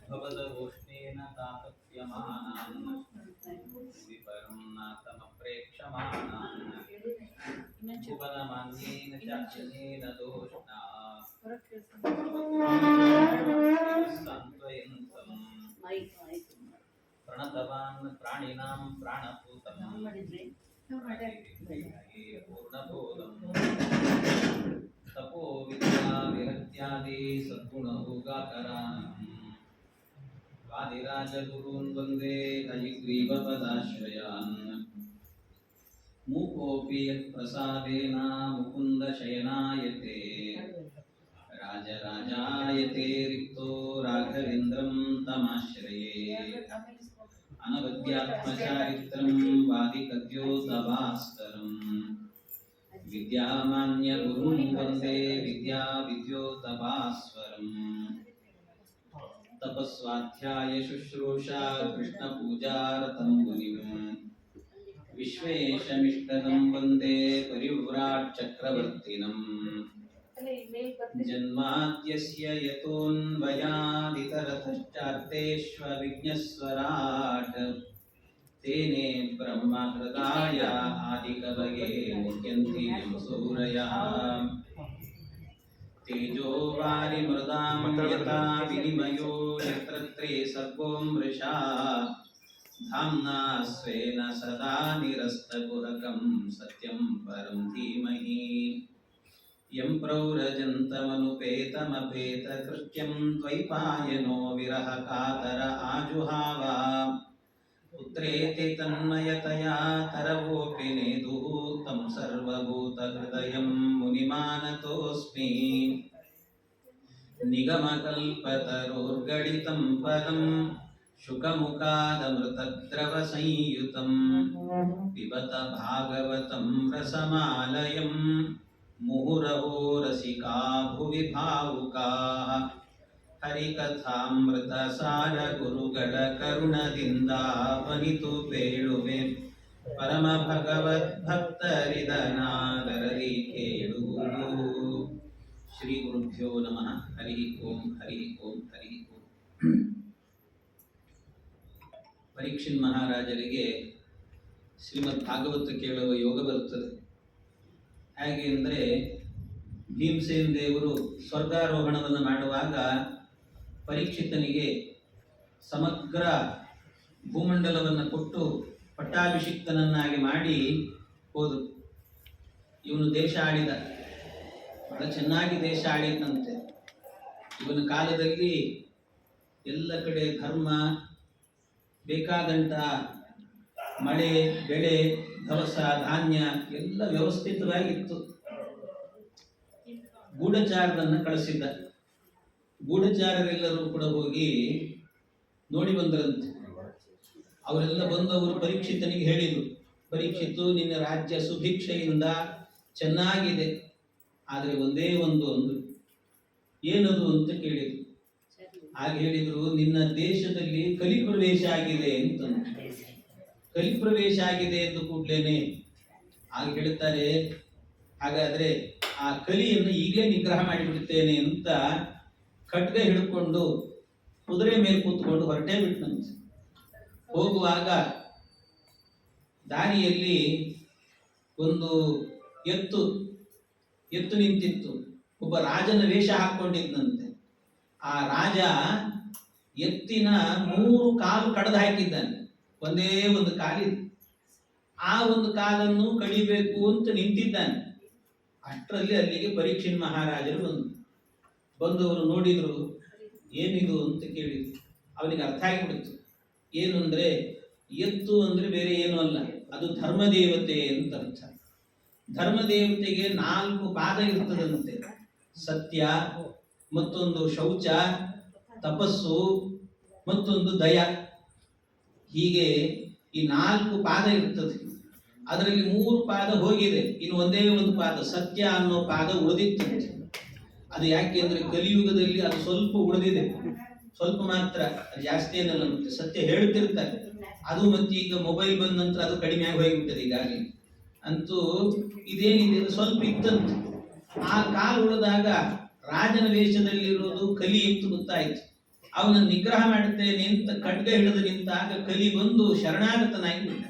भवदघोष्णेन तातप्यमानान् विपरं नातमप्रेक्षमाणान् भुवनमान्येन चाक्षणेन दोष्णा सान्त्वयन्तं प्रणतवान् प्राणिनां प्राणपूतं पूर्णबोधं तपो विद्या विरक्त्यादि सद्गुणभोगाकरान् वादिराजगुरून् वन्दे हयग्रीवपदाश्रयान् मूकोऽपि यत्प्रसादेन मुकुन्दशयनायते राजराजायते रिक्तो राघवेन्द्रं तमाश्रये अनवद्यात्मचारित्रं वादिकद्योतभास्करम् विद्यामान्यगुरुं वन्दे विद्याविद्योतभास्वरम् तपस्वाध्याय शुश्रूषा कृष्णपूजारतं मुनिम् विश्वेशमिष्टदं वन्दे परिव्राट् चक्रवर्तिनम् जन्माद्यस्य यतोऽन्वयादितरतश्चार्तेष्वविघ्नस्वराट् तेने ब्रह्महृदाय आदिकवये मुह्यन्ति यं सूरयः तेजो वारिमृदां यथा विनिमयो यत्र सर्गो मृषा धाम्ना स्वेन सदा निरस्तकुहकं सत्यं परं धीमहि यं प्रौरजन्तमनुपेतमपेतकृत्यं द्वैपायनो विरहकातर आजुहाव पुत्रेति तन्मयतया तरवोऽपि नेदुः तं सर्वभूतहृदयं मुनिमानतोऽस्मि निगमकल्पतरोर्गलितं फलं शुकमुखादमृतद्रवसंयुतं पिबत भागवतं रसमालयं मुहुरवो रसिका भुवि भावुकाः हरिकथामृतसार गुरुಗಳ ಕರುಣದಿಂದ ವನಿತು ಬೇಳುವೆ ಪರಮ ಭಗವದ್ಭಕ್ತರಿದನಾದರದಿ ಕೇಳುವುದು. ಶ್ರೀ ಗುರುಭ್ಯೋ ನಮಃ. ಹರಿ ಓಂ ಹರಿ ಓಂ ಹರಿ ಓಂ. ಪರೀಕ್ಷಿತ್ ಮಹಾರಾಜರಿಗೆ ಶ್ರೀಮದ್ ಭಾಗವತ ಕೇಳುವ ಯೋಗ ಬರುತ್ತದೆ. ಹೇಗೆ ಅಂದರೆ ಭೀಮಸೇನ ದೇವರು ಸ್ವರ್ಗಾರೋಹಣವನ್ನು ಮಾಡುವಾಗ ಪರೀಕ್ಷಿತನಿಗೆ ಸಮಗ್ರ ಭೂಮಂಡಲವನ್ನು ಕೊಟ್ಟು ಪಟ್ಟಾಭಿಷಿಕ್ತನನ್ನಾಗಿ ಮಾಡಿ ಹೋದರು. ಇವನು ದೇಶ ಆಳಿದ, ಬಹಳ ಚೆನ್ನಾಗಿ ದೇಶ ಆಳಿದಂತೆ. ಇವನ ಕಾಲದಲ್ಲಿ ಎಲ್ಲ ಕಡೆ ಧರ್ಮ, ಬೇಕಾದಂಥ ಮಳೆ, ಬೆಳೆ, ದವಸ, ಧಾನ್ಯ ಎಲ್ಲ ವ್ಯವಸ್ಥಿತವಾಗಿತ್ತು. ಗೂಢಚಾರರನ್ನು ಕಳಿಸಿದ್ದ. ಗೂಢಚಾರರೆಲ್ಲರೂ ಕೂಡ ಹೋಗಿ ನೋಡಿ ಬಂದರಂತೆ. ಅವರೆಲ್ಲ ಬಂದವರು ಪರೀಕ್ಷಿತನಿಗೆ ಹೇಳಿದರು, ಪರೀಕ್ಷಿತು, ನಿನ್ನ ರಾಜ್ಯ ಸುಭಿಕ್ಷೆಯಿಂದ ಚೆನ್ನಾಗಿದೆ, ಆದರೆ ಒಂದೇ ಒಂದು ಏನದು ಅಂತ ಕೇಳಿದರು. ಹಾಗೆ ಹೇಳಿದರು, ನಿನ್ನ ದೇಶದಲ್ಲಿ ಕಲಿಪ್ರವೇಶ ಆಗಿದೆ ಅಂತ. ಕಲಿಪ್ರವೇಶ ಆಗಿದೆ ಎಂದು ಕೂಡಲೇನೆ ಹಾಗೆ ಹೇಳ್ತಾರೆ, ಹಾಗಾದ್ರೆ ಆ ಕಲಿಯನ್ನು ಈಗಲೇ ನಿಗ್ರಹ ಮಾಡಿಬಿಡ್ತೇನೆ ಅಂತ ಖಡ್ಗ ಹಿಡ್ಕೊಂಡು ಕುದುರೆ ಮೇಲೆ ಕೂತ್ಕೊಂಡು ಹೊರಟೇ ಬಿಟ್ಟಂತೆ. ಹೋಗುವಾಗ ದಾರಿಯಲ್ಲಿ ಒಂದು ಎತ್ತು ನಿಂತಿತ್ತು. ಒಬ್ಬ ರಾಜನ ವೇಷ ಹಾಕೊಂಡಿದ್ದಂತೆ. ಆ ರಾಜ ಎತ್ತಿನ 3 ಕಾಲು ಕಡ್ದು ಹಾಕಿದ್ದಾನೆ. ಒಂದೇ ಒಂದು ಕಾಲಿದೆ. ಆ ಒಂದು ಕಾಲನ್ನು ಕಡಿಬೇಕು ಅಂತ ನಿಂತಿದ್ದಾನೆ. ಅಷ್ಟರಲ್ಲಿ ಅಲ್ಲಿಗೆ ಪರೀಕ್ಷಿತ್ ಮಹಾರಾಜರು ಬಂದವರು ನೋಡಿದ್ರು. ಏನಿದು ಅಂತ ಕೇಳಿದ್ರು. ಅವನಿಗೆ ಅರ್ಥ ಆಗಿಬಿಡ್ತು. ಏನು ಅಂದರೆ, ಎತ್ತು ಅಂದರೆ ಬೇರೆ ಏನೂ ಅಲ್ಲ, ಅದು ಧರ್ಮದೇವತೆ ಅಂತ ಅರ್ಥ. ಧರ್ಮದೇವತೆಗೆ 4 ಪಾದ ಇರ್ತದಂತೆ. ಸತ್ಯ, ಮತ್ತೊಂದು ಶೌಚ, ತಪಸ್ಸು, ಮತ್ತೊಂದು ದಯ. ಹೀಗೆ ಈ 4 ಪಾದ ಇರ್ತದೆ. ಅದರಲ್ಲಿ 3 ಪಾದ ಹೋಗಿದೆ, ಇನ್ನು ಒಂದೇ ಒಂದು ಪಾದ ಸತ್ಯ ಅನ್ನೋ ಪಾದ ಉಳಿದಿತ್ತು. ಅದು ಯಾಕೆ ಅಂದರೆ ಕಲಿಯುಗದಲ್ಲಿ ಅದು ಸ್ವಲ್ಪ ಉಳಿದಿದೆ. ಸ್ವಲ್ಪ ಮಾತ್ರ, ಜಾಸ್ತಿ ಏನಲ್ಲ. ಮತ್ತೆ ಸತ್ಯ ಹೇಳ್ತಿರ್ತಾರೆ. ಅದು ಮತ್ತೆ ಈಗ ಮೊಬೈಲ್ ಬಂದ ನಂತರ ಅದು ಕಡಿಮೆ ಆಗಿ ಹೋಗಿಬಿಟ್ಟದೆ ಈಗಾಗಲೇ. ಅಂತೂ ಇದೇನಿದೆ ಸ್ವಲ್ಪ ಇತ್ತಂತೆ. ಆ ಕಾಲು ಉಳಿದಾಗ ರಾಜನ ವೇಷದಲ್ಲಿರೋದು ಕಲಿ ಅಂತ ಗೊತ್ತಾಯ್ತು. ಅವನ ನಿಗ್ರಹ ಮಾಡುತ್ತೇನೆ ಅಂತ ಖಡ್ಗ ಹಿಡಿದು ನಿಂತಾಗ ಕಲಿ ಬಂದು ಶರಣಾಗತನಾಗಿ ಬಿಟ್ಟ.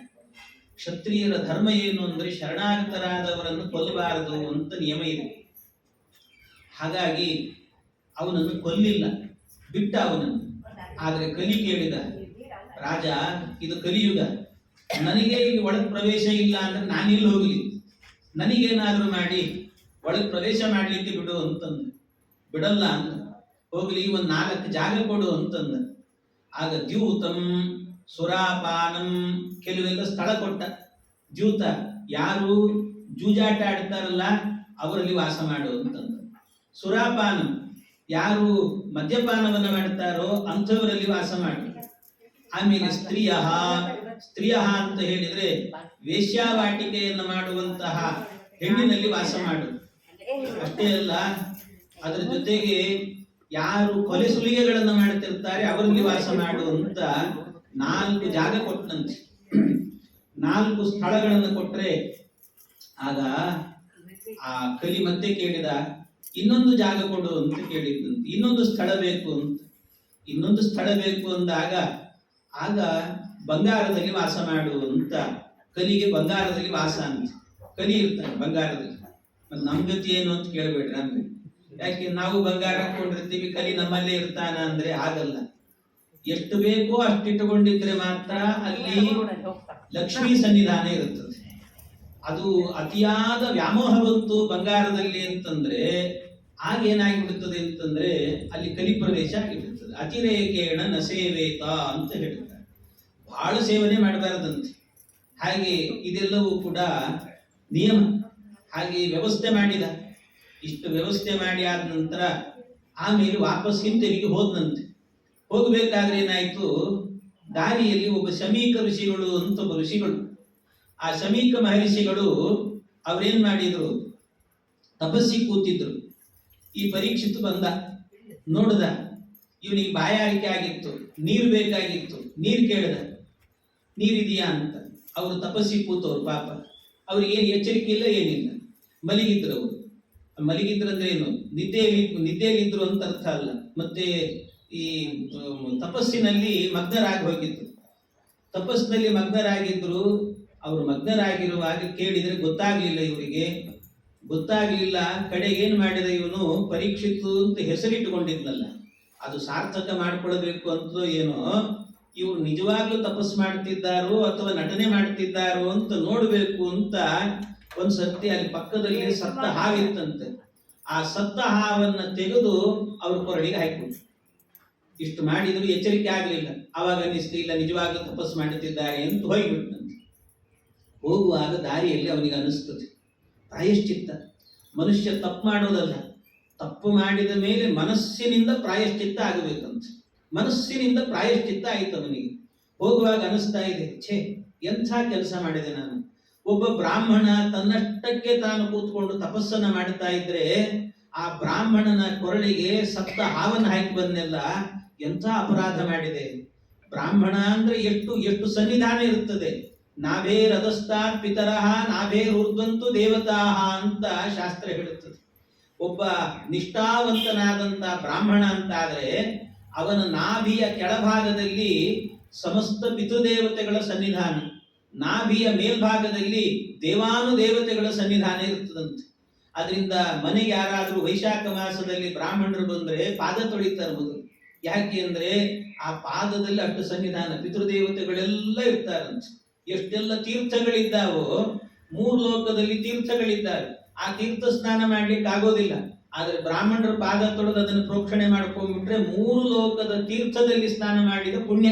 ಕ್ಷತ್ರಿಯರ ಧರ್ಮ ಏನು ಅಂದ್ರೆ ಶರಣಾಗತರಾದವರನ್ನು ಕೊಲ್ಲಬಾರದು ಅಂತ ನಿಯಮ ಇದೆ. ಹಾಗಾಗಿ ಅವನನ್ನು ಕೊಲ್ಲಿಲ್ಲ, ಬಿಟ್ಟ ಅವನನ್ನು. ಆದ್ರೆ ಕಲಿ ಕೇಳಿದ, ರಾಜ ಇದು ಕಲಿಯುಗ, ನನಗೆ ಇಲ್ಲಿ ಒಳಗೆ ಪ್ರವೇಶ ಇಲ್ಲ ಅಂದ್ರೆ ನಾನಿಲ್ಲಿ ಹೋಗ್ಲಿ, ನನಗೇನಾದ್ರೂ ಮಾಡಿ ಒಳಗೆ ಪ್ರವೇಶ ಮಾಡ್ಲಿಕ್ಕೆ ಬಿಡು ಅಂತಂದ. ಬಿಡಲ್ಲ ಅಂತ. ಹೋಗ್ಲಿ, ಒಂದ್ 4 ಜಾಗ ಕೊಡು ಅಂತಂದ. ಆಗ ದ್ಯೂತಂ ಸುರಾಪಾನಂ ಕೆಲವೆಲ್ಲ ಸ್ಥಳ ಕೊಟ್ಟ. ದ್ಯೂತ ಯಾರು ಜೂಜಾಟ ಆಡ್ತಾರಲ್ಲ ಅವರಲ್ಲಿ ವಾಸ ಮಾಡು ಅಂತಂದ. ಸುರಾಪಾನಂ ಯಾರು ಮದ್ಯಪಾನವನ್ನ ಮಾಡ್ತಾರೋ ಅಂಥವರಲ್ಲಿ ವಾಸ ಮಾಡು. ಆಮೇಲೆ ಸ್ತ್ರೀಯ ಅಂತ ಹೇಳಿದ್ರೆ ವೇಶ್ಯಾವಾಟಿಕೆಯನ್ನು ಮಾಡುವಂತಹ ಹೆಣ್ಣಿನಲ್ಲಿ ವಾಸ ಮಾಡು. ಅಷ್ಟೇ ಅಲ್ಲ, ಅದರ ಜೊತೆಗೆ ಯಾರು ಕೊಲೆ ಸುಲಿಗೆಗಳನ್ನು ಮಾಡುತ್ತಿರ್ತಾರೆ ಅವರಲ್ಲಿ ವಾಸ ಮಾಡು ಅಂತ 4 ಜಾಗ ಕೊಟ್ಟಂತೆ. 4 ಸ್ಥಳಗಳನ್ನು ಕೊಟ್ರೆ ಆಗ ಆ ಕಲಿ ಮತ್ತೆ ಕೇಳಿದ, ಇನ್ನೊಂದು ಜಾಗ ಕೊಡು ಅಂತ ಕೇಳಿದ್ದಂತೆ. ಇನ್ನೊಂದು ಸ್ಥಳ ಬೇಕು ಅಂತ. ಇನ್ನೊಂದು ಸ್ಥಳ ಬೇಕು ಅಂದಾಗ ಆಗ ಬಂಗಾರದಲ್ಲಿ ವಾಸ ಮಾಡು ಅಂತ. ಕಲಿಗೆ ಬಂಗಾರದಲ್ಲಿ ವಾಸ ಅಂತ. ಕಲಿ ಇರ್ತಾನೆ ಬಂಗಾರದಲ್ಲಿ. ಮತ್ತೆ ನಮ್ ಗತಿ ಏನು ಅಂತ ಕೇಳ್ಬೇಡ್ರಿ ನಮ್ಗೆ. ಯಾಕೆ ನಾವು ಬಂಗಾರ ಹಾಕೊಂಡಿರ್ತೀವಿ, ಕಲಿ ನಮ್ಮಲ್ಲೇ ಇರ್ತಾನ ಅಂದ್ರೆ ಆಗಲ್ಲ. ಎಷ್ಟು ಬೇಕೋ ಅಷ್ಟಿಟ್ಟುಕೊಂಡಿದ್ರೆ ಮಾತ್ರ ಅಲ್ಲಿ ಲಕ್ಷ್ಮೀ ಸನ್ನಿಧಾನ ಇರುತ್ತದೆ. ಅದು ಅತಿಯಾದ ವ್ಯಾಮೋಹ ಬಂತು ಬಂಗಾರದಲ್ಲಿ ಅಂತಂದ್ರೆ ಆಗೇನಾಗಿಬಿಡುತ್ತದೆ ಅಂತಂದ್ರೆ ಅಲ್ಲಿ ಕಲಿ ಪ್ರವೇಶ ಆಗಿಬಿಡುತ್ತದೆ. ಅತಿರೇಕೇಣ ನ ಸೇವೇತ ಅಂತ ಹೇಳ್ತಾರೆ. ಬಹಳ ಸೇವನೆ ಮಾಡಬಾರದಂತೆ. ಹಾಗೆ ಇದೆಲ್ಲವೂ ಕೂಡ ನಿಯಮ. ಹಾಗೆ ವ್ಯವಸ್ಥೆ ಮಾಡಿದ. ಇಷ್ಟು ವ್ಯವಸ್ಥೆ ಮಾಡಿ ಆದ ನಂತರ ಆಮೇಲೆ ವಾಪಸ್ ಹಿಂತಿರುಗಿ ಹೋದ್ನಂತೆ. ಹೋಗ್ಬೇಕಾದ್ರೆ ಏನಾಯ್ತು, ದಾರಿಯಲ್ಲಿ ಒಬ್ಬ ಶಮೀಕ ಋಷಿಗಳು ಅಂತ ಒಬ್ಬ ಋಷಿಗಳು. ಆ ಶಮೀಕ ಮಹರ್ಷಿಗಳು ಅವ್ರೇನ್ ಮಾಡಿದ್ರು, ತಪಸ್ಸಿ ಕೂತಿದ್ರು. ಈ ಪರೀಕ್ಷಿತ್ ಬಂದ, ನೋಡ್ದ, ಇವನಿಗೆ ಬಾಯಾರಿಕೆ ಆಗಿತ್ತು, ನೀರು ಬೇಕಾಗಿತ್ತು, ನೀರು ಕೇಳಿದ, ನೀರಿದೆಯಾ ಅಂತ. ಅವರು ತಪಸ್ಸಿ ಕೂತವ್ರು ಪಾಪ. ಅವ್ರಿಗೆ ಏನು ಎಚ್ಚರಿಕೆ ಇಲ್ಲ, ಏನಿಲ್ಲ, ಮಲಗಿದ್ರು. ಅವರು ಮಲಗಿದ್ರಂದ್ರೆ ಏನು, ನಿದ್ದೆಯಲ್ಲಿದ್ರು ಅಂತ ಅರ್ಥ ಅಲ್ಲ. ಮತ್ತೆ ಈ ತಪಸ್ಸಿನಲ್ಲಿ ಮಗ್ನರಾಗಿ ಹೋಗಿದ್ರು. ತಪಸ್ಸಿನಲ್ಲಿ ಮಗ್ನರಾಗಿದ್ರು. ಅವರು ಮಗ್ನರಾಗಿರುವಾಗ ಕೇಳಿದ್ರೆ ಗೊತ್ತಾಗ್ಲಿಲ್ಲ ಇವರಿಗೆ. ಗೊತ್ತಾಗ್ಲಿಲ್ಲ. ಕಡೆಗೆ ಏನ್ ಮಾಡಿದ ಇವನು, ಪರೀಕ್ಷಿತ್ತು ಅಂತ ಹೆಸರಿಟ್ಟುಕೊಂಡಿದ್ನಲ್ಲ, ಅದು ಸಾರ್ಥಕ ಮಾಡ್ಕೊಳ್ಬೇಕು ಅಂತ ಏನೋ, ಇವ್ರು ನಿಜವಾಗ್ಲೂ ತಪಸ್ಸು ಮಾಡ್ತಿದ್ದಾರೋ ಅಥವಾ ನಟನೆ ಮಾಡ್ತಿದ್ದಾರೋ ಅಂತ ನೋಡ್ಬೇಕು ಅಂತ ಒಂದ್ಸರ್ತಿ ಅಲ್ಲಿ ಪಕ್ಕದಲ್ಲಿ ಸತ್ತ ಹಾವಿತ್ತಂತೆ. ಆ ಸತ್ತ ಹಾವನ್ನ ತೆಗೆದು ಅವ್ರ ಕೊರಳಿಗೆ ಹಾಕಿಬಿಟ್ರು. ಇಷ್ಟು ಮಾಡಿದ್ರು ಎಚ್ಚರಿಕೆ ಆಗ್ಲಿಲ್ಲ. ಅವಾಗ ಅನ್ನಿಸ್ತು ಇಲ್ಲ ನಿಜವಾಗ್ಲೂ ತಪಸ್ಸು ಮಾಡುತ್ತಿದ್ದಾರೆ ಅಂತ ಹೋಗಿಬಿಟ್ಟಂತೆ. ಹೋಗುವಾಗ ದಾರಿಯಲ್ಲಿ ಅವನಿಗೆ ಅನಿಸ್ತದೆ ಪ್ರಾಯಶ್ಚಿತ್ತ. ಮನುಷ್ಯ ತಪ್ಪು ಮಾಡೋದಲ್ಲ, ತಪ್ಪು ಮಾಡಿದ ಮೇಲೆ ಮನಸ್ಸಿನಿಂದ ಪ್ರಾಯಶ್ಚಿತ್ತ ಆಗಬೇಕಂತ. ಮನಸ್ಸಿನಿಂದ ಪ್ರಾಯಶ್ಚಿತ್ತ ಆಯ್ತು ಅವನಿಗೆ. ಹೋಗುವಾಗ ಅನಿಸ್ತಾ ಇದೆ, ಛೇ ಎಂಥ ಕೆಲಸ ಮಾಡಿದೆ ನಾನು. ಒಬ್ಬ ಬ್ರಾಹ್ಮಣ ತನ್ನಷ್ಟಕ್ಕೆ ತಾನು ಕೂತ್ಕೊಂಡು ತಪಸ್ಸನ್ನ ಮಾಡ್ತಾ ಇದ್ರೆ ಆ ಬ್ರಾಹ್ಮಣನ ಕೊರಳಿಗೆ ಸತ್ತ ಹಾವನ್ನು ಹಾಕಿ ಬಂದೆಲ್ಲ, ಎಂಥ ಅಪರಾಧ ಮಾಡಿದೆ. ಬ್ರಾಹ್ಮಣ ಅಂದ್ರೆ ಎಷ್ಟು ಎಷ್ಟು ಸನ್ನಿಧಾನ ಇರುತ್ತದೆ. ನಾಭೇರಧಸ್ತಾತ್ ಪಿತರಃ ನಾಭೇರೂರ್ಧ್ವಂತು ದೇವತಾಃ ಅಂತ ಶಾಸ್ತ್ರ ಹೇಳುತ್ತದೆ. ಒಬ್ಬ ನಿಷ್ಠಾವಂತನಾದಂತ ಬ್ರಾಹ್ಮಣ ಅಂತಾದ್ರೆ ಅವನ ನಾಭಿಯ ಕೆಳಭಾಗದಲ್ಲಿ ಸಮಸ್ತ ಪಿತೃದೇವತೆಗಳ ಸನ್ನಿಧಾನ, ನಾಭಿಯ ಮೇಲ್ಭಾಗದಲ್ಲಿ ದೇವಾನುದೇವತೆಗಳ ಸನ್ನಿಧಾನ ಇರ್ತದಂತೆ. ಅದರಿಂದ ಮನೆಗೆ ಯಾರಾದ್ರೂ ವೈಶಾಖ ಮಾಸದಲ್ಲಿ ಬ್ರಾಹ್ಮಣರು ಬಂದ್ರೆ ಪಾದ ತೊಳಿತಾರೆ ಮೊದಲು. ಯಾಕೆ ಅಂದ್ರೆ ಆ ಪಾದದಲ್ಲಿ ಅಷ್ಟು ಸನ್ನಿಧಾನ, ಪಿತೃದೇವತೆಗಳೆಲ್ಲ ಇರ್ತಾರಂತೆ. ಎಷ್ಟೆಲ್ಲ ತೀರ್ಥಗಳಿದ್ದಾವೋ, 3 ಲೋಕದಲ್ಲಿ ತೀರ್ಥಗಳಿದ್ದಾವೆ. ಆ ತೀರ್ಥ ಸ್ನಾನ ಮಾಡ್ಲಿಕ್ಕೆ ಆಗೋದಿಲ್ಲ. ಆದ್ರೆ ಬ್ರಾಹ್ಮಣರ ಪಾದ ತೊಳೆದು ಅದನ್ನು ಪ್ರೋಕ್ಷಣೆ ಮಾಡ್ಕೊಂಡ್ಬಿಟ್ರೆ 3 ಲೋಕದ ತೀರ್ಥದಲ್ಲಿ ಸ್ನಾನ ಮಾಡಿದ ಪುಣ್ಯ.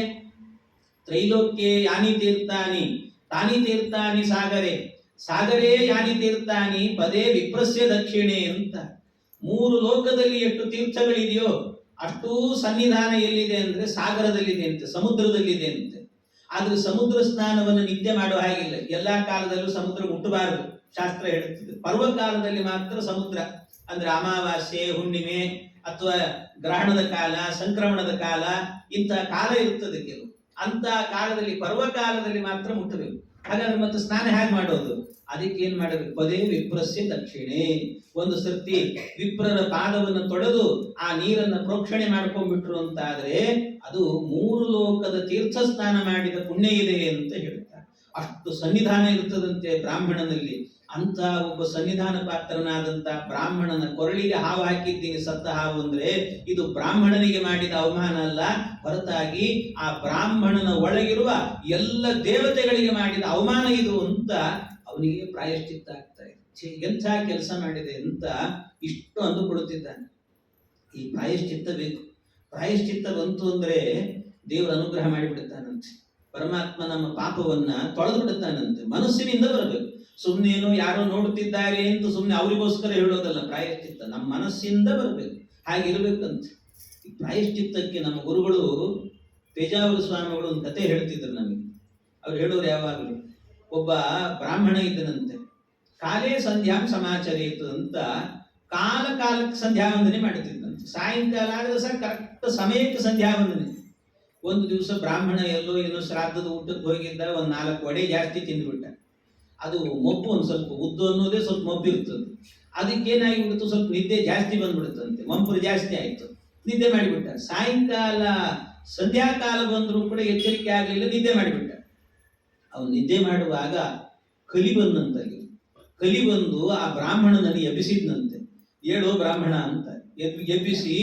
ತ್ರೈಲೋಕ್ಯೆ ಯಾನಿ ತೀರ್ಥಾನಿ ತಾನಿ ತೀರ್ಥಾನಿ ಸಾಗರೇ ಸಾಗರೇ ಯಾನಿ ತೀರ್ಥಾನಿ ಪದೇ ವಿಪ್ರಸ್ಯ ದಕ್ಷಿಣೆ ಅಂತ. 3 ಲೋಕದಲ್ಲಿ ಎಷ್ಟು ತೀರ್ಥಗಳಿದೆಯೋ ಅಷ್ಟೂ ಸನ್ನಿಧಾನ ಎಲ್ಲಿದೆ ಅಂದ್ರೆ ಸಾಗರದಲ್ಲಿದೆ ಅಂತೆ, ಸಮುದ್ರದಲ್ಲಿದೆ ಅಂತೆ. ಆದ್ರೆ ಸಮುದ್ರ ಸ್ನಾನವನ್ನು ನಿತ್ಯ ಮಾಡೋ ಹಾಗಿಲ್ಲ. ಎಲ್ಲಾ ಕಾಲದಲ್ಲೂ ಸಮುದ್ರ ಮುಟ್ಟಬಾರದು ಶಾಸ್ತ್ರ ಹೇಳುತ್ತದೆ. ಪರ್ವಕಾಲದಲ್ಲಿ ಮಾತ್ರ ಸಮುದ್ರ ಅಂದ್ರೆ ಅಮಾವಾಸ್ಯೆ ಹುಣ್ಣಿಮೆ ಅಥವಾ ಗ್ರಹಣದ ಕಾಲ, ಸಂಕ್ರಮಣದ ಕಾಲ, ಇಂತಹ ಕಾಲ ಇರ್ತದೆ ಕೆಲವು. ಅಂತ ಕಾಲದಲ್ಲಿ, ಪರ್ವಕಾಲದಲ್ಲಿ ಮಾತ್ರ ಮುಟ್ಟಬೇಕು. ಹಾಗಾದ್ರೆ ಮತ್ತೆ ಸ್ನಾನ ಹೇಗೆ ಮಾಡೋದು? ಅದಕ್ಕೆ ಏನ್ ಮಾಡಬೇಕು? ಪದೇ ವಿಪ್ರಸ್ಯ ದಕ್ಷಿಣೆ. ಒಂದು ಸರ್ತಿ ವಿಪ್ರರ ಪಾದವನ್ನು ತೊಳೆದು ಆ ನೀರನ್ನ ಪ್ರೋಕ್ಷಣೆ ಮಾಡ್ಕೊಂಡ್ಬಿಟ್ರು ಅಂತಾದ್ರೆ ಅದು 3 ಲೋಕದ ತೀರ್ಥ ಸ್ನಾನ ಮಾಡಿದ ಪುಣ್ಯ ಇದೆ ಅಂತ ಹೇಳ್ತಾರೆ. ಅಷ್ಟು ಸನ್ನಿಧಾನ ಇರ್ತದಂತೆ ಬ್ರಾಹ್ಮಣನಲ್ಲಿ. ಅಂತ ಒಬ್ಬ ಸನ್ನಿಧಾನ ಪಾತ್ರನಾದಂತ ಬ್ರಾಹ್ಮಣನ ಕೊರಳಿಗೆ ಹಾವು ಹಾಕಿದ್ದೀನಿ, ಸತ್ತ ಹಾವು ಅಂದ್ರೆ ಇದು ಬ್ರಾಹ್ಮಣನಿಗೆ ಮಾಡಿದ ಅವಮಾನ ಅಲ್ಲ, ಹೊರತಾಗಿ ಆ ಬ್ರಾಹ್ಮಣನ ಒಳಗಿರುವ ಎಲ್ಲ ದೇವತೆಗಳಿಗೆ ಮಾಡಿದ ಅವಮಾನ ಇದು ಅಂತ ಅವನಿಗೆ ಪ್ರಾಯಶ್ಚಿತ್ತ ಆಗ್ತಾ ಇದೆ. ಎಂಥ ಕೆಲಸ ಮಾಡಿದೆ ಅಂತ ಇಷ್ಟು ಅಂದುಕೊಡುತ್ತಿದ್ದಾನೆ. ಈ ಪ್ರಾಯಶ್ಚಿತ್ತ ಬೇಕು. ಪ್ರಾಯಶ್ಚಿತ್ತ ಬಂತು ಅಂದ್ರೆ ದೇವರ ಅನುಗ್ರಹ ಮಾಡಿಬಿಡುತ್ತಾನಂತೆ. ಪರಮಾತ್ಮ ನಮ್ಮ ಪಾಪವನ್ನ ತೊಳೆದು ಬಿಡುತ್ತಾನಂತೆ. ಮನಸ್ಸಿನಿಂದ ಬರಬೇಕು. ಸುಮ್ಮನೇನು ಯಾರೋ ನೋಡುತ್ತಿದ್ದಾರೆ ಅಂತ ಸುಮ್ಮನೆ ಅವರಿಗೋಸ್ಕರ ಹೇಳೋದಲ್ಲ. ಪ್ರಾಯಶ್ಚಿತ್ತ ನಮ್ಮ ಮನಸ್ಸಿಂದ ಬರಬೇಕು. ಹಾಗಿರ್ಬೇಕಂತ. ಈ ಪ್ರಾಯಶ್ಚಿತ್ತಕ್ಕೆ ನಮ್ಮ ಗುರುಗಳು ಪೇಜಾವರ ಸ್ವಾಮಿಗಳು ಒಂದು ಕತೆ ಹೇಳ್ತಿದ್ರು ನಮಗೆ. ಅವ್ರು ಹೇಳೋರು ಯಾವಾಗಲೂ, ಒಬ್ಬ ಬ್ರಾಹ್ಮಣ ಇದ್ದನಂತೆ. ಕಾಲೇ ಸಂಧ್ಯಾಂ ಸಮಾಚರೇತು ಅಂತ ಕಾಲಕ್ಕೆ ಸಂಧ್ಯಾ ವಂದನೆ ಮಾಡುತ್ತಿದ್ದಂತೆ. ಸಾಯಂಕಾಲ ಆದ್ರೆ ಸಹ ಕರೆಕ್ಟ್ ಸಮಯಕ್ಕೆ ಸಂಧ್ಯಾ ವಂದನೆ. ಒಂದು ದಿವಸ ಬ್ರಾಹ್ಮಣ ಏನೋ ಶ್ರಾದ್ದದ ಊಟಕ್ಕೆ ಹೋಗಿದ್ದ, ಒಂದು 4 ವಡೆ ಜಾಸ್ತಿ ತಿಂದುಬಿಟ್ಟ. ಅದು ಮೊಬ್ಬು, ಒಂದು ಸ್ವಲ್ಪ ಉದ್ದು ಅನ್ನೋದೇ ಸ್ವಲ್ಪ ಮೊಬ್ಬು ಇರ್ತದೆ. ಅದಕ್ಕೇನಾಗಿಬಿಡ್ತು, ಸ್ವಲ್ಪ ನಿದ್ದೆ ಜಾಸ್ತಿ ಬಂದ್ಬಿಡುತ್ತಂತೆ, ಮಂಪರು ಜಾಸ್ತಿ ಆಯ್ತು, ನಿದ್ದೆ ಮಾಡಿಬಿಟ್ಟ. ಸಾಯಂಕಾಲ ಸಂಧ್ಯಾಕಾಲ ಬಂದರೂ ಕೂಡ ಎಚ್ಚರಿಕೆ ಆಗಲಿಲ್ಲ, ನಿದ್ದೆ ಮಾಡಿಬಿಟ್ಟ. ಅವನು ನಿದ್ದೆ ಮಾಡುವಾಗ ಕಲಿ ಬಂದಂತಲ್ಲಿ. ಕಲಿ ಬಂದು ಆ ಬ್ರಾಹ್ಮಣನನ್ನು ಎಬ್ಬಿಸಿದ್ನಂತೆ. ಹೇಳೋ ಬ್ರಾಹ್ಮಣ ಅಂತ ಎಬ್ಬಿಸಿ,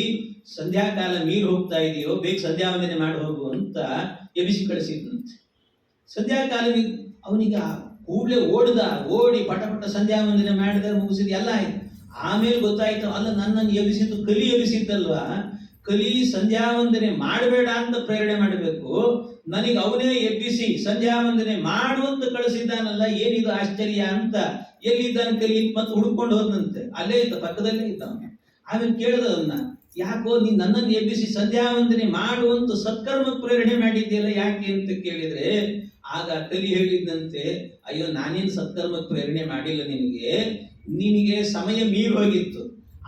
ಸಂಧ್ಯಾಕಾಲ ಮೀರಿ ಹೋಗ್ತಾ ಇದೆಯೋ, ಬೇಗ ಸಂಧ್ಯಾ ವಂದನೆ ಮಾಡಿ ಹೋಗು ಅಂತ ಎಬ್ಬಿಸಿ ಕಳಿಸಿದ್ನಂತೆ. ಸಂಧ್ಯಾಕಾಲ ಅವನಿಗೆ ಕೂಡಲೇ ಓಡಿ ಪಟ ಸಂಧ್ಯಾ ವಂದನೆ ಮಾಡಿದ, ಮುಗಿಸಿದ, ಎಲ್ಲ ಆಯ್ತು. ಆಮೇಲೆ ಗೊತ್ತಾಯ್ತು, ಅಲ್ಲ ನನ್ನನ್ನು ಎಬ್ಬಿಸಿದ್ದು ಕಲಿ ಎಬ್ಬಿಸಿದ್ದಲ್ವಾ, ಕಲಿ ಸಂಧ್ಯಾ ವಂದನೆ ಮಾಡಬೇಡ ಅಂತ ಪ್ರೇರಣೆ ಮಾಡಬೇಕು, ನನಗೆ ಅವನೇ ಎಬ್ಬಿಸಿ ಸಂಧ್ಯಾ ವಂದನೆ ಮಾಡುವಂತ ಕಳಿಸಿದ್ದಾನಲ್ಲ, ಏನಿದು ಆಶ್ಚರ್ಯ ಅಂತ. ಎಲ್ಲಿದ್ದಾನೆ ಕಲಿ ಮತ್ತೆ ಹುಡುಕೊಂಡು ಹೋದಂತೆ. ಅಲ್ಲೇ ಇದ್ದ, ಪಕ್ಕದಲ್ಲೇ ಇದ್ದ. ಆಮೇಲೆ ಕೇಳಿದವನ್ನ, ಯಾಕೋ ನೀನ್ ನನ್ನನ್ನು ಎಬ್ಬಿಸಿ ಸಂಧ್ಯಾ ವಂದನೆ ಮಾಡುವಂತ ಸತ್ಕರ್ಮ ಪ್ರೇರಣೆ ಮಾಡಿದ್ಯಲ್ಲ, ಯಾಕೆ ಅಂತ ಕೇಳಿದ್ರೆ ಆಗ ಕಲಿ ಹೇಳಿದಂತೆ, ಅಯ್ಯೋ ನಾನೇನು ಸತ್ಕರ್ಮ ಪ್ರೇರಣೆ ಮಾಡಿಲ್ಲ, ನಿನಗೆ ಸಮಯ ಮೀರಿ ಹೋಗಿತ್ತು,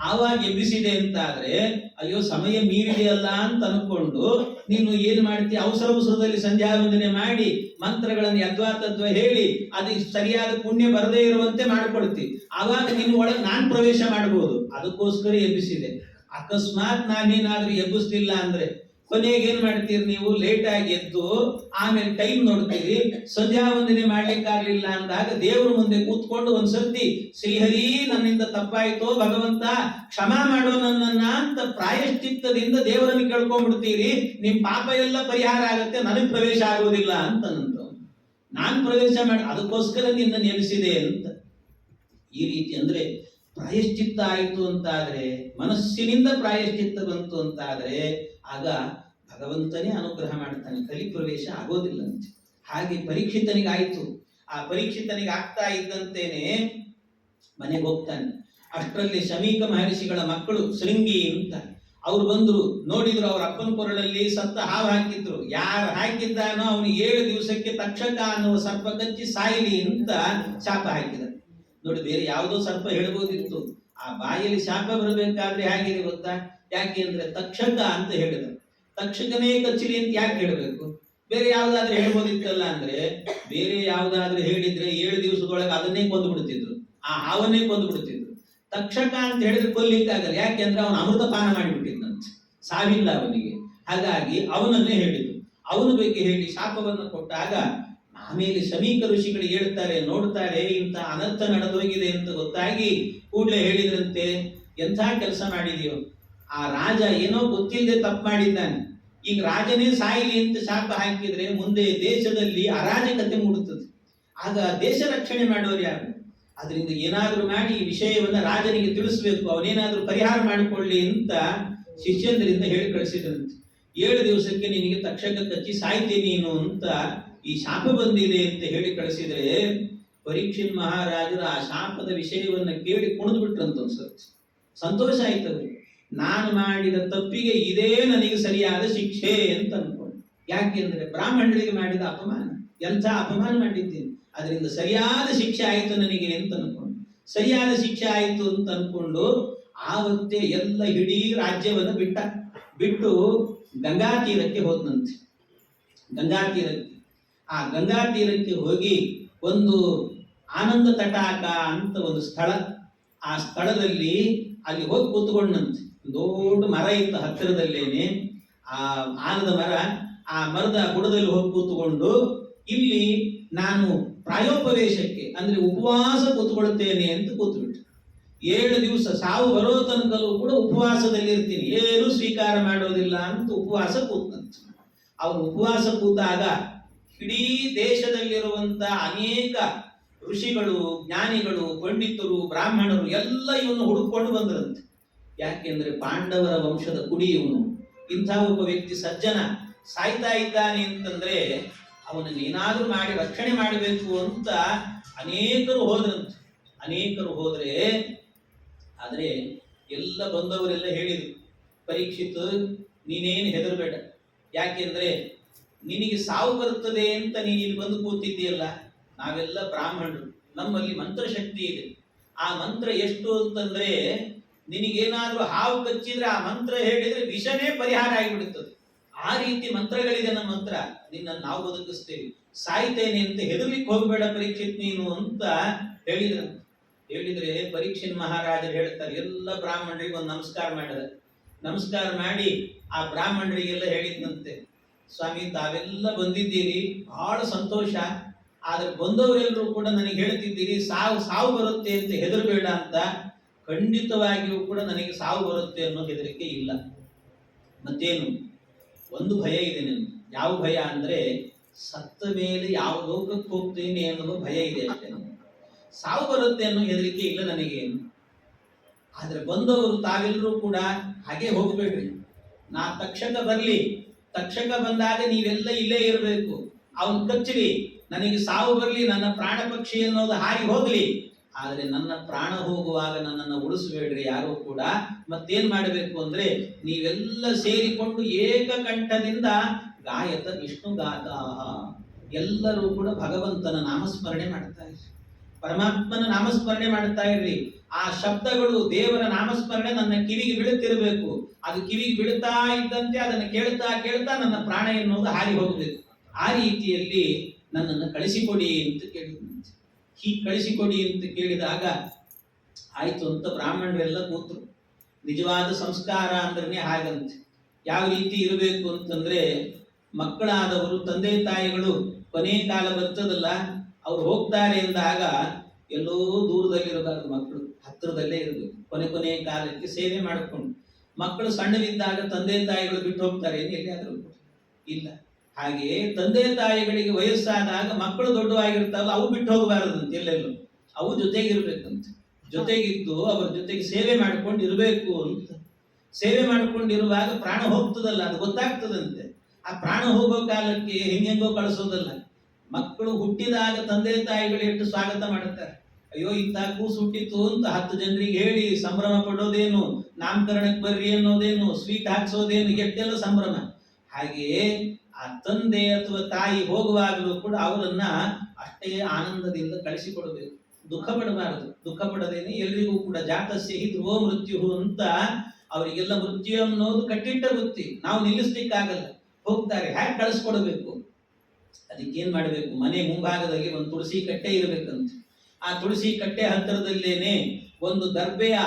ಆವಾಗ ಎಬ್ಬಿಸಿದೆ ಅಂತ ಆದ್ರೆ, ಅಯ್ಯೋ ಸಮಯ ಮೀರಿದೆಯಲ್ಲ ಅಂತ ಅನ್ಕೊಂಡು ನೀನು ಏನ್ ಮಾಡ್ತೀಯ, ಅವಸರದಲ್ಲಿ ಸಂಧ್ಯಾ ವಂದನೆ ಮಾಡಿ ಮಂತ್ರಗಳನ್ನು ಯದ್ವಾ ಹೇಳಿ ಅದಕ್ಕೆ ಸರಿಯಾದ ಪುಣ್ಯ ಬರದೇ ಇರುವಂತೆ ಮಾಡಿಕೊಡ್ತಿ. ಆವಾಗ ನಿನ್ನ ಒಳಗೆ ನಾನ್ ಪ್ರವೇಶ ಮಾಡಬಹುದು, ಅದಕ್ಕೋಸ್ಕರ ಎಬ್ಬಿಸಿದೆ. ಅಕಸ್ಮಾತ್ ನಾನೇನಾದ್ರೂ ಎಬ್ಬಿಸ್ಲಿಲ್ಲ ಅಂದ್ರೆ ಕೊನೆಗೆ ಏನ್ ಮಾಡ್ತೀರಿ ನೀವು, ಲೇಟ್ ಆಗಿ ಎದ್ದು ಆಮೇಲೆ ಟೈಮ್ ನೋಡ್ತೀರಿ, ಸಂಧ್ಯಾ ವಂದನೆ ಮಾಡ್ಲಿಕ್ಕಾಗ್ಲಿಲ್ಲ ಅಂದಾಗ ದೇವ್ರ ಮುಂದೆ ಕೂತ್ಕೊಂಡು ಒಂದ್ಸರ್ತಿ ಶ್ರೀಹರಿ ನನ್ನಿಂದ ತಪ್ಪಾಯ್ತೋ ಭಗವಂತ ಕ್ಷಮಾ ಮಾಡೋ ನನ್ನನ್ನ ಅಂತ ಪ್ರಾಯಶ್ಚಿತ್ತದಿಂದ ದೇವರನ್ನು ಕೇಳ್ಕೊಂಡ್ಬಿಡ್ತೀರಿ. ನಿಮ್ ಪಾಪ ಎಲ್ಲ ಪರಿಹಾರ ಆಗತ್ತೆ, ನನಗ್ ಪ್ರವೇಶ ಆಗೋದಿಲ್ಲ ಅಂತ ನಾನ್ ಪ್ರವೇಶ ಮಾಡಿ ಅದಕ್ಕೋಸ್ಕರ ನಿನ್ನ ನೆಲೆಸಿದೆ ಅಂತ. ಈ ರೀತಿ ಅಂದ್ರೆ ಪ್ರಾಯಶ್ಚಿತ್ತ ಆಯ್ತು ಅಂತಾದ್ರೆ, ಮನಸ್ಸಿನಿಂದ ಪ್ರಾಯಶ್ಚಿತ್ತ ಬಂತು ಅಂತಾದ್ರೆ ಆಗ ಭಗವಂತನೇ ಅನುಗ್ರಹ ಮಾಡ್ತಾನೆ, ಕಲಿ ಪ್ರವೇಶ ಆಗೋದಿಲ್ಲ ಅಂತ. ಹಾಗೆ ಪರೀಕ್ಷಿತನಿಗಾಯ್ತು. ಆ ಪರೀಕ್ಷಿತನಿಗೆ ಆಗ್ತಾ ಇದ್ದಂತೇನೆ ಮನೆಗೆ ಹೋಗ್ತಾನೆ. ಅಷ್ಟರಲ್ಲಿ ಶಮೀಕ ಮಹರ್ಷಿಗಳ ಮಕ್ಕಳು ಶೃಂಗಿ ಅಂತ ಅವ್ರು ಬಂದ್ರು, ನೋಡಿದ್ರು ಅವ್ರ ಅಪ್ಪನ ಕೊರಳಲ್ಲಿ ಸತ್ತ ಹಾವು ಹಾಕಿದ್ರು. ಯಾರು ಹಾಕಿದ್ದಾನೋ ಅವನು 7 ದಿವಸಕ್ಕೆ ತಕ್ಷಕ ಅನ್ನುವ ಸರ್ಪ ಕಚ್ಚಿ ಸಾಯಿಲಿ ಅಂತ ಶಾಪ ಹಾಕಿದ. ನೋಡಿ, ಬೇರೆ ಯಾವುದೋ ಸರ್ಪ ಹೇಳ್ಬೋದಿತ್ತು, ಆ ಬಾಯಲ್ಲಿ ಶಾಪ ಬರಬೇಕಾದ್ರೆ ಹೇಗಿದೆ ಗೊತ್ತಾ? ಯಾಕೆ ಅಂದ್ರೆ ತಕ್ಷಕ ಅಂತ ಹೇಳಿದ. ತಕ್ಷಕನೇ ಕಚ್ಚಲಿ ಅಂತ ಯಾಕೆ ಹೇಳಬೇಕು? ಬೇರೆ ಯಾವ್ದಾದ್ರು ಹೇಳ್ಬೋದಿತ್ತಲ್ಲ. ಅಂದ್ರೆ ಬೇರೆ ಯಾವ್ದಾದ್ರು ಹೇಳಿದ್ರೆ 7 ದಿವಸದೊಳಗೆ ಅದನ್ನೇ ಕೊಂದು ಬಿಡ್ತಿದ್ರು, ಆ ಹಾವನ್ನೇ ಕೊಂದು ಬಿಡ್ತಿದ್ರು. ತಕ್ಷಕ ಅಂತ ಹೇಳಿದ್ರೆ ಕೊಲ್ಲಿಕ್ಕಾಗಲ್ಲ, ಯಾಕೆಂದ್ರೆ ಅವನು ಅಮೃತ ಪಾನ ಮಾಡಿಬಿಟ್ಟಿದ್ನಂತೆ, ಸಾವಿಲ್ಲ ಅವನಿಗೆ. ಹಾಗಾಗಿ ಅವನನ್ನೇ ಹೇಳಿದ್ರು. ಅವನ ಬಗ್ಗೆ ಹೇಳಿ ಶಾಪವನ್ನು ಕೊಟ್ಟಾಗ ಆಮೇಲೆ ಶಮೀಕ ಋಷಿಗಳು ಹೇಳ್ತಾರೆ, ನೋಡ್ತಾರೆ, ಇಂಥ ಅನರ್ಥ ನಡೆದೋಗಿದೆ ಅಂತ ಗೊತ್ತಾಗಿ ಕೂಡಲೇ ಹೇಳಿದ್ರಂತೆ, ಎಂಥ ಕೆಲಸ ಮಾಡಿದೆಯೋ, ಆ ರಾಜ ಏನೋ ಗೊತ್ತಿಲ್ಲದೆ ತಪ್ಪು ಮಾಡಿದ್ದಾನೆ, ಈಗ ರಾಜನೇ ಸಾಯಿಲಿ ಅಂತ ಶಾಪ ಹಾಕಿದ್ರೆ ಮುಂದೆ ದೇಶದಲ್ಲಿ ಅರಾಜಕತೆ ಮೂಡುತ್ತದೆ, ಆಗ ದೇಶ ರಕ್ಷಣೆ ಮಾಡೋರು ಯಾರು? ಅದರಿಂದ ಏನಾದ್ರೂ ಮಾಡಿ ಈ ವಿಷಯವನ್ನ ರಾಜನಿಗೆ ತಿಳಿಸ್ಬೇಕು, ಅವನೇನಾದ್ರೂ ಪರಿಹಾರ ಮಾಡಿಕೊಳ್ಳಿ ಅಂತ ಶಿಷ್ಯಂದ್ರಿಂದ ಹೇಳಿ ಕಳಿಸಿದ್ರಂತೆ. 7 ದಿವಸಕ್ಕೆ ನಿನಗೆ ತಕ್ಷಕ ಕಚ್ಚಿ ಸಾಯ್ತೀನಿ ನೀನು ಅಂತ ಈ ಶಾಪ ಬಂದಿದೆ ಅಂತ ಹೇಳಿ ಕಳಿಸಿದ್ರೆ, ಪರೀಕ್ಷಿತ್ ಮಹಾರಾಜರು ಆ ಶಾಪದ ವಿಷಯವನ್ನ ಕೇಳಿ ಕುಣಿದು ಬಿಟ್ರಂತ ಅನ್ಸುತ್ತೆ. ಸಂತೋಷ ಆಯ್ತದೆ, ನಾನು ಮಾಡಿದ ತಪ್ಪಿಗೆ ಇದೇ ನನಗೆ ಸರಿಯಾದ ಶಿಕ್ಷೆ ಅಂತ ಅನ್ಕೊಂಡು. ಯಾಕೆಂದ್ರೆ ಬ್ರಾಹ್ಮಣರಿಗೆ ಮಾಡಿದ ಅಪಮಾನ, ಎಂಥ ಅಪಮಾನ ಮಾಡಿದ್ದೀನಿ, ಅದರಿಂದ ಸರಿಯಾದ ಶಿಕ್ಷೆ ಆಯ್ತು ನನಗೆ ಅಂತ ಅನ್ಕೊಂಡು. ಸರಿಯಾದ ಶಿಕ್ಷೆ ಆಯ್ತು ಅಂತ ಅನ್ಕೊಂಡು ಆವತ್ತೇ ಎಲ್ಲ ಇಡೀ ರಾಜ್ಯವನ್ನು ಬಿಟ್ಟು ಗಂಗಾ ತೀರಕ್ಕೆ ಹೋದನಂತೆ. ಗಂಗಾ ತೀರಕ್ಕೆ ಆ ಗಂಗಾ ತೀರಕ್ಕೆ ಹೋಗಿ ಒಂದು ಆನಂದ ತಟಾಕ ಅಂತ ಒಂದು ಸ್ಥಳ, ಆ ಸ್ಥಳದಲ್ಲಿ ಅಲ್ಲಿ ಹೋಗಿ ಕೂತ್ಕೊಂಡಂತೆ. ದೊಡ್ಡ ಮರ ಇತ್ತು ಹತ್ತಿರದಲ್ಲೇನೆ, ಆ ಆಲದ ಮರ. ಆ ಮರದ ಬುಡದಲ್ಲಿ ಹೋಗಿ ಕೂತ್ಕೊಂಡು ಇಲ್ಲಿ ನಾನು ಪ್ರಾಯೋಪವೇಶಕ್ಕೆ ಅಂದ್ರೆ ಉಪವಾಸ ಕೂತ್ಕೊಳ್ತೇನೆ ಅಂತ ಕೂತ್ಬಿಟ್ಟು 7 ದಿವಸ ಸಾವು ಬರೋ ತನಕಲ್ಲೂ ಕೂಡ ಉಪವಾಸದಲ್ಲಿ ಇರ್ತೀನಿ, ಏನು ಸ್ವೀಕಾರ ಮಾಡೋದಿಲ್ಲ ಅಂತ ಉಪವಾಸ ಕೂತಂತ. ಅವನು ಉಪವಾಸ ಕೂತಾಗ ಇಡೀ ದೇಶದಲ್ಲಿರುವಂತ ಅನೇಕ ಋಷಿಗಳು, ಜ್ಞಾನಿಗಳು, ಪಂಡಿತರು, ಬ್ರಾಹ್ಮಣರು ಎಲ್ಲ ಇವನು ಹುಡುಕೊಂಡು ಬಂದ್ರಂತೆ. ಯಾಕೆಂದ್ರೆ ಪಾಂಡವರ ವಂಶದ ಕುಡಿ ಇವನು. ಇಂಥ ಒಬ್ಬ ವ್ಯಕ್ತಿ ಸಜ್ಜನ ಸಾಯ್ತಾ ಇದ್ದಾನೆ ಅಂತಂದ್ರೆ ಅವನನ್ನು ಏನಾದ್ರೂ ಮಾಡಿ ರಕ್ಷಣೆ ಮಾಡಬೇಕು ಅಂತ ಅನೇಕರು ಹೋದ್ರೆ ಆದ್ರೆ ಎಲ್ಲ ಬಂದವರೆಲ್ಲ ಹೇಳಿದ್ರು, ಪರೀಕ್ಷಿತ್ ನೀನೇನು ಹೆದರಬೇಡ, ಯಾಕೆಂದ್ರೆ ನಿನಗೆ ಸಾವು ಬರುತ್ತದೆ ಅಂತ ನೀನು ಇಲ್ಲಿ ಬಂದು ಕೂತಿದ್ದೀಯಲ್ಲ, ನಾವೆಲ್ಲ ಬ್ರಾಹ್ಮಣರು, ನಮ್ಮಲ್ಲಿ ಮಂತ್ರಶಕ್ತಿ ಇದೆ. ಆ ಮಂತ್ರ ಎಷ್ಟು ಅಂತಂದ್ರೆ ನಿನಗೇನಾದ್ರೂ ಹಾವು ಕಚ್ಚಿದ್ರೆ ಆ ಮಂತ್ರ ಹೇಳಿದ್ರೆ ವಿಷನೇ ಪರಿಹಾರ ಆಗಿಬಿಡುತ್ತದೆ. ಆ ರೀತಿ ಮಂತ್ರಗಳಿದೆ ನಮ್ಮ ಮಂತ್ರ, ನಿನ್ನ ನಾವು ಬದುಕಿಸ್ತೇವೆ, ಸಾಯ್ತೇನೆ ಅಂತ ಹೆದರ್ಲಿಕ್ಕೆ ಹೋಗಬೇಡ ಪರೀಕ್ಷಿತ್ ನೀನು ಅಂತ ಹೇಳಿದ್ರೆ ಪರೀಕ್ಷಿತ್ ಮಹಾರಾಜರು ಹೇಳ್ತಾರೆ, ಎಲ್ಲ ಬ್ರಾಹ್ಮಣರಿಗೆ ಒಂದು ನಮಸ್ಕಾರ ಮಾಡಿ ಆ ಬ್ರಾಹ್ಮಣರಿಗೆಲ್ಲ ಹೇಳಿದ್ನಂತೆ, ಸ್ವಾಮಿ ತಾವೆಲ್ಲ ಬಂದಿದ್ದೀರಿ, ಬಹಳ ಸಂತೋಷ, ಆದ್ರೆ ಬಂದವರೆಲ್ಲರೂ ಕೂಡ ನನಗೆ ಹೇಳ್ತಿದ್ದೀರಿ ಸಾವು ಬರುತ್ತೆ ಅಂತ ಹೆದರಬೇಡ ಅಂತ. ಖಂಡಿತವಾಗಿಯೂ ಕೂಡ ನನಗೆ ಸಾವು ಬರುತ್ತೆ ಅನ್ನೋ ಹೆದರಿಕೆ ಇಲ್ಲ. ಮತ್ತೇನು, ಒಂದು ಭಯ ಇದೆ ನನಗೆ. ಯಾವ ಭಯ ಅಂದ್ರೆ ಸತ್ತ ಮೇಲೆ ಯಾವ ಲೋಕಕ್ಕೆ ಹೋಗ್ತೇನೆ ಅನ್ನೋ ಭಯ ಇದೆ ಅಷ್ಟೇ. ಸಾವು ಬರುತ್ತೆ ಅನ್ನೋ ಹೆದರಿಕೆ ಇಲ್ಲ ನನಗೇನು. ಆದ್ರೆ ಬಂದವರು ತಾವೆಲ್ಲರೂ ಕೂಡ ಹಾಗೆ ಹೋಗ್ಬೇಡ್ರಿ, ನಾ ತಕ್ಷಕ ಬಂದಾಗ ನೀವೆಲ್ಲ ಇಲ್ಲೇ ಇರಬೇಕು, ಅವನ್ ಕಚ್ಚಲಿ, ನನಗೆ ಸಾವು ಬರಲಿ, ನನ್ನ ಪ್ರಾಣ ಪಕ್ಷಿ ಅನ್ನೋದು ಹಾರಿ ಹೋಗ್ಲಿ, ಆದ್ರೆ ನನ್ನ ಪ್ರಾಣ ಹೋಗುವಾಗ ನನ್ನನ್ನು ಉಳಿಸಬೇಡ್ರಿ ಯಾರು ಕೂಡ. ಮತ್ತೇನ್ ಮಾಡಬೇಕು ಅಂದ್ರೆ ನೀವೆಲ್ಲ ಸೇರಿಕೊಂಡು ಏಕಕಂಠದಿಂದ ಗಾಯತ ವಿಷ್ಣು ಗಾತಾಹ, ಎಲ್ಲರೂ ಕೂಡ ಭಗವಂತನ ನಾಮಸ್ಮರಣೆ ಮಾಡ್ತಾ ಇರ್ರಿ, ಪರಮಾತ್ಮನ ನಾಮಸ್ಮರಣೆ ಮಾಡ್ತಾ ಇರ್ರಿ. ಆ ಶಬ್ದಗಳು, ದೇವರ ನಾಮಸ್ಮರಣೆ ನನ್ನ ಕಿವಿಗೆ ಬೀಳುತ್ತಿರಬೇಕು. ಅದು ಕಿವಿಗೆ ಬೀಳುತ್ತಾ ಇದ್ದಂತೆ ಅದನ್ನು ಕೇಳ್ತಾ ನನ್ನ ಪ್ರಾಣ ಎನ್ನುವುದು ಹಾರಿ ಹೋಗಬೇಕು. ಆ ರೀತಿಯಲ್ಲಿ ನನ್ನನ್ನು ಕಳಿಸಿಕೊಡಿ ಅಂತ ಕೇಳಿದಂತೆ. ಹೀಗೆ ಕಳಿಸಿಕೊಡಿ ಅಂತ ಕೇಳಿದಾಗ ಆಯ್ತು ಅಂತ ಬ್ರಾಹ್ಮಣರೆಲ್ಲ ಕೂತರು. ನಿಜವಾದ ಸಂಸ್ಕಾರ ಅಂದ್ರೆ ಹಾಗಂತೆ. ಯಾವ ರೀತಿ ಇರಬೇಕು ಅಂತಂದ್ರೆ, ಮಕ್ಕಳಾದವರು ತಂದೆ ತಾಯಿಗಳು ಕೊನೆ ಕಾಲ ಬರ್ತದಲ್ಲ, ಅವ್ರು ಹೋಗ್ತಾರೆ ಎಂದಾಗ ಎಲ್ಲೋ ದೂರದಲ್ಲಿರಬಾರ್ದು, ಮಕ್ಕಳು ಹತ್ತಿರದಲ್ಲೇ ಇರಬೇಕು. ಕೊನೆ ಕಾಲಕ್ಕೆ ಸೇವೆ ಮಾಡಿಕೊಂಡು, ಮಕ್ಕಳು ಸಣ್ಣವಿದ್ದಾಗ ತಂದೆ ತಾಯಿಗಳು ಬಿಟ್ಟು ಹೋಗ್ತಾರೆ ಎಲ್ಲಿಯಾದರೂ ಇಲ್ಲ. ಹಾಗೆ ತಂದೆ ತಾಯಿಗಳಿಗೆ ವಯಸ್ಸಾದಾಗ ಮಕ್ಕಳು ದೊಡ್ಡವಾಗಿರ್ತಾವಲ್ಲ, ಅವು ಬಿಟ್ಟು ಹೋಗಬಾರದಂತೆ, ಎಲ್ಲೆಲ್ಲೂ ಅವು ಜೊತೆಗಿರ್ಬೇಕಂತ. ಜೊತೆಗಿದ್ದು ಅವರ ಜೊತೆಗೆ ಸೇವೆ ಮಾಡ್ಕೊಂಡು ಇರಬೇಕು ಅಂತ. ಸೇವೆ ಮಾಡ್ಕೊಂಡಿರುವಾಗ ಪ್ರಾಣ ಹೋಗ್ತದಲ್ಲ, ಅದು ಗೊತ್ತಾಗ್ತದಂತೆ. ಆ ಪ್ರಾಣ ಹೋಗೋ ಕಾಲಕ್ಕೆ ಹೆಂಗೆಂಗೋ ಕಳಿಸೋದಲ್ಲ. ಮಕ್ಕಳು ಹುಟ್ಟಿದಾಗ ತಂದೆ ತಾಯಿಗಳು ಎಷ್ಟು ಸ್ವಾಗತ ಮಾಡುತ್ತಾರೆ. ಅಯ್ಯೋ ಇಂಥ ಕೂಸು ಹುಟ್ಟಿತ್ತು ಅಂತ 10 ಜನರಿಗೆ ಹೇಳಿ ಸಂಭ್ರಮ ಪಡೋದೇನು, ನಾಮಕರಣಕ್ಕೆ ಬರ್ರಿ ಅನ್ನೋದೇನು, ಸ್ವೀಟ್ ಹಾಕ್ಸೋದೇನು, ಎಷ್ಟೆಲ್ಲ ಸಂಭ್ರಮ. ಹಾಗೆಯೇ ಆ ತಂದೆ ಅಥವಾ ತಾಯಿ ಹೋಗುವಾಗಲೂ ಕೂಡ ಅವರನ್ನ ಅಷ್ಟೇ ಆನಂದದಿಂದ ಕಳಿಸಿಕೊಡಬೇಕು. ದುಃಖ ಪಡಬಾರದು. ದುಃಖ ಪಡದೇನೆ ಎಲ್ರಿಗೂ ಕೂಡ ಜಾತಸ್ಯ ಹಿ ಧ್ರುವೋ ಮೃತ್ಯು ಅಂತ ಅವರಿಗೆಲ್ಲ ಮೃತ್ಯು ಅನ್ನೋದು ಕಟ್ಟಿಟ್ಟ ಬುತ್ತಿ, ನಾವು ನಿಲ್ಲಿಸ್ಲಿಕ್ಕಾಗಲ್ಲ. ಹೋಗ್ತಾರೆ, ಹ್ಯಾಕ್ ಕಳಿಸ್ಕೊಡ್ಬೇಕು. ಅದಕ್ಕೇನ್ ಮಾಡಬೇಕು, ಮನೆ ಮುಂಭಾಗದಲ್ಲಿ ಒಂದು ತುಳಸಿ ಕಟ್ಟೆ ಇರಬೇಕಂತ. ಆ ತುಳಸಿ ಕಟ್ಟೆ ಹತ್ತಿರದಲ್ಲೇನೆ ಒಂದು ದರ್ಬೆಯ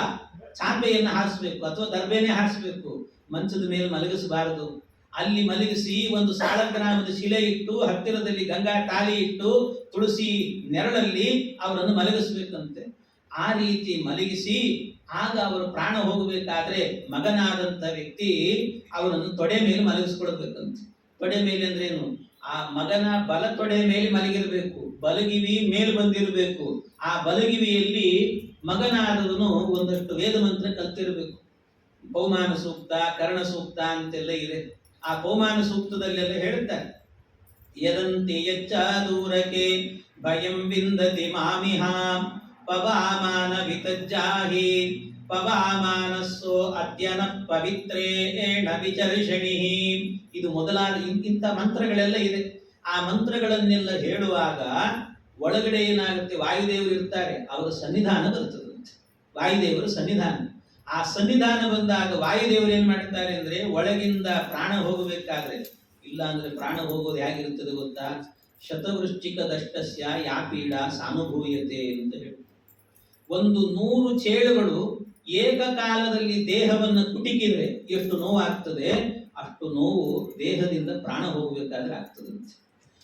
ಚಾಪೆಯನ್ನು ಹಾರಿಸ್ಬೇಕು, ಅಥವಾ ದರ್ಬೆನೇ ಹಾರಿಸ್ಬೇಕು. ಮಂಚದ ಮೇಲೆ ಮಲಗಿಸಬಾರದು. ಅಲ್ಲಿ ಮಲಗಿಸಿ ಒಂದು ಸಾಳಗ್ರಾಮದ ಶಿಲೆ ಇಟ್ಟು, ಹತ್ತಿರದಲ್ಲಿ ಗಂಗಾ ಟಾಲಿ ಇಟ್ಟು, ತುಳಸಿ ನೆರಳಲ್ಲಿ ಅವರನ್ನು ಮಲಗಿಸ್ಬೇಕಂತೆ. ಆ ರೀತಿ ಮಲಗಿಸಿ ಆಗ ಅವರು ಪ್ರಾಣ ಹೋಗಬೇಕಾದ್ರೆ ಮಗನಾದಂತ ವ್ಯಕ್ತಿ ಅವರನ್ನು ತೊಡೆ ಮೇಲೆ ಮಲಗಿಸ್ಕೊಳ್ಬೇಕಂತೆ. ತೊಡೆ ಮೇಲೆ ಅಂದ್ರೇನು, ಆ ಮಗನ ಬಲ ತೊಡೆ ಮೇಲೆ ಮಲಗಿರ್ಬೇಕು, ಬಲಗಿವಿ ಮೇಲೆ ಬಂದಿರಬೇಕು. ಆ ಬಲಗಿವಿಯಲ್ಲಿ ಮಗನಾದವನು ಒಂದಷ್ಟು ವೇದ ಮಂತ್ರ ಕಲ್ತಿರ್ಬೇಕು. ಪೌಮಾನ ಸೂಕ್ತ, ಕರ್ಣ ಸೂಕ್ತ ಅಂತೆಲ್ಲ ಇದೆ. ಆ ಪೌಮಾನ ಸೂಕ್ತದಲ್ಲೆಲ್ಲ ಹೇಳ್ತಾರೆ, ಯದಂತಿ ಯಚ್ಚ ದೂರಕ್ಕೆ ಭಯಂ ವಿಂದತಿ ಮಾಮಿಹ ಪವಾಮಾನ ವಿತಜ್ಜಾಹಿ ಪವಾಮಾನಸ್ಸೋ ಅದ್ಯನ ಪವಿತ್ರೇಣ ವಿಚರ್ಷಣಿಃ. ಇದು ಮೊದಲಾದ ಇಂಥ ಮಂತ್ರಗಳೆಲ್ಲ ಇದೆ. ಆ ಮಂತ್ರಗಳನ್ನೆಲ್ಲ ಹೇಳುವಾಗ ಒಳಗಡೆ ಏನಾಗುತ್ತೆ, ವಾಯುದೇವರು ಇರ್ತಾರೆ, ಅವರ ಸನ್ನಿಧಾನ ಬರ್ತದಂತೆ. ವಾಯುದೇವರ ಸನ್ನಿಧಾನ. ಆ ಸನ್ನಿಧಾನ ಬಂದಾಗ ವಾಯುದೇವರು ಏನ್ ಮಾಡ್ತಾರೆ ಅಂದ್ರೆ ಒಳಗಿಂದ ಪ್ರಾಣ ಹೋಗಬೇಕಾದ್ರೆ, ಇಲ್ಲ ಅಂದ್ರೆ ಪ್ರಾಣ ಹೋಗೋದು ಹೇಗಿರುತ್ತದೆ ಗೊತ್ತಾ? ಶತವೃಶ್ಚಿಕ ದಷ್ಟಸ್ಯ ಯಾ ಪೀಡ ಸಾನುಭೂಯತೆ ಅಂತ ಹೇಳಿ, 100 ಚೇಳುಗಳು ಏಕಕಾಲದಲ್ಲಿ ದೇಹವನ್ನು ಕುಟಿಕಿದ್ರೆ ಎಷ್ಟು ನೋವಾಗ್ತದೆ, ಅಷ್ಟು ನೋವು ದೇಹದಿಂದ ಪ್ರಾಣ ಹೋಗಬೇಕಾದ್ರೆ ಆಗ್ತದೆ.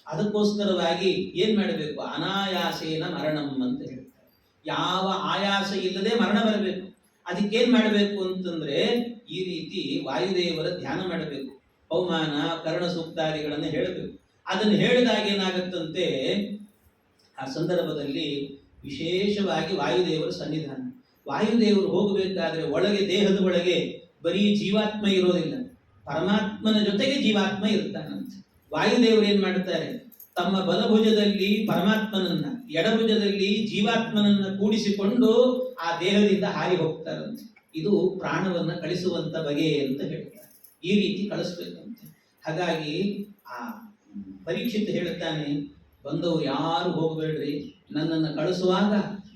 ಅದಕ್ಕೋಸ್ಕರವಾಗಿ ಏನ್ ಮಾಡಬೇಕು? ಅನಾಯಾಸೇನ ಮರಣಂ ಅಂತ ಹೇಳ್ತಾರೆ. ಯಾವ ಆಯಾಸ ಇಲ್ಲದೆ ಮರಣ ಬರಬೇಕು. ಅದಕ್ಕೇನ್ ಮಾಡಬೇಕು ಅಂತಂದ್ರೆ ಈ ರೀತಿ ವಾಯುದೇವರ ಧ್ಯಾನ ಮಾಡಬೇಕು, ಪೌಮಾನ ಕರ್ಣ ಸೂಕ್ತಾದಿಗಳನ್ನು ಹೇಳಬೇಕು. ಅದನ್ನು ಹೇಳಿದಾಗ ಏನಾಗುತ್ತಂತೆ, ಆ ಸಂದರ್ಭದಲ್ಲಿ ವಿಶೇಷವಾಗಿ ವಾಯುದೇವರ ಸನ್ನಿಧಾನ. ವಾಯುದೇವರು ಹೋಗಬೇಕಾದ್ರೆ ಒಳಗೆ, ದೇಹದ ಒಳಗೆ ಬರೀ ಜೀವಾತ್ಮ ಇರೋದಿಲ್ಲ, ಪರಮಾತ್ಮನ ಜೊತೆಗೆ ಜೀವಾತ್ಮ ಇರ್ತಾನಂತೆ. ವಾಯುದೇವರು ಏನ್ ಮಾಡ್ತಾರೆ? ತಮ್ಮ ಬಲಭುಜದಲ್ಲಿ ಪರಮಾತ್ಮನನ್ನ, ಎಡಭುಜದಲ್ಲಿ ಜೀವಾತ್ಮನನ್ನ ಕೂಡಿಸಿಕೊಂಡು ಆ ದೇಹದಿಂದ ಹಾರಿ ಹೋಗ್ತಾರಂತೆ. ಇದು ಪ್ರಾಣವನ್ನ ಕಳಿಸುವಂತ ಬಗೆ ಅಂತ ಹೇಳ್ತಾರೆ. ಈ ರೀತಿ ಕಳಿಸ್ಬೇಕಂತೆ. ಹಾಗಾಗಿ ಆ ಪರೀಕ್ಷಿತ್ ಹೇಳ್ತಾನೆ, ಬಂದವರು ಯಾರು ಹೋಗಬೇಡ್ರಿ, ನನ್ನನ್ನು ಕಳಿಸುವಾಗ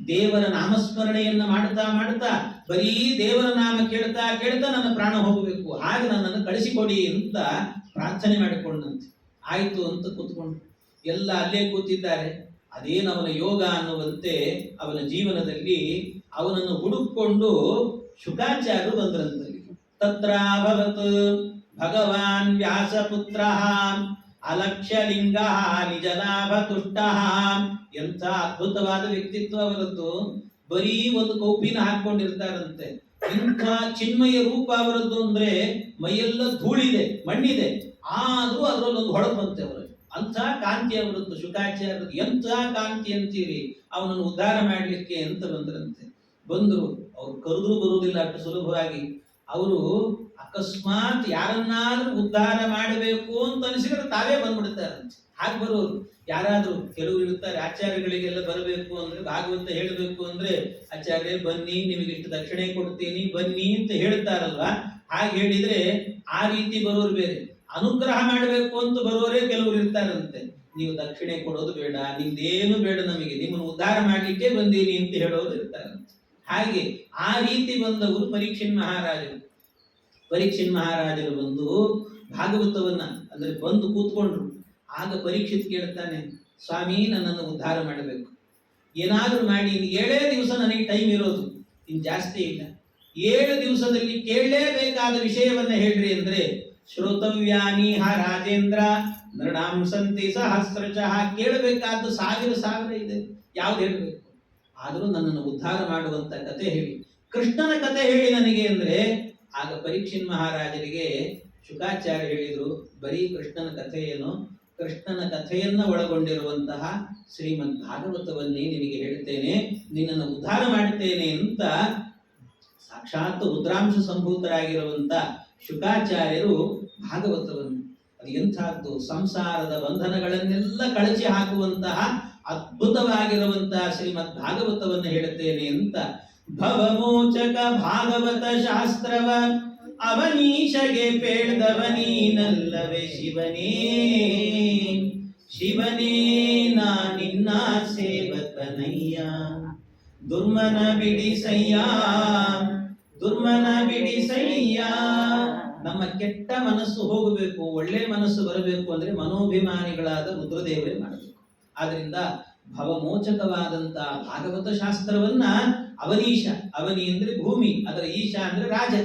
ದೇವರ ನಾಮಸ್ಮರಣೆಯನ್ನ ಮಾಡ್ತಾ ಮಾಡ್ತಾ ಬರೀ ದೇವರ ನಾಮ ಕೇಳ್ತಾ ಕೇಳ್ತಾ ನನ್ನ ಪ್ರಾಣ ಹೋಗಬೇಕು, ಹಾಗೆ ನನ್ನನ್ನು ಕಳಿಸಿಕೊಡಿ ಅಂತ ಪ್ರಾರ್ಥನೆ ಮಾಡಿಕೊಂಡಂತೆ. ಆಯ್ತು ಅಂತ ಕೂತ್ಕೊಂಡು ಎಲ್ಲ ಅಲ್ಲೇ ಕೂತಿದ್ದಾರೆ. ಅದೇನು ಅವನ ಯೋಗ ಅನ್ನುವಂತೆ ಅವನ ಜೀವನದಲ್ಲಿ ಅವನನ್ನು ಹುಡುಕೊಂಡು ಶುಕಾಚಾರ್ಯರು ಬಂದ್ರಂತಲ್ಲಿ. ತತ್ರಾಭವತ್ ಭಗವಾನ್ ವ್ಯಾಸಪುತ್ರ ಅಲಕ್ಷ್ಯಲಿಂಗ ನಿಜಲಾಭ ತುಷ್ಟ. ಎಂಥ ಅದ್ಭುತವಾದ ವ್ಯಕ್ತಿತ್ವ ಅವರದ್ದು. ಬರೀ ಒಂದು ಕೌಪಿನ ಹಾಕೊಂಡಿರ್ತಾರಂತೆ. ಇಂಥ ಚಿನ್ಮಯ ರೂಪ ಅವರದ್ದು ಅಂದ್ರೆ ಮೈಯೆಲ್ಲ ಧೂಳಿದೆ, ಮಣ್ಣಿದೆ, ಆದ್ರೂ ಅದರಲ್ಲೊಂದು ಹೊಳಪಂತೆ ಅವರು. ಅಂಥ ಕಾಂತಿ ಅವರದ್ದು ಶುಕಾಚಾರ್ಯರದ್ದು. ಎಂಥ ಕಾಂತಿ ಅಂತೀರಿ, ಅವನನ್ನು ಉದ್ಧಾರ ಮಾಡ್ಲಿಕ್ಕೆ ಅಂತ ಬಂದ್ರಂತೆ. ಬಂದ್ರು. ಅವ್ರು ಕರೆದ್ರೂ ಬರುವುದಿಲ್ಲ ಅಷ್ಟು ಸುಲಭವಾಗಿ. ಅವರು ಅಕಸ್ಮಾತ್ ಯಾರನ್ನಾದ್ರೂ ಉದ್ಧಾರ ಮಾಡಬೇಕು ಅಂತ ಅನಿಸಿದ್ರೆ ತಾವೇ ಬಂದ್ಬಿಡ್ತಾರಂತೆ. ಹಾಗೆ ಬರೋರು ಯಾರಾದ್ರೂ ಕೆಲವರು ಇರ್ತಾರೆ, ಆಚಾರ್ಯಗಳಿಗೆಲ್ಲ ಬರಬೇಕು ಅಂದ್ರೆ, ಭಾಗವತ ಹೇಳಬೇಕು ಅಂದ್ರೆ, ಆಚಾರ್ಯ ಬನ್ನಿ, ನಿಮಗೆ ಇಷ್ಟು ದಕ್ಷಿಣೆ ಕೊಡ್ತೀನಿ ಬನ್ನಿ ಅಂತ ಹೇಳ್ತಾರಲ್ವಾ. ಹಾಗೆ ಹೇಳಿದ್ರೆ ಆ ರೀತಿ ಬರೋರು ಬೇರೆ, ಅನುಗ್ರಹ ಮಾಡಬೇಕು ಅಂತ ಬರೋರೇ ಕೆಲವರು ಇರ್ತಾರಂತೆ. ನೀವು ದಕ್ಷಿಣೆ ಕೊಡೋದು ಬೇಡ, ನಿಮ್ದೇನು ಬೇಡ, ನಮಗೆ ನಿಮ್ಮನ್ನು ಉದ್ಧಾರ ಮಾಡ್ಲಿಕ್ಕೆ ಬಂದೀನಿ ಅಂತ ಹೇಳೋರು ಇರ್ತಾರಂತೆ. ಹಾಗೆ ಆ ರೀತಿ ಬಂದವರು ಪರೀಕ್ಷಿನ್ ಮಹಾರಾಜರು. ಪರೀಕ್ಷಿನ್ ಮಹಾರಾಜರು ಬಂದು ಭಾಗವತವನ್ನ ಅಂದ್ರೆ ಬಂದು ಕೂತ್ಕೊಂಡ್ರು. ಆಗ ಪರೀಕ್ಷಿತ್ ಕೇಳ್ತಾನೆ, ಸ್ವಾಮಿ ನನ್ನನ್ನು ಉದ್ಧಾರ ಮಾಡಬೇಕು, ಏನಾದರೂ ಮಾಡಿ, 7 ದಿವಸ ನನಗೆ ಟೈಮ್ ಇರೋದು, ಇನ್ ಜಾಸ್ತಿ ಇಲ್ಲ, 7 ದಿವಸದಲ್ಲಿ ಕೇಳಲೇಬೇಕಾದ ವಿಷಯವನ್ನ ಹೇಳ್ರಿ ಅಂದ್ರೆ, ಶ್ರೋತವ್ಯಾನಿ ಹ ರಾಜೇಂದ್ರ ನೃಣಾಂ ಸಂತಿ ಸಹಸ್ರಶಃ. ಕೇಳಬೇಕಾದ 1000 ಇದೆ, ಯಾವ್ದು ಹೇಳಬೇಕು? ಆದರೂ ನನ್ನನ್ನು ಉದ್ಧಾರ ಮಾಡುವಂತ ಕತೆ ಹೇಳಿ, ಕೃಷ್ಣನ ಕತೆ ಹೇಳಿ ನನಗೆ ಅಂದ್ರೆ. ಆಗ ಪರೀಕ್ಷಿನ್ ಮಹಾರಾಜರಿಗೆ ಶುಕಾಚಾರ್ಯ ಹೇಳಿದ್ರು, ಬರೀ ಕೃಷ್ಣನ ಕಥೆ ಏನು, ಕೃಷ್ಣನ ಕಥೆಯನ್ನ ಒಳಗೊಂಡಿರುವಂತಹ ಶ್ರೀಮದ್ ಭಾಗವತವನ್ನೇ ನಿನಗೆ ಹೇಳ್ತೇನೆ, ನಿನ್ನನ್ನು ಉದ್ಧಾರ ಮಾಡುತ್ತೇನೆ ಅಂತ ಸಾಕ್ಷಾತ್ ರುದ್ರಾಂಶ ಸಂಭೂತರಾಗಿರುವಂತ ಶುಕಾಚಾರ್ಯರು ಭಾಗವತವನ್ನು, ಅದು ಎಂಥದ್ದು, ಸಂಸಾರದ ಬಂಧನಗಳನ್ನೆಲ್ಲ ಕಳಚಿ ಹಾಕುವಂತಹ ಅದ್ಭುತವಾಗಿರುವಂತಹ ಶ್ರೀಮದ್ ಭಾಗವತವನ್ನು ಹೇಳುತ್ತೇನೆ ಅಂತ ಭವಮೋಚಕ ಭಾಗವತ ಶಾಸ್ತ್ರವ ಅವನೀಶಗೆ ಪೇಳ್ದವನೀನಲ್ಲವೇ ಶಿವನೇ, ಶಿವನೇ ನಾ ನಿನ್ನ ಸೇವಕನಯ್ಯ, ದುರ್ಮನ ಬಿಡಿಸಯ್ಯ, ದುರ್ಮನ ಬಿಡಿಸಯ್ಯ. ನಮ್ಮ ಕೆಟ್ಟ ಮನಸ್ಸು ಹೋಗಬೇಕು, ಒಳ್ಳೆ ಮನಸ್ಸು ಬರಬೇಕು ಅಂದ್ರೆ ಮನೋಭಿಮಾನಿಗಳಾದ ರುದ್ರದೇವರೇ ಮಾಡಬೇಕು. ಆದ್ರಿಂದ ಭವಮೋಚಕವಾದಂತಹ ಭಾಗವತ ಶಾಸ್ತ್ರವನ್ನ ಅವನೀಶ, ಅವನಿ ಅಂದ್ರೆ ಭೂಮಿ, ಅದರ ಈಶ ಅಂದ್ರೆ ರಾಜ,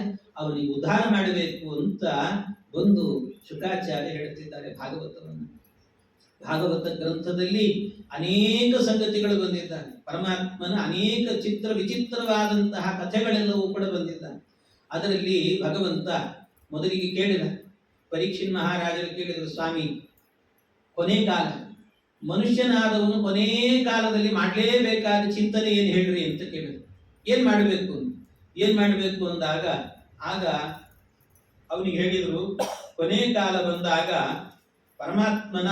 ಅವನಿಗೆ ಉದ್ಧಾರ ಮಾಡಬೇಕು ಅಂತ ಒಂದು ಶುಕಾಚಾರ್ಯ ಹೇಳುತ್ತಿದ್ದಾರೆ ಭಾಗವತವನ್ನು. ಭಾಗವತ ಗ್ರಂಥದಲ್ಲಿ ಅನೇಕ ಸಂಗತಿಗಳು ಬಂದಿದ್ದಾನೆ. ಪರಮಾತ್ಮನ ಅನೇಕ ಚಿತ್ರ ವಿಚಿತ್ರವಾದಂತಹ ಕಥೆಗಳೆಲ್ಲವೂ ಕೂಡ ಬಂದಿದ್ದಾನೆ. ಅದರಲ್ಲಿ ಭಗವಂತ ಮೊದಲಿಗೆ ಕೇಳಿದ, ಪರೀಕ್ಷಿನ್ ಮಹಾರಾಜರು ಕೇಳಿದರು, ಸ್ವಾಮಿ ಕೊನೆ ಕಾಲ, ಮನುಷ್ಯನಾದವನು ಕೊನೆ ಕಾಲದಲ್ಲಿ ಮಾಡಲೇಬೇಕಾದ ಚಿಂತನೆ ಏನು ಹೇಳ್ರಿ ಅಂತ ಕೇಳಿದ್ರು. ಏನ್ ಮಾಡಬೇಕು ಏನ್ ಮಾಡಬೇಕು ಅಂದಾಗ ಆಗ ಅವನಿಗೆ ಹೇಳಿದ್ರು, ಕೊನೆ ಕಾಲ ಬಂದಾಗ ಪರಮಾತ್ಮನ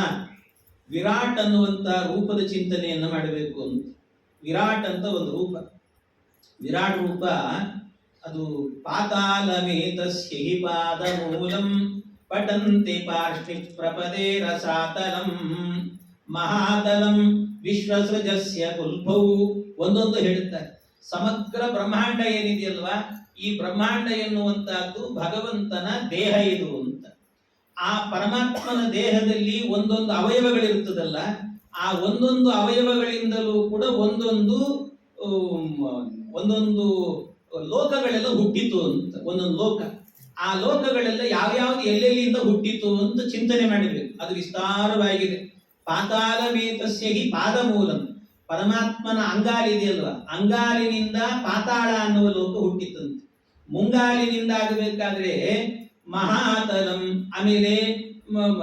ವಿರಾಟ್ ಅನ್ನುವಂತ ರೂಪದ ಚಿಂತನೆಯನ್ನ ಮಾಡಬೇಕು ಅಂತ. ವಿರಾಟ್ ಅಂತ ಒಂದು ರೂಪ, ವಿರಾಟ್ ರೂಪ ಅದು ಪಾತಾಲಮೇತಸ್ಯ ಹಿ ಪಾದ ಮೂಲಂ ಪಟಂತಿ ಪಾರ್ಶ್ವಿ ಪ್ರಪದೇ ರಸಾತಲಂ ಮಹಾತಲಂ ವಿಶ್ವಸೃಜಸ್ಯ ಕುಲ್ಭೌ. ಒಂದೊಂದು ಹೇಳುತ್ತಾರೆ. ಸಮಗ್ರ ಬ್ರಹ್ಮಾಂಡ ಏನಿದೆಯಲ್ವಾ, ಈ ಬ್ರಹ್ಮಾಂಡ ಎನ್ನುವಂತಹದ್ದು ಭಗವಂತನ ದೇಹ ಇದು ಅಂತ. ಆ ಪರಮಾತ್ಮನ ದೇಹದಲ್ಲಿ ಒಂದೊಂದು ಅವಯವಗಳಿರ್ತದಲ್ಲ, ಆ ಒಂದೊಂದು ಅವಯವಗಳಿಂದಲೂ ಕೂಡ ಒಂದೊಂದು ಒಂದೊಂದು ಲೋಕಗಳೆಲ್ಲ ಹುಟ್ಟಿತು ಅಂತ. ಒಂದೊಂದು ಲೋಕ, ಆ ಲೋಕಗಳೆಲ್ಲ ಯಾವ್ಯಾವ್ದು ಎಲ್ಲೆಲ್ಲಿಂದ ಹುಟ್ಟಿತು ಅಂತ ಚಿಂತನೆ ಮಾಡಿರ್ಬೇಕು. ಅದು ವಿಸ್ತಾರವಾಗಿದೆ. ಪಾತಾಳಮೇತಸ್ಯ ಹಿ ಪಾದಮೂಲಂ. ಪರಮಾತ್ಮನ ಅಂಗಾಲಿದೆಯಲ್ವಾ, ಅಂಗಾಲಿನಿಂದ ಪಾತಾಳ ಅನ್ನುವ ಲೋಕ ಹುಟ್ಟಿತಂತೆ. ಮುಂಗಾಲಿನಿಂದ ಆಗಬೇಕಾದ್ರೆ ಮಹಾತಲಂ, ಆಮೇಲೆ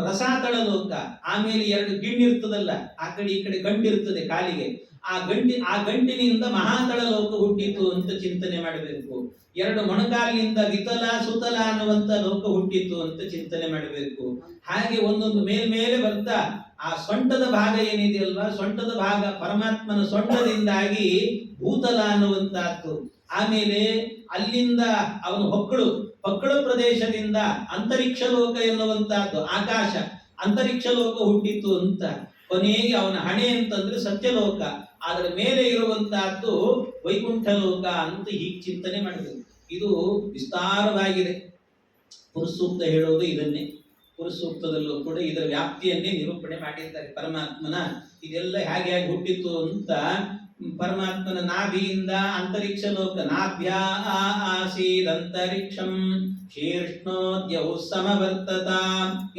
ರಸಾತಳ ಲೋಕ, ಆಮೇಲೆ ಎರಡು ಗಿಣ್ಣಿರ್ತದಲ್ಲ, ಆ ಕಡೆ ಈ ಕಡೆ ಗಂಟಿರ್ತದೆ ಕಾಲಿಗೆ, ಆ ಗಂಟಿನಿಂದ ಮಹಾತಳ ಲೋಕ ಹುಟ್ಟಿತು ಅಂತ ಚಿಂತನೆ ಮಾಡಬೇಕು. ಎರಡು ಮೊಣಕಾಲಿನಿಂದ ವಿತಲ ಸುತಲ ಅನ್ನುವಂತ ಲೋಕ ಹುಟ್ಟಿತು ಅಂತ ಚಿಂತನೆ ಮಾಡಬೇಕು. ಹಾಗೆ ಒಂದೊಂದು ಮೇಲ್ಮೇಲೆ ಬರ್ತಾ ಆ ಸೊಂಟದ ಭಾಗ ಏನಿದೆಯಲ್ವಾ, ಸೊಂಟದ ಭಾಗ ಪರಮಾತ್ಮನ ಸೊಂಟದಿಂದಾಗಿ ಭೂತಲ ಅನ್ನುವಂತಹದ್ದು. ಆಮೇಲೆ ಅಲ್ಲಿಂದ ಅವನು ಹೊಕ್ಕಳು ಪ್ರದೇಶದಿಂದ ಅಂತರಿಕ್ಷ ಲೋಕ ಎನ್ನುವಂತಹದ್ದು, ಆಕಾಶ ಅಂತರಿಕ್ಷ ಲೋಕ ಹುಟ್ಟಿತು ಅಂತ. ಕೊನೆಗೆ ಅವನ ಹಣೆ ಅಂತಂದ್ರೆ ಸತ್ಯಲೋಕ, ಅದರ ಮೇಲೆ ಇರುವಂತಹದ್ದು ವೈಕುಂಠ ಲೋಕ ಅಂತ ಹೀಗೆ ಚಿಂತನೆ ಮಾಡಬೇಕು. ಇದು ವಿಸ್ತಾರವಾಗಿದೆ. ಪುರುಸೂಕ್ತ ಹೇಳೋದು ಇದನ್ನೇ. ಪುರುಸೂಕ್ತದಲ್ಲೂ ಕೂಡ ಇದರ ವ್ಯಾಪ್ತಿಯನ್ನೇ ನಿರೂಪಣೆ ಮಾಡಿದ್ದಾರೆ. ಪರಮಾತ್ಮನ ಇದೆಲ್ಲ ಹೇಗೆ ಹೇಗೆ ಹುಟ್ಟಿತು ಅಂತ. ಪರಮಾತ್ಮನ ನಾಭಿಯಿಂದ ಅಂತರಿಕ್ಷ ಲೋಕ, ನಾಭ್ಯ ಆಸೀದಂತರಿಕ್ಷಂ ಶೀರ್ಷ್ಣೋದ್ಯೌ ಸಮವರ್ತತ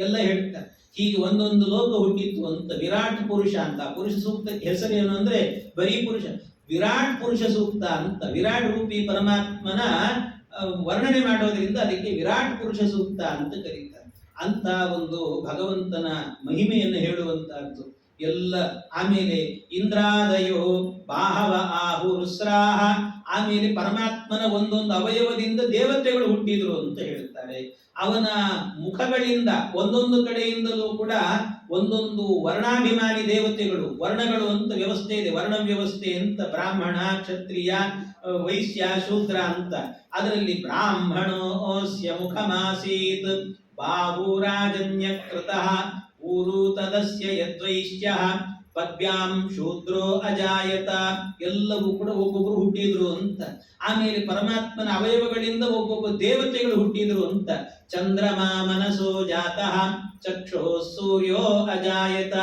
ಎಲ್ಲ ಹೇಳ್ತಾರೆ. ಹೀಗೆ ಒಂದೊಂದು ಲೋಕ ಹುಟ್ಟಿತ್ತು ಅಂತ. ವಿರಾಟ್ ಪುರುಷ ಅಂತ ಪುರುಷ ಸೂಕ್ತಕ್ಕೆ ಹೆಸರೇನು ಅಂದ್ರೆ ಬರೀ ಪುರುಷ, ವಿರಾಟ್ ಪುರುಷ ಸೂಕ್ತ ಅಂತ. ವಿರಾಟ್ ರೂಪಿ ಪರಮಾತ್ಮನ ವರ್ಣನೆ ಮಾಡೋದ್ರಿಂದ ಅದಕ್ಕೆ ವಿರಾಟ್ ಪುರುಷ ಸೂಕ್ತ ಅಂತ ಕರೀತಾರೆ. ಅಂತ ಒಂದು ಭಗವಂತನ ಮಹಿಮೆಯನ್ನು ಹೇಳುವಂತಹದ್ದು ಎಲ್ಲ. ಆಮೇಲೆ ಇಂದ್ರಾದಯೋ ಬಾಹವ ಆಹುರುಸ್ರಾಹ, ಆಮೇಲೆ ಪರಮಾತ್ಮನ ಒಂದೊಂದು ಅವಯವದಿಂದ ದೇವತೆಗಳು ಹುಟ್ಟಿದ್ರು ಅಂತ ಹೇಳ್ತಾರೆ. ಅವನ ಮುಖಗಳಿಂದ ಒಂದೊಂದು ಕಡೆಯಿಂದಲೂ ಕೂಡ ಒಂದೊಂದು ವರ್ಣಾಭಿಮಾನಿ ದೇವತೆಗಳು, ವರ್ಣಗಳು ಅಂತ ವ್ಯವಸ್ಥೆ ಇದೆ, ವರ್ಣ ವ್ಯವಸ್ಥೆ ಅಂತ. ಬ್ರಾಹ್ಮಣ, ಕ್ಷತ್ರಿಯ, ವೈಶ್ಯ, ಶೂದ್ರ ಅಂತ. ಅದರಲ್ಲಿ ಬ್ರಾಹ್ಮಣೋಸ್ಯ ಮುಖಮಾಸೀತ್ ಬಾಹುರಾಜನ್ಯಕೃತಃ ಊರು ತದಸ್ಯ ಯದ್ವೈಶ್ಯಃ ಪದ್ಭ್ಯಾಂ ಶೂದ್ರೋ ಅಜಾಯತ. ಎಲ್ಲವೂ ಕೂಡ ಒಬ್ಬೊಬ್ಬರು ಹುಟ್ಟಿದ್ರು ಅಂತ. ಆಮೇಲೆ ಪರಮಾತ್ಮನ ಅವಯವಗಳಿಂದ ಒಬ್ಬೊಬ್ಬ ದೇವತೆಗಳು ಹುಟ್ಟಿದ್ರು ಅಂತ. ಚಂದ್ರಮಾ ಮನಸೋ ಜಾತಃ ಚಕ್ಷೋ ಸೂರ್ಯೋ ಅಜಾಯತ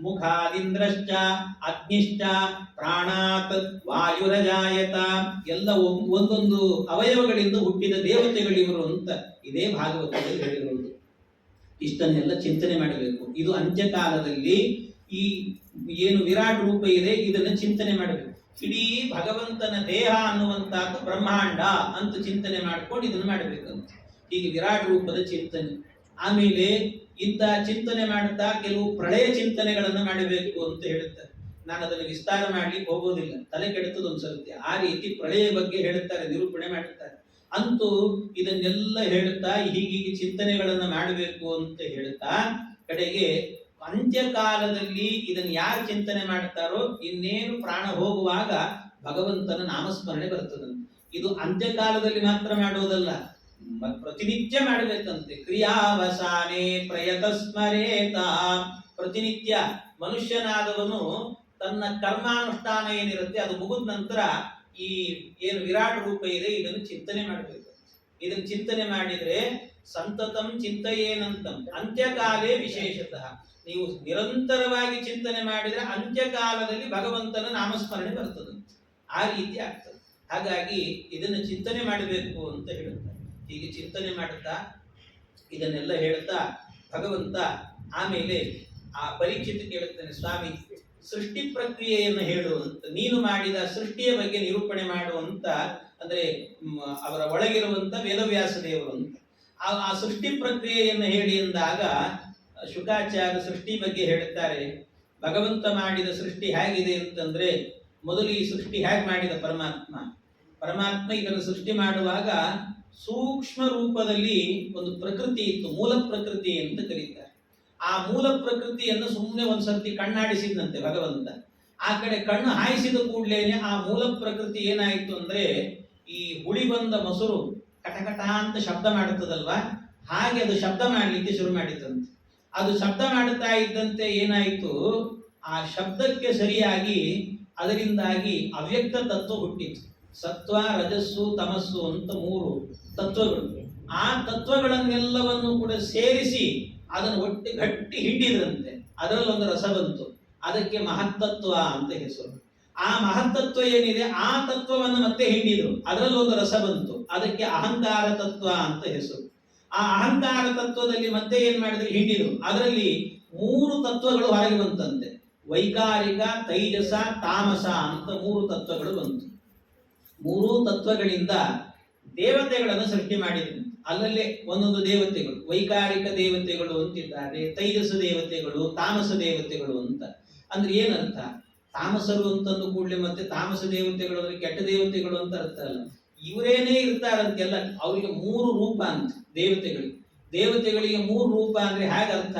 ಮುಖಾದಿಂದ್ರಶ್ಚ ಅಗ್ನಿಶ್ಚ ಪ್ರಾಣಾತ್ ವಾಯುರಜಾಯತ. ಎಲ್ಲ ಒಂದೊಂದು ಅವಯವಗಳಿಂದ ಹುಟ್ಟಿದ ದೇವತೆಗಳಿವರು ಅಂತ ಇದೇ ಭಾಗವತದಲ್ಲಿ ಹೇಳಿರುವುದು. ಇಷ್ಟನ್ನೆಲ್ಲ ಚಿಂತನೆ ಮಾಡಬೇಕು. ಇದು ಅಂತ್ಯಕಾಲದಲ್ಲಿ ಈ ಏನು ವಿರಾಟ್ ರೂಪ ಇದೆ ಇದನ್ನು ಚಿಂತನೆ ಮಾಡಬೇಕು. ಇಡೀ ಭಗವಂತನ ದೇಹ ಅನ್ನುವಂತಹದ್ದು ಬ್ರಹ್ಮಾಂಡ ಅಂತ ಚಿಂತನೆ ಮಾಡ್ಕೊಂಡು ಇದನ್ನು ಮಾಡಬೇಕಂತ. ಹೀಗೆ ವಿರಾಟ್ ರೂಪದ ಚಿಂತನೆ. ಆಮೇಲೆ ಇಂಥ ಚಿಂತನೆ ಮಾಡ್ತಾ ಕೆಲವು ಪ್ರಳಯ ಚಿಂತನೆಗಳನ್ನು ಮಾಡಬೇಕು ಅಂತ ಹೇಳುತ್ತಾರೆ. ನಾನು ಅದನ್ನು ವಿಸ್ತಾರ ಮಾಡ್ಲಿಕ್ಕೆ ಹೋಗೋದಿಲ್ಲ, ತಲೆ ಕೆಡುತ್ತದೆ ಒಂದ್ಸರ್ತಿ. ಆ ರೀತಿ ಪ್ರಳಯ ಬಗ್ಗೆ ಹೇಳುತ್ತಾರೆ, ನಿರೂಪಣೆ ಮಾಡುತ್ತಾರೆ. ಅಂತೂ ಇದನ್ನೆಲ್ಲ ಹೇಳುತ್ತಾ ಹೀಗೀಗೆ ಚಿಂತನೆಗಳನ್ನ ಮಾಡಬೇಕು ಅಂತ ಹೇಳುತ್ತಾ ಕಡೆಗೆ ಅಂತ್ಯಕಾಲದಲ್ಲಿ ಇದನ್ನು ಯಾರು ಚಿಂತನೆ ಮಾಡ್ತಾರೋ ಇನ್ನೇನು ಪ್ರಾಣ ಹೋಗುವಾಗ ಭಗವಂತನ ನಾಮಸ್ಮರಣೆ ಬರ್ತದಂತೆ. ಇದು ಅಂತ್ಯಕಾಲದಲ್ಲಿ ಮಾತ್ರ ಮಾಡೋದಲ್ಲ, ಪ್ರತಿನಿತ್ಯ ಮಾಡಬೇಕಂತೆ. ಕ್ರಿಯಾವಸಾನೆ ಪ್ರಯತ ಸ್ಮರೇತ. ಪ್ರತಿನಿತ್ಯ ಮನುಷ್ಯನಾದವನು ತನ್ನ ಕರ್ಮಾನುಷ್ಠಾನ ಏನಿರುತ್ತೆ ಅದು ಮುಗಿದ ನಂತರ ಈ ಏನು ವಿರಾಟ್ ರೂಪ ಇದೆ ಇದನ್ನು ಚಿಂತನೆ ಮಾಡಬೇಕು. ಇದನ್ನು ಚಿಂತನೆ ಮಾಡಿದ್ರೆ ಸಂತತಂ ಚಿಂತೆಯೇನಂತಂ ಅಂತ್ಯಕಾಲೇ ವಿಶೇಷತಃ. ನೀವು ನಿರಂತರವಾಗಿ ಚಿಂತನೆ ಮಾಡಿದ್ರೆ ಅಂತ್ಯಕಾಲದಲ್ಲಿ ಭಗವಂತನ ನಾಮಸ್ಮರಣೆ ಬರ್ತದೆ, ಆ ರೀತಿ ಆಗ್ತದೆ. ಹಾಗಾಗಿ ಇದನ್ನು ಚಿಂತನೆ ಮಾಡಬೇಕು ಅಂತ ಹೇಳುತ್ತಾರೆ. ಹೀಗೆ ಚಿಂತನೆ ಮಾಡುತ್ತಾ ಇದನ್ನೆಲ್ಲ ಹೇಳುತ್ತಾ ಭಗವಂತ ಆಮೇಲೆ ಆ ಪರೀಕ್ಷಿತ ಕೇಳುತ್ತಾನೆ, ಸ್ವಾಮಿ ಸೃಷ್ಟಿ ಪ್ರಕ್ರಿಯೆಯನ್ನು ಹೇಳುವಂತ, ನೀನು ಮಾಡಿದ ಸೃಷ್ಟಿಯ ಬಗ್ಗೆ ನಿರೂಪಣೆ ಮಾಡುವಂತ, ಅಂದ್ರೆ ಅವರ ಒಳಗಿರುವಂತ ವೇದವ್ಯಾಸ ದೇವರು ಅಂತ. ಆ ಸೃಷ್ಟಿ ಪ್ರಕ್ರಿಯೆಯನ್ನು ಹೇಳಿ ಎಂದಾಗ ಶುಕಾಚಾರ್ಯ ಸೃಷ್ಟಿ ಬಗ್ಗೆ ಹೇಳುತ್ತಾರೆ. ಭಗವಂತ ಮಾಡಿದ ಸೃಷ್ಟಿ ಹೇಗಿದೆ ಅಂತಂದ್ರೆ, ಮೊದಲು ಈ ಸೃಷ್ಟಿ ಹೇಗೆ ಮಾಡಿದ ಪರಮಾತ್ಮ ಇದನ್ನು ಸೃಷ್ಟಿ ಮಾಡುವಾಗ ಸೂಕ್ಷ್ಮ ರೂಪದಲ್ಲಿ ಒಂದು ಪ್ರಕೃತಿ ಇತ್ತು, ಮೂಲ ಪ್ರಕೃತಿ ಅಂತ ಕರೀತಾರೆ. ಆ ಮೂಲ ಪ್ರಕೃತಿಯನ್ನು ಸುಮ್ಮನೆ ಒಂದ್ಸರ್ತಿ ಕಣ್ಣಾಡಿಸಿದಂತೆ ಭಗವಂತ. ಆ ಕಡೆ ಕಣ್ಣು ಹಾಯಿಸಿದ ಕೂಡಲೇನೆ ಆ ಮೂಲ ಪ್ರಕೃತಿ ಏನಾಯಿತು ಅಂದ್ರೆ, ಈ ಹುಳಿ ಬಂದ ಮೊಸರು ಕಟಕಟ ಅಂತ ಶಬ್ದ ಮಾಡುತ್ತದಲ್ವಾ, ಹಾಗೆ ಅದು ಶಬ್ದ ಮಾಡಲಿಕ್ಕೆ ಶುರು ಮಾಡಿತಂತೆ. ಅದು ಶಬ್ದ ಮಾಡುತ್ತಾ ಇದ್ದಂತೆ ಏನಾಯಿತು, ಆ ಶಬ್ದಕ್ಕೆ ಸರಿಯಾಗಿ ಅದರಿಂದಾಗಿ ಅವ್ಯಕ್ತ ತತ್ವ ಹುಟ್ಟಿತು. ಸತ್ವ, ರಜಸ್ಸು, ತಮಸ್ಸು ಅಂತ ಮೂರು ತತ್ವಗಳು. ಆ ತತ್ವಗಳನ್ನೆಲ್ಲವನ್ನು ಕೂಡ ಸೇರಿಸಿ ಅದನ್ನು ಒಟ್ಟಿ ಗಟ್ಟಿ ಹಿಂಡಿದ್ರಂತೆ. ಅದರಲ್ಲಿ ಒಂದು ರಸ ಬಂತು, ಅದಕ್ಕೆ ಮಹತ್ತತ್ವ ಅಂತ ಹೆಸರು. ಆ ಮಹತ್ತತ್ವ ಏನಿದೆ ಆ ತತ್ವವನ್ನು ಮತ್ತೆ ಹಿಂಡಿದ್ರು, ಅದರಲ್ಲಿ ಒಂದು ರಸ ಬಂತು, ಅದಕ್ಕೆ ಅಹಂಕಾರ ತತ್ವ ಅಂತ ಹೆಸರು. ಆ ಅಹಂಕಾರ ತತ್ವದಲ್ಲಿ ಮತ್ತೆ ಏನ್ ಮಾಡಿದ್ರು, ಹಿಂಡಿದ್ರು, ಅದರಲ್ಲಿ ಮೂರು ತತ್ವಗಳು ಹೊರಗೆ ಬಂತಂತೆ. ವೈಕಾರಿಕ, ತೈಜಸ, ತಾಮಸ ಅಂತ ಮೂರು ತತ್ವಗಳು ಬಂತು. ಮೂರು ತತ್ವಗಳಿಂದ ದೇವತೆಗಳನ್ನು ಸೃಷ್ಟಿ ಮಾಡಿದ್ರು. ಅಲ್ಲಲ್ಲೇ ಒಂದೊಂದು ದೇವತೆಗಳು, ವೈಕಾರಿಕ ದೇವತೆಗಳು ಅಂತಿದ್ದಾರೆ, ತೈಜಸ ದೇವತೆಗಳು, ತಾಮಸ ದೇವತೆಗಳು ಅಂತ. ಅಂದ್ರೆ ಏನರ್ಥ? ತಾಮಸರು ಅಂತಂದು ಕೂಡಲೇ ಮತ್ತೆ ತಾಮಸ ದೇವತೆಗಳು ಅಂದ್ರೆ ಕೆಟ್ಟ ದೇವತೆಗಳು ಅಂತ ಅರ್ಥ ಅಲ್ಲ. ಇವರೇನೇ ಇರ್ತಾರಂತೆಲ್ಲ, ಅವರಿಗೆ ಮೂರು ರೂಪ ಅಂತ ದೇವತೆಗಳಿಗೆ ಮೂರು ರೂಪ ಅಂದ್ರೆ ಹೇಗೆ ಅರ್ಥ?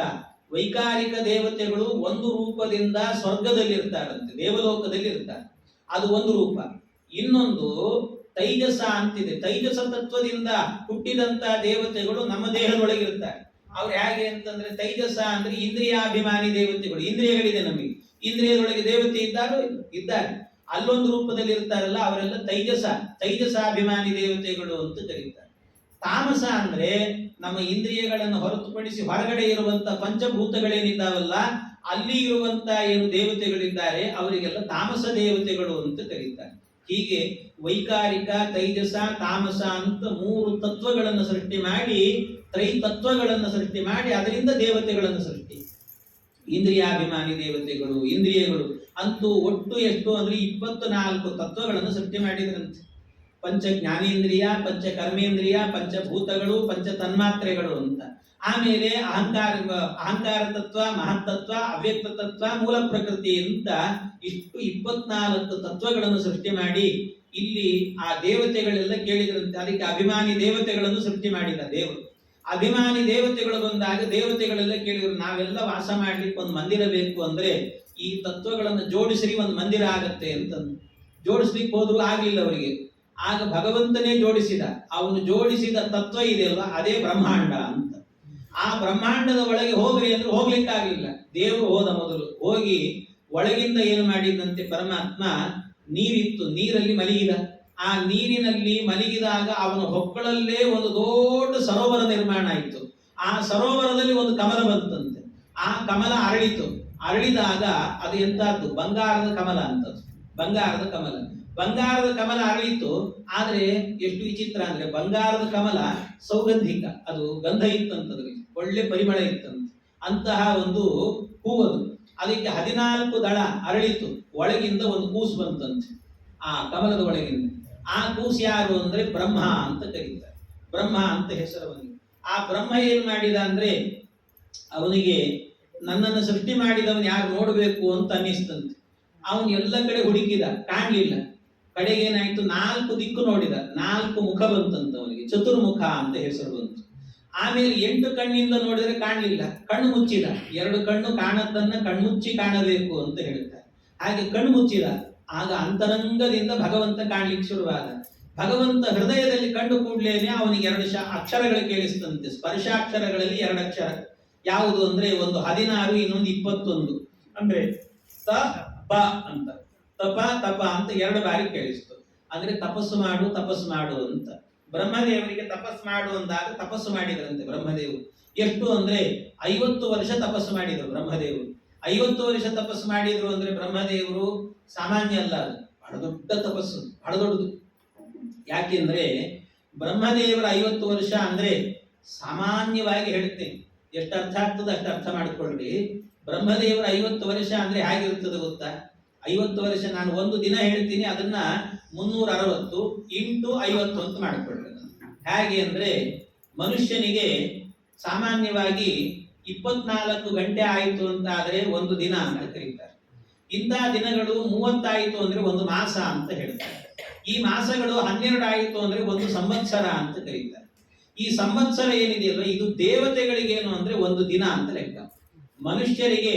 ವೈಕಾರಿಕ ದೇವತೆಗಳು ಒಂದು ರೂಪದಿಂದ ಸ್ವರ್ಗದಲ್ಲಿ ಇರ್ತಾರಂತೆ, ದೇವಲೋಕದಲ್ಲಿ ಇರ್ತಾರೆ, ಅದು ಒಂದು ರೂಪ. ಇನ್ನೊಂದು ತೈಜಸ ಅಂತಿದೆ, ತೈಜಸ ತತ್ವದಿಂದ ಹುಟ್ಟಿದಂತ ದೇವತೆಗಳು ನಮ್ಮ ದೇಹದೊಳಗಿರ್ತಾರೆ. ಅವ್ರು ಹೇಗೆ ಅಂತಂದ್ರೆ, ತೈಜಸ ಅಂದ್ರೆ ಇಂದ್ರಿಯಾಭಿಮಾನಿ ದೇವತೆಗಳು, ಇಂದ್ರಿಯಗಳಿದೆ ನಮಗೆ, ಇಂದ್ರಿಯದೊಳಗೆ ದೇವತೆ ಇದ್ದಾರೆ, ಅಲ್ಲೊಂದು ರೂಪದಲ್ಲಿ ಇರ್ತಾರಲ್ಲ, ಅವರೆಲ್ಲ ತೈಜಸಾಭಿಮಾನಿ ದೇವತೆಗಳು ಅಂತ ಕರೀತಾರೆ. ತಾಮಸ ಅಂದ್ರೆ ನಮ್ಮ ಇಂದ್ರಿಯಗಳನ್ನು ಹೊರತುಪಡಿಸಿ ಹೊರಗಡೆ ಇರುವಂತ ಪಂಚಭೂತಗಳೇನಿದ್ದಾವಲ್ಲ, ಅಲ್ಲಿ ಇರುವಂತ ಏನು ದೇವತೆಗಳಿದ್ದಾರೆ ಅವರಿಗೆಲ್ಲ ತಾಮಸ ದೇವತೆಗಳು ಅಂತ ಕರೀತಾರೆ. ಹೀಗೆ ವೈಕಾರಿಕ, ತೈಜಸ, ತಾಮಸ ಅಂತ ಮೂರು ತತ್ವಗಳನ್ನು ಸೃಷ್ಟಿ ಮಾಡಿ, ತ್ರೈತತ್ವಗಳನ್ನು ಸೃಷ್ಟಿ ಮಾಡಿ ಅದರಿಂದ ದೇವತೆಗಳನ್ನು ಸೃಷ್ಟಿ. ಇಂದ್ರಿಯಾಭಿಮಾನಿ ದೇವತೆಗಳು, ಇಂದ್ರಿಯಗಳು ಅಂತೂ ಒಟ್ಟು ಎಷ್ಟು ಅಂದ್ರೆ 24 ತತ್ವಗಳನ್ನು ಸೃಷ್ಟಿ ಮಾಡಿದ್ರಂತೆ. ಪಂಚ ಜ್ಞಾನೇಂದ್ರಿಯ, ಪಂಚ ಕರ್ಮೇಂದ್ರಿಯ, ಪಂಚಭೂತಗಳು, ಪಂಚ ತನ್ಮಾತ್ರೆಗಳು ಅಂತ. ಆಮೇಲೆ ಅಹಂಕಾರ ತತ್ವ, ಮಹತ್ತತ್ವ, ಅವ್ಯಕ್ತ ತತ್ವ, ಮೂಲ ಪ್ರಕೃತಿ ಅಂತ ಇಷ್ಟು 24 ತತ್ವಗಳನ್ನು ಸೃಷ್ಟಿ ಮಾಡಿ ಇಲ್ಲಿ ಆ ದೇವತೆಗಳೆಲ್ಲ ಕೇಳಿದ್ರಂತೆ. ಅದಕ್ಕೆ ಅಭಿಮಾನಿ ದೇವತೆಗಳನ್ನು ಸೃಷ್ಟಿ ಮಾಡಿದ ದೇವರು. ಅಭಿಮಾನಿ ದೇವತೆಗಳು ಬಂದಾಗ ದೇವತೆಗಳೆಲ್ಲ ಕೇಳಿದ್ರು, ನಾವೆಲ್ಲ ವಾಸ ಮಾಡ್ಲಿಕ್ಕೆ ಒಂದು ಮಂದಿರ ಬೇಕು ಅಂದ್ರೆ ಈ ತತ್ವಗಳನ್ನು ಜೋಡಿಸಿ ಒಂದು ಮಂದಿರ ಆಗತ್ತೆ ಅಂತ. ಜೋಡಿಸ್ಲಿಕ್ಕೆ ಹೋದ್ರು ಆಗ್ಲಿಲ್ಲ ಅವರಿಗೆ. ಆಗ ಭಗವಂತನೇ ಜೋಡಿಸಿದ. ಅವನು ಜೋಡಿಸಿದ ತತ್ವ ಇದೆಯಲ್ವಾ, ಅದೇ ಬ್ರಹ್ಮಾಂಡ ಅಂತ. ಆ ಬ್ರಹ್ಮಾಂಡದ ಒಳಗೆ ಹೋಗ್ರಿ ಅಂದ್ರೆ ಹೋಗ್ಲಿಕ್ಕಾಗಲಿಲ್ಲ. ದೇವರು ಹೋದ ಮೊದಲು. ಹೋಗಿ ಒಳಗಿಂದ ಏನು ಮಾಡಿದಂತೆ ಪರಮಾತ್ಮ, ನೀರಿತ್ತು, ನೀರಲ್ಲಿ ಮಲಗಿದ. ಆ ನೀರಿನಲ್ಲಿ ಮಲಗಿದಾಗ ಅವನ ಹೊಕ್ಕಳಲ್ಲೇ ಒಂದು ದೊಡ್ಡ ಸರೋವರ ನಿರ್ಮಾಣ ಆಯಿತು. ಆ ಸರೋವರದಲ್ಲಿ ಒಂದು ಕಮಲ ಬಂತಂತೆ. ಆ ಕಮಲ ಅರಳಿತು. ಅರಳಿದಾಗ ಅದು ಎಂತದ್ದು? ಬಂಗಾರದ ಕಮಲ ಅಂತದ್ದು. ಬಂಗಾರದ ಕಮಲ ಅರಳಿತು. ಆದ್ರೆ ಎಷ್ಟು ವಿಚಿತ್ರ ಅಂದ್ರೆ, ಬಂಗಾರದ ಕಮಲ ಸೌಗಂಧಿಕ, ಅದು ಗಂಧ ಇತ್ತಂತದ್ರಿಗೆ, ಒಳ್ಳೆ ಪರಿಮಳ ಇತ್ತಂತ. ಅಂತಹ ಒಂದು ಹೂವದು. ಅದಕ್ಕೆ 14 ದಳ ಅರಳಿತು. ಒಳಗಿಂದ ಒಂದು ಕೂಸು ಬಂತಂತೆ ಆ ಕಮಲದ ಒಳಗಿಂದ. ಆ ಕೂಸು ಯಾರು ಅಂದ್ರೆ ಬ್ರಹ್ಮ ಅಂತ ಕರೀತಾರೆ. ಬ್ರಹ್ಮ ಅಂತ ಹೆಸರು ಅವನಿಗೆ. ಆ ಬ್ರಹ್ಮ ಏನ್ ಮಾಡಿದ ಅಂದ್ರೆ, ಅವನಿಗೆ ನನ್ನನ್ನು ಸೃಷ್ಟಿ ಮಾಡಿದವನು ಯಾರು ನೋಡಬೇಕು ಅಂತ ಅನ್ನಿಸ್ತಂತೆ. ಅವನು ಎಲ್ಲ ಕಡೆ ಹುಡುಕಿದ, ಕಾಣ್ಲಿಲ್ಲ. ಕಡೆಗೆ ಏನಾಯ್ತು, 4 ದಿಕ್ಕು ನೋಡಿದ, 4 ಮುಖ ಬಂತಂತ ಅವನಿಗೆ, ಚತುರ್ಮುಖ ಅಂತ ಹೆಸರು ಬಂತು. ಆಮೇಲೆ 8 ಕಣ್ಣಿಂದ ನೋಡಿದ್ರೆ ಕಾಣಲಿಲ್ಲ, ಕಣ್ಣು ಮುಚ್ಚಿದ. 2 ಕಣ್ಣು ಕಾಣದ್ದನ್ನ ಕಣ್ಮುಚ್ಚಿ ಕಾಣಬೇಕು ಅಂತ ಹೇಳ್ತಾರೆ. ಹಾಗೆ ಕಣ್ಣು ಮುಚ್ಚಿದ. ಆಗ ಅಂತರಂಗದಿಂದ ಭಗವಂತ ಕಾಣ್ಲಿಕ್ಕೆ ಶುರುವಾದ. ಭಗವಂತ ಹೃದಯದಲ್ಲಿ ಕಂಡು ಕೂಡ್ಲೇನೆ ಅವನಿಗೆ 2 ಅಕ್ಷರಗಳು ಕೇಳಿಸ್ತಂತೆ. ಸ್ಪರ್ಶಾಕ್ಷರಗಳಲ್ಲಿ 2 ಅಕ್ಷರ. ಯಾವುದು ಅಂದ್ರೆ, ಒಂದು 16, ಇನ್ನೊಂದು 21. ಅಂದ್ರೆ ತ ಪ ಅಂತ, ತಪ ಅಂತ 2 ಬಾರಿ ಕೇಳಿಸ್ತು. ಅಂದ್ರೆ ತಪಸ್ಸು ಮಾಡು ಅಂತ. ಬ್ರಹ್ಮದೇವರಿಗೆ ತಪಸ್ಸು ಮಾಡು ಅಂದಾಗ ತಪಸ್ಸು ಮಾಡಿದ್ರಂತೆ ಬ್ರಹ್ಮದೇವರು. ಎಷ್ಟು ಅಂದ್ರೆ 50 ವರ್ಷ ತಪಸ್ಸು ಮಾಡಿದ್ರು ಬ್ರಹ್ಮದೇವರು. 50 ವರ್ಷ ತಪಸ್ಸು ಮಾಡಿದ್ರು ಅಂದ್ರೆ ಬ್ರಹ್ಮದೇವರು ಸಾಮಾನ್ಯ ಅಲ್ಲ, ಅದು ಬಹಳ ದೊಡ್ಡ ತಪಸ್ಸು, ಬಹಳ ದೊಡ್ಡದು. ಯಾಕೆಂದ್ರೆ ಬ್ರಹ್ಮದೇವರ 50 ವರ್ಷ ಅಂದ್ರೆ ಸಾಮಾನ್ಯವಾಗಿ ಹೇಳ್ತೇನೆ, ಎಷ್ಟು ಅರ್ಥ ಆಗ್ತದೆ ಅಷ್ಟು ಅರ್ಥ ಮಾಡಿಕೊಳ್ಳಿ. ಬ್ರಹ್ಮದೇವರ 50 ವರ್ಷ ಅಂದ್ರೆ ಹೇಗಿರ್ತದೆ ಗೊತ್ತಾ? 50 ವರ್ಷ ನಾನು ಒಂದು ದಿನ ಹೇಳ್ತೀನಿ, ಅದನ್ನ 360 ಇಂಟು 50 ಅಂತ ಮಾಡಿಕೊಳ್ಳಿ. ಹೇಗೆ ಅಂದ್ರೆ, ಮನುಷ್ಯನಿಗೆ ಸಾಮಾನ್ಯವಾಗಿ 24 ಗಂಟೆ ಆಯಿತು ಅಂತ ಆದ್ರೆ ಒಂದು ದಿನ ಅಂತ ಕರೀತಾರೆ. ಇಂತಹ ದಿನಗಳು 30 ಆಯಿತು ಅಂದ್ರೆ ಒಂದು ಮಾಸ ಅಂತ ಹೇಳ್ತಾರೆ. ಈ ಮಾಸಗಳು 12 ಆಯಿತು ಅಂದ್ರೆ ಒಂದು ಸಂವತ್ಸರ ಅಂತ ಕರೀತಾರೆ. ಈ ಸಂವತ್ಸರ ಏನಿದೆಯಲ್ಲ, ಇದು ದೇವತೆಗಳಿಗೇನು ಅಂದ್ರೆ ಒಂದು ದಿನ ಅಂತ ಲೆಕ್ಕ. ಮನುಷ್ಯರಿಗೆ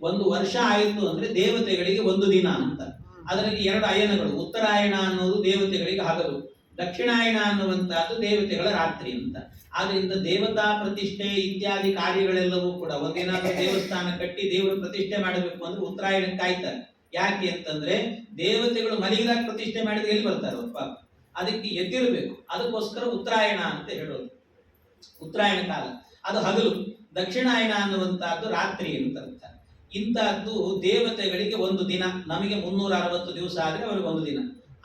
ಒಂದು ವರ್ಷ ಆಯಿತು ಅಂದ್ರೆ ದೇವತೆಗಳಿಗೆ ಒಂದು ದಿನ ಅಂತ. ಅದರಲ್ಲಿ 2 ಅಯನಗಳು. ಉತ್ತರಾಯಣ ಅನ್ನೋದು ದೇವತೆಗಳಿಗೆ ಹಗಲು, ದಕ್ಷಿಣಾಯಣ ಅನ್ನುವಂತಹದ್ದು ದೇವತೆಗಳ ರಾತ್ರಿ ಅಂತ. ಆದ್ರಿಂದ ದೇವತಾ ಪ್ರತಿಷ್ಠೆ ಇತ್ಯಾದಿ ಕಾರ್ಯಗಳೆಲ್ಲವೂ ಕೂಡ, ಒಂದೇನಾದ್ರೂ ದೇವಸ್ಥಾನ ಕಟ್ಟಿ ದೇವರ ಪ್ರತಿಷ್ಠೆ ಮಾಡಬೇಕು ಅಂದ್ರೆ ಉತ್ತರಾಯಣಕ್ಕೆ ಕಾಯ್ತಾರೆ. ಯಾಕೆ ಅಂತಂದ್ರೆ ದೇವತೆಗಳು ಮಲಗಿದಾಗ ಪ್ರತಿಷ್ಠೆ ಮಾಡಿದ್ರೆ ಎಲ್ಲಿ ಬರ್ತಾರೆ ಅವ್ರು ಪಾಪ, ಅದಕ್ಕೆ ಎದ್ದಿರಬೇಕು. ಅದಕ್ಕೋಸ್ಕರ ಉತ್ತರಾಯಣ ಅಂತ ಹೇಳೋದು. ಉತ್ತರಾಯಣ ಕಾಲ ಅದು ಹಗಲು, ದಕ್ಷಿಣಾಯನ ಅನ್ನುವಂತಹದ್ದು ರಾತ್ರಿ ಅಂತ ಅರ್ಥ. ಇಂತಹದ್ದು ದೇವತೆಗಳಿಗೆ ಒಂದು ದಿನ, ನಮಗೆ 360 ದಿವಸ ಆದ್ರೆ ಅವರಿಗೆ ಒಂದು ದಿನ.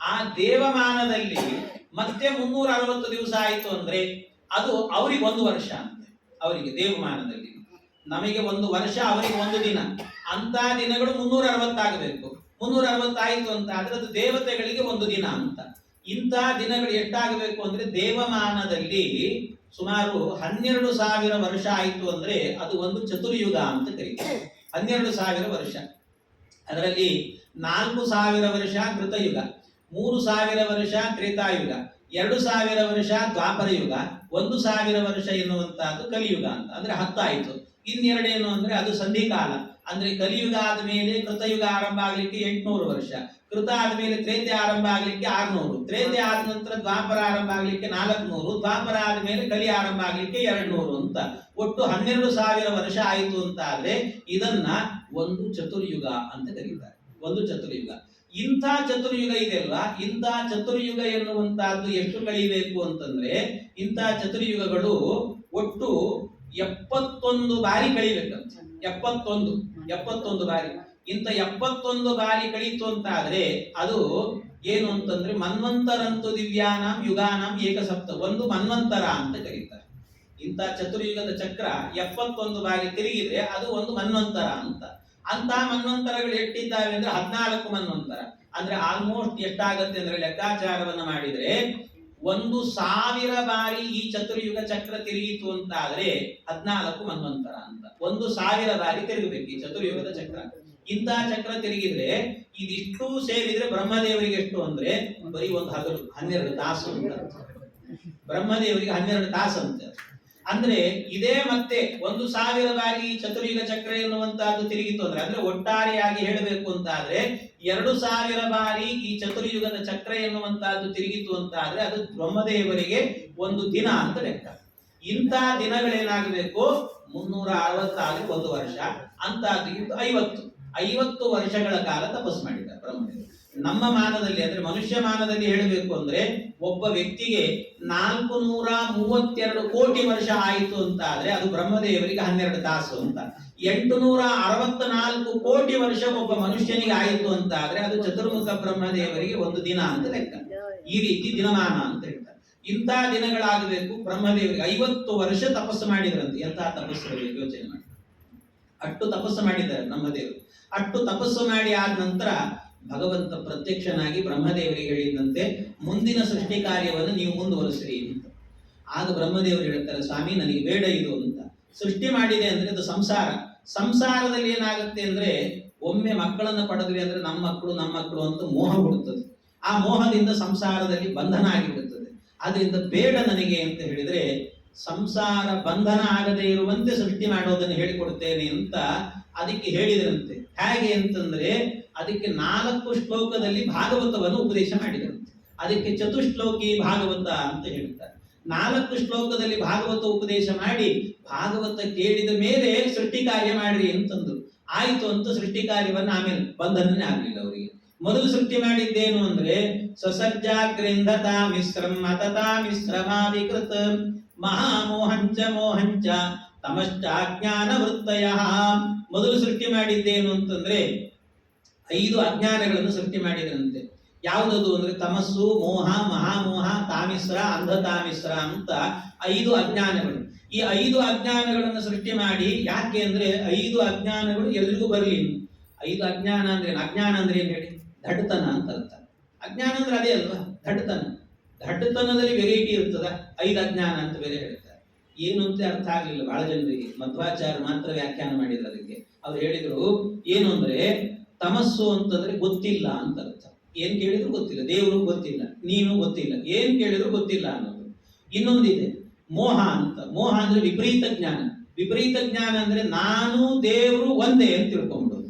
ಆ ದೇವಮಾನದಲ್ಲಿ ಮತ್ತೆ 360 ದಿವಸ ಆಯಿತು ಅಂದ್ರೆ ಅದು ಅವರಿಗೆ ಒಂದು ವರ್ಷ ಅಂತೆ. ಅವರಿಗೆ ದೇವಮಾನದಲ್ಲಿ ನಮಗೆ ಒಂದು ವರ್ಷ, ಅವರಿಗೆ ಒಂದು ದಿನ. ಅಂತ ದಿನಗಳು 360 ಆಗಬೇಕು. 360 ಆಯಿತು ಅಂತ ಆದ್ರೆ ಅದು ದೇವತೆಗಳಿಗೆ ಒಂದು ದಿನ ಅಂತ. ಇಂಥ ದಿನಗಳು ಎಷ್ಟಾಗಬೇಕು ಅಂದ್ರೆ ದೇವಮಾನದಲ್ಲಿ ಸುಮಾರು 12,000 ವರ್ಷ ಆಯಿತು ಅಂದ್ರೆ ಅದು ಒಂದು ಚತುರ್ಯುಗ ಅಂತ ಕರೀತಾರೆ. 12,000 ವರ್ಷ. ಅದರಲ್ಲಿ 4,000 ವರ್ಷ ಕೃತಯುಗ, 3,000 ವರ್ಷ ತ್ರೇತಾಯುಗ, 2,000 ವರ್ಷ ದ್ವಾಪರ ಯುಗ, 1,000 ವರ್ಷ ಎನ್ನುವಂತಹದ್ದು ಕಲಿಯುಗ ಅಂತ. ಅಂದ್ರೆ 10 ಆಯ್ತು. ಇನ್ನೆರಡೇನು ಅಂದ್ರೆ ಅದು ಸಂಧಿಕಾಲ. ಅಂದ್ರೆ ಕಲಿಯುಗ ಆದ್ಮೇಲೆ ಕೃತಯುಗ ಆರಂಭ ಆಗ್ಲಿಕ್ಕೆ 800 ವರ್ಷ, ಕೃತ ಆದ್ಮೇಲೆ ತ್ರೇತೆ ಆರಂಭ ಆಗ್ಲಿಕ್ಕೆ 600, ತ್ರೇತೆ ಆದ ನಂತರ ದ್ವಾಪರ ಆರಂಭ ಆಗ್ಲಿಕ್ಕೆ 400, ದ್ವಾಪರ ಆದ್ಮೇಲೆ ಕಲಿ ಆರಂಭ ಆಗ್ಲಿಕ್ಕೆ 200 ಅಂತ. ಒಟ್ಟು 12,000 ವರ್ಷ ಆಯಿತು ಅಂತ ಆದ್ರೆ ಇದನ್ನ ಒಂದು ಚತುರ್ಯುಗ ಅಂತ ಕರೀತಾರೆ. ಒಂದು ಚತುರ್ಯುಗ. ಇಂಥ ಚತುರ್ಯುಗ ಇದೆಯಲ್ವಾ, ಇಂಥ ಚತುರ್ಯುಗ ಎನ್ನುವಂತಹದ್ದು ಎಷ್ಟು ಕಳಿಬೇಕು ಅಂತಂದ್ರೆ ಇಂಥ ಚತುರ್ಯುಗಗಳು ಒಟ್ಟು 71 ಬಾರಿ ಕಳಿಬೇಕಂತ. 71 ಬಾರಿ. ಇಂಥ 71 ಬಾರಿ ಕಳೀತು ಅಂತ ಆದ್ರೆ ಅದು ಏನು ಅಂತಂದ್ರೆ ಮನ್ವಂತರಂತು ದಿವ್ಯಾನಾಂ ಯುಗಾನಾಂ ಏಕಸಪ್ತ, ಒಂದು ಮನ್ವಂತರ ಅಂತ ಕರೀತಾರೆ. ಇಂಥ ಚತುರ್ಯುಗದ ಚಕ್ರ 71 ಬಾರಿ ತಿರುಗಿದ್ರೆ ಅದು ಒಂದು ಮನ್ವಂತರ ಅಂತ. ಅಂತ ಮನ್ವಂತರಗಳು ಎಷ್ಟಿದ್ದಾವೆ ಅಂದ್ರೆ 14 ಮನ್ವಂತರ. ಅಂದ್ರೆ ಆಲ್ಮೋಸ್ಟ್ ಎಷ್ಟಾಗತ್ತೆ ಅಂದ್ರೆ ಲೆಕ್ಕಾಚಾರವನ್ನ ಮಾಡಿದ್ರೆ 1,000 ಬಾರಿ ಈ ಚತುರ್ಯುಗ ಚಕ್ರ ತಿರುಗಿತು ಅಂತ ಆದ್ರೆ 14 ಮನ್ವಂತರ ಅಂತ. 1,000 ಬಾರಿ ತಿರುಗಬೇಕು ಈ ಚತುರ್ಯುಗದ ಚಕ್ರ. ಇಂಥ ಚಕ್ರ ತಿರುಗಿದ್ರೆ ಇದಿಷ್ಟು ಸೇರಿದ್ರೆ ಬ್ರಹ್ಮದೇವರಿಗೆ ಎಷ್ಟು ಅಂದ್ರೆ ಬರೀ ಒಂದು ಹಗಲು 12 ತಾಸು ಅಂತ. ಬ್ರಹ್ಮದೇವರಿಗೆ 12 ತಾಸು ಅಂತ. ಅಂದ್ರೆ ಇದೇ ಮತ್ತೆ 1,000 ಬಾರಿ ಚತುರ್ಯುಗ ಚಕ್ರ ಎನ್ನುವಂತಹದ್ದು ತಿರುಗಿತು ಅಂದ್ರೆ ಒಟ್ಟಾರೆಯಾಗಿ ಹೇಳಬೇಕು ಅಂತ ಆದ್ರೆ 2,000 ಬಾರಿ ಈ ಚತುರ್ಯುಗದ ಚಕ್ರ ಎನ್ನುವಂತಹದ್ದು ತಿರುಗಿತು ಅಂತ ಆದ್ರೆ ಅದು ಬ್ರಹ್ಮದೇವರಿಗೆ ಒಂದು ದಿನ ಅಂತ ಲೆಕ್ಕ. ಇಂಥ ದಿನಗಳೇನಾಗಬೇಕು 360 ಆಗಿ ಒಂದು ವರ್ಷ ಅಂತ 50 ವರ್ಷಗಳ ಕಾಲ ತಪಸ್ಸು ಮಾಡಿದ್ದಾರೆ ಬ್ರಹ್ಮದೇವರು. ನಮ್ಮ ಮಾನದಲ್ಲಿ ಅಂದ್ರೆ ಮನುಷ್ಯ ಮಾನದಲ್ಲಿ ಹೇಳಬೇಕು ಅಂದ್ರೆ ಒಬ್ಬ ವ್ಯಕ್ತಿಗೆ 432 ಕೋಟಿ ವರ್ಷ ಆಯಿತು ಅಂತ ಆದ್ರೆ ಅದು ಬ್ರಹ್ಮದೇವರಿಗೆ 12 ತಾಸು ಅಂತ. 864 ಕೋಟಿ ವರ್ಷ ಒಬ್ಬ ಮನುಷ್ಯನಿಗೆ ಆಯಿತು ಅಂತ ಆದ್ರೆ ಅದು ಚತುರ್ಮುಖ ಬ್ರಹ್ಮದೇವರಿಗೆ ಒಂದು ದಿನ ಅಂತ ಲೆಕ್ಕ. ಈ ರೀತಿ ದಿನಮಾನ ಅಂತ ಹೇಳ್ತಾರೆ. ಇಂಥ ದಿನಗಳಾಗಬೇಕು ಬ್ರಹ್ಮದೇವರಿಗೆ. 50 ವರ್ಷ ತಪಸ್ಸು ಮಾಡಿದ್ರಂತೆ. ಎಂತ ತಪಸ್ಸು ಯೋಚನೆ ಮಾಡಿ. ಅಷ್ಟು ತಪಸ್ಸು ಮಾಡಿದ್ದಾರೆ ನಮ್ಮ ದೇವರು. ಅಷ್ಟು ತಪಸ್ಸು ಮಾಡಿ ಆದ ನಂತರ ಭಗವಂತ ಪ್ರತ್ಯಕ್ಷನಾಗಿ ಬ್ರಹ್ಮದೇವರಿಗೆ ಹೇಳಿದಂತೆ ಮುಂದಿನ ಸೃಷ್ಟಿ ಕಾರ್ಯವನ್ನು ನೀವು ಮುಂದುವರಿಸ್ರಿ ಅಂತ. ಆಗ ಬ್ರಹ್ಮದೇವರು ಹೇಳ್ತಾರೆ, ಸ್ವಾಮಿ ನನಗೆ ಬೇಡ ಇದು ಅಂತ. ಸೃಷ್ಟಿ ಮಾಡಿದೆ ಅಂದ್ರೆ ಅದು ಸಂಸಾರ. ಸಂಸಾರದಲ್ಲಿ ಏನಾಗುತ್ತೆ ಅಂದ್ರೆ ಒಮ್ಮೆ ಮಕ್ಕಳನ್ನ ಪಡೆದ್ವಿ ಅಂದ್ರೆ ನಮ್ಮ ಮಕ್ಕಳು ಅಂತ ಮೋಹ ಬಿಡುತ್ತದೆ. ಆ ಮೋಹದಿಂದ ಸಂಸಾರದಲ್ಲಿ ಬಂಧನ ಆಗಿಬಿಡುತ್ತದೆ. ಆದ್ರಿಂದ ಬೇಡ ನನಗೆ ಅಂತ ಹೇಳಿದ್ರೆ ಸಂಸಾರ ಬಂಧನ ಆಗದೆ ಇರುವಂತೆ ಸೃಷ್ಟಿ ಮಾಡೋದನ್ನು ಹೇಳಿಕೊಡ್ತೇನೆ ಅಂತ ಅದಕ್ಕೆ ಹೇಳಿದ್ರಂತೆ. ಹೇಗೆ ಅಂತಂದ್ರೆ ಅದಕ್ಕೆ 4 ಶ್ಲೋಕದಲ್ಲಿ ಭಾಗವತವನ್ನು ಉಪದೇಶ ಮಾಡಿದ್ರಂತೆ. ಅದಕ್ಕೆ ಚತುಶ್ಲೋಕಿ ಭಾಗವತ ಅಂತ ಹೇಳ್ತಾರೆ. 4 ಶ್ಲೋಕದಲ್ಲಿ ಭಾಗವತ ಉಪದೇಶ ಮಾಡಿ ಭಾಗವತ ಕೇಳಿದ ಮೇಲೆ ಸೃಷ್ಟಿ ಕಾರ್ಯ ಮಾಡ್ರಿ ಅಂತಂದ್ರು. ಆಯ್ತು ಅಂತ ಸೃಷ್ಟಿ ಕಾರ್ಯವನ್ನ ಆಮೇಲೆ ಬಂಧನನೇ ಆಗ್ಲಿಲ್ಲ ಅವರಿಗೆ. ಮೊದಲು ಸೃಷ್ಟಿ ಮಾಡಿದ್ದೇನು ಅಂದ್ರೆ ಸಸರ್ಜಾಗ್ರಿಂಧತಾ ಮಿಶ್ರಂ ಮತತಾ ಮಿಶ್ರಮಾವಿಕೃತ ಮಹಾಮೋಹಂಚ ಮೋಹಂಚ ತಮಶ್ಚಾಜ್ಞಾನ ವೃತ್ತಯ. ಮೊದಲು ಸೃಷ್ಟಿ ಮಾಡಿದ್ದೇನು ಅಂತಂದ್ರೆ 5 ಅಜ್ಞಾನಗಳನ್ನು ಸೃಷ್ಟಿ ಮಾಡಿದ್ರಂತೆ. ಯಾವುದದು ಅಂದ್ರೆ ತಮಸ್ಸು, ಮೋಹ, ಮಹಾಮೋಹ, ತಾಮಿಶ್ರ, ಅಂಧತಾಮಿಶ್ರ ಅಂತ 5 ಅಜ್ಞಾನಗಳು. ಈ 5 ಅಜ್ಞಾನಗಳನ್ನು ಸೃಷ್ಟಿ ಮಾಡಿ ಯಾಕೆ ಅಂದ್ರೆ 5 ಅಜ್ಞಾನಗಳು ಎಲ್ರಿಗೂ ಬರಲಿ. 5 ಅಜ್ಞಾನ ಅಂದ್ರೆ ಏನ್ ಹೇಳಿ? ದಡ್ಡತನ ಅಂತ ಅರ್ಥ. ಅಜ್ಞಾನ ಅಂದ್ರೆ ಅದೇ ಅಲ್ವಾ, ದಡ್ಡತನ. ದಡ್ಡತನದಲ್ಲಿ ವೆರೈಟಿ ಇರ್ತದ. 5 ಅಜ್ಞಾನ ಅಂತ ಬೇರೆ ಹೇಳ್ತಾರೆ. ಏನು ಅಂತ ಅರ್ಥ ಆಗ್ಲಿಲ್ಲ ಬಹಳ ಜನರಿಗೆ. ಮಧ್ವಾಚಾರ್ಯ ಮಾತ್ರ ವ್ಯಾಖ್ಯಾನ ಮಾಡಿದ್ರು ಅದಕ್ಕೆ. ಅವ್ರು ಹೇಳಿದ್ರು ಏನು ಅಂದ್ರೆ ತಮಸ್ಸು ಅಂತಂದ್ರೆ ಗೊತ್ತಿಲ್ಲ ಅಂತ ಅರ್ಥ. ಏನ್ ಕೇಳಿದ್ರು ಗೊತ್ತಿಲ್ಲ, ದೇವರು ಗೊತ್ತಿಲ್ಲ, ನೀನು ಗೊತ್ತಿಲ್ಲ, ಏನ್ ಕೇಳಿದ್ರು ಗೊತ್ತಿಲ್ಲ ಅನ್ನೋದು. ಇನ್ನೊಂದಿದೆ ಮೋಹ ಅಂತ. ಮೋಹ ಅಂದ್ರೆ ವಿಪರೀತ ಜ್ಞಾನ. ವಿಪರೀತ ಜ್ಞಾನ ಅಂದ್ರೆ ನಾನು ದೇವರು ಒಂದೇ ಅಂತ ತಿಳ್ಕೊಂಡ್ಬಿಡೋದು.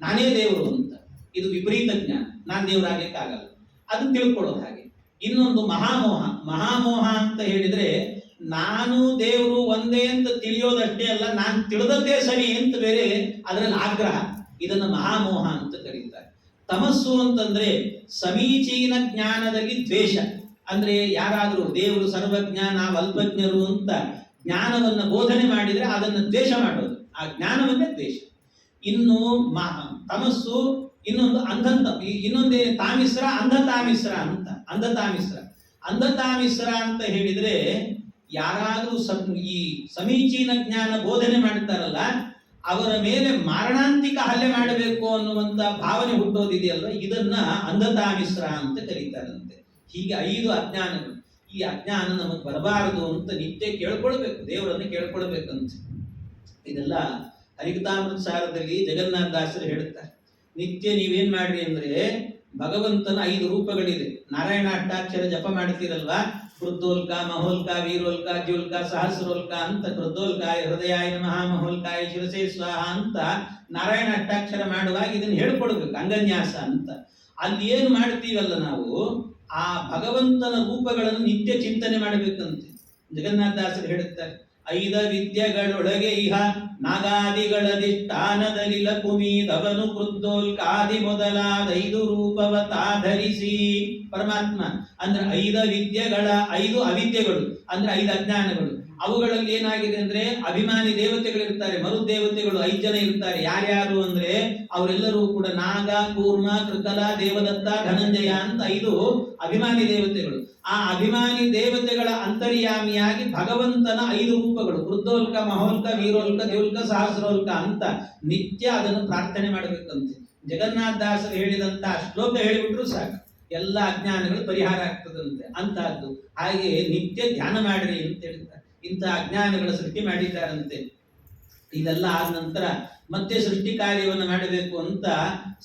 ನಾನೇ ದೇವರು ಅಂತ. ಇದು ವಿಪರೀತ ಜ್ಞಾನ. ನಾನ್ ದೇವರಾಗಲಿಕ್ಕಾಗಲ್ಲ ಅದನ್ನ ತಿಳ್ಕೊಳ್ಳೋದು ಹಾಗೆ. ಇನ್ನೊಂದು ಮಹಾಮೋಹ. ಮಹಾಮೋಹ ಅಂತ ಹೇಳಿದ್ರೆ ನಾನು ದೇವರು ಒಂದೇ ಅಂತ ತಿಳಿಯೋದಷ್ಟೇ ಅಲ್ಲ, ನಾನು ತಿಳಿದದ್ದೇ ಸರಿ ಅಂತ ಬೇರೆ ಅದರಲ್ಲಿ ಆಗ್ರಹ. ಇದನ್ನ ಮಹಾಮೋಹ ಅಂತ ಕರೀತಾರೆ. ತಮಸ್ಸು ಅಂತಂದ್ರೆ ಸಮೀಚೀನ ಜ್ಞಾನದಲ್ಲಿ ದ್ವೇಷ. ಅಂದ್ರೆ ಯಾರಾದ್ರೂ ದೇವರು ಸರ್ವಜ್ಞ, ನಾವು ಅಲ್ಪಜ್ಞರು ಅಂತ ಜ್ಞಾನವನ್ನ ಬೋಧನೆ ಮಾಡಿದ್ರೆ ಅದನ್ನ ದ್ವೇಷ ಮಾಡೋದು, ಆ ಜ್ಞಾನವನ್ನೇ ದ್ವೇಷ. ಇನ್ನು ತಮಸ್ಸು, ಇನ್ನೊಂದು ಇನ್ನೊಂದೇ ತಾಮಿಸ್ರ, ಅಂಧತಾಮಿಸ್ರ ಅಂತ. ಅಂಧತಾಮಿಸ್ರ ಅಂತ ಹೇಳಿದ್ರೆ ಯಾರಾದ್ರೂ ಈ ಸಮೀಚೀನ ಜ್ಞಾನ ಬೋಧನೆ ಮಾಡ್ತಾರಲ್ಲ ಅವರ ಮೇಲೆ ಮಾರಣಾಂತಿಕ ಹಲ್ಲೆ ಮಾಡಬೇಕು ಅನ್ನುವಂತ ಭಾವನೆ ಹುಟ್ಟೋದಿದೆಯಲ್ಲ, ಇದನ್ನ ಅಂಧತಾಮಿಸ್ರ ಅಂತ ಕರೀತಾರಂತೆ. ಹೀಗೆ 5 ಅಜ್ಞಾನಗಳು. ಈ ಅಜ್ಞಾನ ನಮಗೆ ಬರಬಾರದು ಅಂತ ನಿತ್ಯ ಕೇಳ್ಕೊಳ್ಬೇಕು, ದೇವರನ್ನು ಕೇಳ್ಕೊಳ್ಬೇಕಂತ. ಇದೆಲ್ಲ ಹರಿಕಥಾಮೃತ ಸಾರದಲ್ಲಿ ಜಗನ್ನಾಥದಾಸರು ಹೇಳುತ್ತಾರೆ. ನಿತ್ಯ ನೀವೇನ್ ಮಾಡ್ರಿ ಅಂದ್ರೆ ಭಗವಂತನ 5 ರೂಪಗಳಿದೆ. ನಾರಾಯಣ ಅಷ್ಟಾಕ್ಷರ ಜಪ ಮಾಡ್ತೀರಲ್ವಾ, ಕೃದ್ದೋಲ್ಕ, ಮಹೋಲ್ಕ, ವೀರೋಲ್ಕ, ಜ್ಯೋಲ್ಕ, ಸಹಸ್ರೋಲ್ಕ ಅಂತ. ಕೃದ್ದೋಲ್ಕಾಯ ಹೃದಯಾಯ ನಮಃ, ಮಹೋಲ್ಕಾಯ ಶಿರಸೇ ಸ್ವಾಹ ಅಂತ ನಾರಾಯಣ ಅಷ್ಟಾಕ್ಷರ ಮಾಡುವಾಗ ಇದನ್ನು ಹೇಳ್ಕೊಡ್ಬೇಕು, ಅಂಗನ್ಯಾಸ ಅಂತ. ಅಲ್ಲಿ ಏನು ಮಾಡ್ತೀವಲ್ಲ ನಾವು, ಆ ಭಗವಂತನ ರೂಪಗಳನ್ನು ನಿತ್ಯ ಚಿಂತನೆ ಮಾಡಬೇಕಂತೆ. ಜಗನ್ನಾಥದಾಸರು ಹೇಳುತ್ತಾರೆ, 5 ವಿದ್ಯೆಗಳೊಳಗೆ ಇಹ ನಾಗಾದಿಗಳದಿಷ್ಟಾನದಲ್ಲಿ ಲಕುಮೀದವನು ಕೃದ್ದೋಲ್ಕಾದಿ ಮೊದಲಾದ 5 ರೂಪವತಾಧರಿಸಿ. ಪರಮಾತ್ಮ ಅಂದ್ರೆ 5 ವಿದ್ಯೆಗಳ 5 ಅವಿದ್ಯೆಗಳು ಅಂದ್ರೆ 5 ಅಜ್ಞಾನಗಳು. ಅವುಗಳಲ್ಲಿ ಏನಾಗಿದೆ ಅಂದ್ರೆ ಅಭಿಮಾನಿ ದೇವತೆಗಳಿರ್ತಾರೆ, ಮರುದೇವತೆಗಳು 5 ಜನ ಇರ್ತಾರೆ. ಯಾರ್ಯಾರು ಅಂದ್ರೆ ಅವರೆಲ್ಲರೂ ಕೂಡ ನಾಗ, ಕೂರ್ಮ, ಕೃಕಲ, ದೇವದತ್ತ, ಧನಂಜಯ ಅಂತ 5 ಅಭಿಮಾನಿ ದೇವತೆಗಳು. ಆ ಅಭಿಮಾನಿ ದೇವತೆಗಳ ಅಂತರ್ಯಾಮಿಯಾಗಿ ಭಗವಂತನ 5 ರೂಪಗಳು ಕೃದ್ದೋಲ್ಕ, ಮಹೋಲ್ಕ, ವೀರೋಲ್ಕ, ದ್ಯೋಲ್ಕ, ಸಹಸ್ರೋಲ್ಕ ಅಂತ ನಿತ್ಯ ಅದನ್ನು ಪ್ರಾರ್ಥನೆ ಮಾಡಬೇಕಂತೆ. ಜಗನ್ನಾಥದಾಸರು ಹೇಳಿದಂತ ಶ್ಲೋಕ ಹೇಳಿಬಿಟ್ರು ಸಾಕು, ಎಲ್ಲ ಅಜ್ಞಾನಗಳು ಪರಿಹಾರ ಆಗ್ತದಂತೆ ಅಂತಹದ್ದು. ಹಾಗೆ ನಿತ್ಯ ಧ್ಯಾನ ಮಾಡ್ರಿ ಅಂತ ಹೇಳ್ತಾರೆ. ಇಂಥ ಅಜ್ಞಾನಗಳ ಸೃಷ್ಟಿ ಮಾಡಿದ್ದಾರಂತೆ. ಇದೆಲ್ಲ ಆದ ನಂತರ ಮತ್ತೆ ಸೃಷ್ಟಿ ಕಾರ್ಯವನ್ನು ಮಾಡಬೇಕು ಅಂತ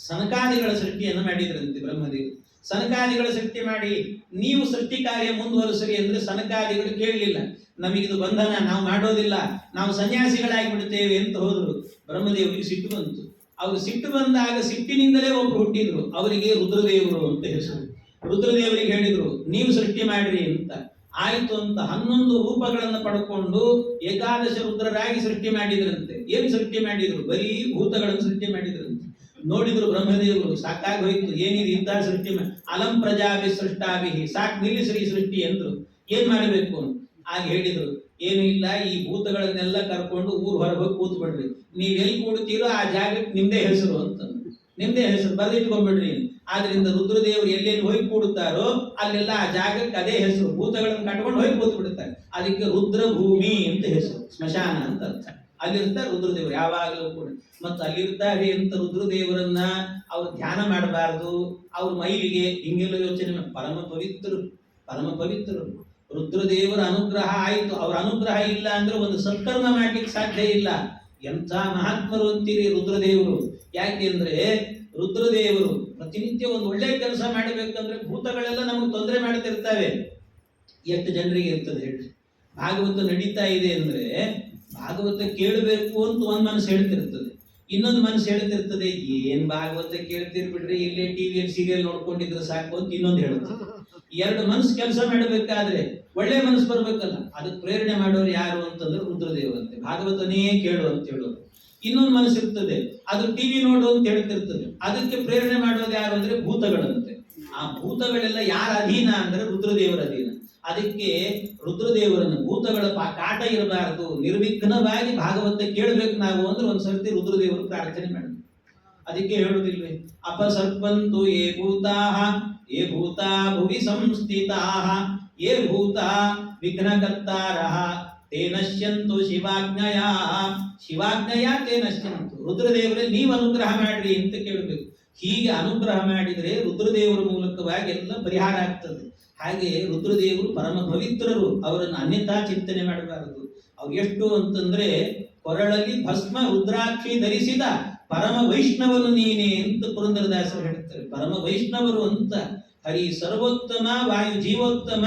ಸನಕಾದಿಗಳ ಸೃಷ್ಟಿಯನ್ನು ಮಾಡಿದ್ರಂತೆ ಬ್ರಹ್ಮದೇವರು. ಸನಕಾದಿಗಳ ಸೃಷ್ಟಿ ಮಾಡಿ ನೀವು ಸೃಷ್ಟಿ ಕಾರ್ಯ ಮುಂದುವರಿಸ್ರಿ ಅಂದ್ರೆ ಸನಕಾದಿಗಳು ಕೇಳಲಿಲ್ಲ. ನಮಗಿದು ಬಂಧನ, ನಾವು ಮಾಡೋದಿಲ್ಲ, ನಾವು ಸನ್ಯಾಸಿಗಳಾಗಿ ಬಿಡ್ತೇವೆ ಅಂತ ಹೋದ್ರು. ಬ್ರಹ್ಮದೇವರಿಗೆ ಸಿಟ್ಟು ಬಂತು. ಅವರು ಸಿಟ್ಟು ಬಂದಾಗ ಸಿಟ್ಟಿನಿಂದಲೇ ಒಬ್ರು ಹುಟ್ಟಿದ್ರು, ಅವರಿಗೆ ರುದ್ರದೇವರು ಅಂತ ಹೆಸರು. ರುದ್ರದೇವರಿಗೆ ಹೇಳಿದ್ರು ನೀವು ಸೃಷ್ಟಿ ಮಾಡ್ರಿ ಅಂತ. ಆಯ್ತು ಅಂತ 11 ರೂಪಗಳನ್ನು ಪಡ್ಕೊಂಡು ಏಕಾದಶ ರುದ್ರರಾಗಿ ಸೃಷ್ಟಿ ಮಾಡಿದ್ರಂತೆ. ಏನ್ ಸೃಷ್ಟಿ ಮಾಡಿದ್ರು? ಬರೀ ಭೂತಗಳನ್ನು ಸೃಷ್ಟಿ ಮಾಡಿದ್ರಂತೆ. ನೋಡಿದ್ರು ಬ್ರಹ್ಮದೇವರು, ಸಾಕಾಗಿ ಹೋಯ್ತು, ಏನಿದೆ ಇಂತಹ ಸೃಷ್ಟಿ ಅಲಂ ಪ್ರಜಾಭಿ ಸೃಷ್ಟಾಭಿಹಿ, ಸಾಕು ನಿಲ್ಲಿಸ್ರಿ ಸೃಷ್ಟಿ ಎಂದ್ರು. ಏನ್ ಮಾಡಬೇಕು ಆಗ ಹೇಳಿದ್ರು, ಏನು ಇಲ್ಲ, ಈ ಭೂತಗಳನ್ನೆಲ್ಲ ಕರ್ಕೊಂಡು ಊರ್ ಹೊರಗೆ ಹೋಗಿ ಕೂತ್ ಬಿಡ್ರಿ. ನೀವ್ ಎಲ್ಲಿ ಕೂಡ್ತೀರೋ ಆ ಜಾಗಕ್ಕೆ ನಿಮ್ದೇ ಹೆಸರು ಅಂತ, ನಿಮ್ದೇ ಹೆಸರು ಬರೆದಿಟ್ಕೊಂಡ್ಬಿಡ್ರಿ. ಆದ್ರಿಂದ ರುದ್ರದೇವರು ಎಲ್ಲೆಲ್ಲಿ ಹೋಗಿ ಕೂಡುತ್ತಾರೋ ಅಲ್ಲೆಲ್ಲ ಆ ಜಾಗಕ್ಕೆ ಅದೇ ಹೆಸರು, ಭೂತಗಳನ್ನು ಕಟ್ಕೊಂಡು ಹೋಗಿ ಕೂತ್ ಬಿಡುತ್ತಾರೆ. ಅದಕ್ಕೆ ರುದ್ರ ಭೂಮಿ ಅಂತ ಹೆಸರು, ಸ್ಮಶಾನ ಅಂತ ಅರ್ಥ. ಅಲ್ಲಿರ್ತಾರೆ ರುದ್ರದೇವರು ಯಾವಾಗಲೂ ಕೂಡ. ಮತ್ತು ಅಲ್ಲಿರ್ತಾರೆ ಅಂತ ರುದ್ರದೇವರನ್ನ ಅವ್ರು ಧ್ಯಾನ ಮಾಡಬಾರದು, ಅವ್ರ ಮೈಲಿಗೆ ಹಿಂಗೆಲ್ಲ ಯೋಚನೆ. ಪರಮ ಪವಿತ್ರರು ರುದ್ರದೇವರ ಅನುಗ್ರಹ ಆಯ್ತು. ಅವ್ರ ಅನುಗ್ರಹ ಇಲ್ಲ ಅಂದ್ರೆ ಒಂದು ಸತ್ಕರ್ಮ ಮಾಡ್ಲಿಕ್ಕೆ ಸಾಧ್ಯ ಇಲ್ಲ. ಎಂಥ ಮಹಾತ್ಮರು ಅಂತೀರಿ ರುದ್ರದೇವರು. ಯಾಕೆ ಅಂದ್ರೆ ರುದ್ರದೇವರು ಪ್ರತಿನಿತ್ಯ ಒಂದು ಒಳ್ಳೆ ಕೆಲಸ ಮಾಡಬೇಕಂದ್ರೆ ಭೂತಗಳೆಲ್ಲ ನಮಗೆ ತೊಂದರೆ ಮಾಡ್ತಿರ್ತವೆ. ಎಷ್ಟು ಜನರಿಗೆ ಇರ್ತದೆ ಹೇಳಿ? ಭಾಗವತ ನಡೀತಾ ಇದೆ ಅಂದ್ರೆ ಭಾಗವತ ಕೇಳಬೇಕು ಅಂತ ಒಂದ್ ಮನಸ್ಸು ಹೇಳ್ತಿರ್ತದೆ, ಇನ್ನೊಂದು ಮನಸ್ಸು ಹೇಳ್ತಿರ್ತದೆ ಏನ್ ಭಾಗವತ ಕೇಳ್ತಿರ್ ಬಿಡ್ರಿ, ಇಲ್ಲೇ ಟಿವಿಯಲ್ಲಿ ಸೀರಿಯಲ್ ನೋಡ್ಕೊಂಡಿದ್ರೆ ಸಾಕು ಅಂತ ಇನ್ನೊಂದು ಹೇಳುತ್ತೆ. 2 ಮನಸ್ಸು ಕೆಲಸ ಮಾಡಬೇಕಾದ್ರೆ ಒಳ್ಳೆ ಮನಸ್ಸು ಬರ್ಬೇಕಲ್ಲ, ಅದಕ್ಕೆ ಪ್ರೇರಣೆ ಮಾಡೋರು ಯಾರು ಅಂತಂದ್ರೆ ರುದ್ರದೇವರಂತೆ. ಭಾಗವತನೇ ಕೇಳು ಅಂತ ಹೇಳೋರು. ಇನ್ನೊಂದು ಮನಸ್ಸು ಇರ್ತದೆ, ಅದು ಟಿವಿ ನೋಡು ಅಂತ ಹೇಳ್ತಿರ್ತದೆ, ಅದಕ್ಕೆ ಪ್ರೇರಣೆ ಮಾಡೋದು ಯಾರು ಅಂದ್ರೆ ಭೂತಗಳಂತೆ. ಆ ಭೂತಗಳೆಲ್ಲ ಯಾರ ಅಧೀನ ಅಂದ್ರೆ ರುದ್ರದೇವರ ಅಧೀನ. ಅದಕ್ಕೆ ರುದ್ರದೇವರನ್ನು ಭೂತಗಳ ಕಾಟ ಇರಬಾರದು, ನಿರ್ವಿಘ್ನವಾಗಿ ಭಾಗವತ ಕೇಳಬೇಕು ನಾವು ಅಂದ್ರೆ ಒಂದ್ಸರ್ತಿ ರುದ್ರದೇವರು ಪ್ರಾರ್ಥನೆ ಮಾಡಬೇಕು. ಅದಕ್ಕೆ ಹೇಳುದಿಲ್ವೇ, ಅಪಸರ್ಪಂತು ಯೇ ಭೂತಾ ಭುವಿ ಸಂಸ್ಥಿತಾಃ ಯೇ ಭೂತಾ ವಿಘ್ನಕರ್ತಾರಃ ತೇ ನಶ್ಯಂತು ಶಿವಾಜ್ಞೆಯ ತೇ ನಶ್ಯಂತು. ರುದ್ರದೇವರೇ ನೀವು ಅನುಗ್ರಹ ಮಾಡ್ರಿ ಅಂತ ಕೇಳಬೇಕು. ಹೀಗೆ ಅನುಗ್ರಹ ಮಾಡಿದರೆ ರುದ್ರದೇವರ ಮೂಲಕವಾಗಿ ಎಲ್ಲ ಪರಿಹಾರ ಆಗ್ತದೆ. ಹಾಗೆ ರುದ್ರದೇವರು ಪರಮ ಪವಿತ್ರರು, ಅವರನ್ನು ಅನ್ಯಥಾ ಚಿಂತನೆ ಮಾಡಬಾರದು. ಅವ್ರು ಎಷ್ಟು ಅಂತಂದ್ರೆ ಕೊರಳಲ್ಲಿ ಭಸ್ಮ ರುದ್ರಾಕ್ಷಿ ಧರಿಸಿದ ಪರಮ ವೈಷ್ಣವನು ನೀನೇ ಅಂತ ಪುರಂದರದಾಸರು ಹೇಳ್ತಾರೆ. ಪರಮ ವೈಷ್ಣವರು ಅಂತ. ಹರಿ ಸರ್ವೋತ್ತಮ, ವಾಯು ಜೀವೋತ್ತಮ,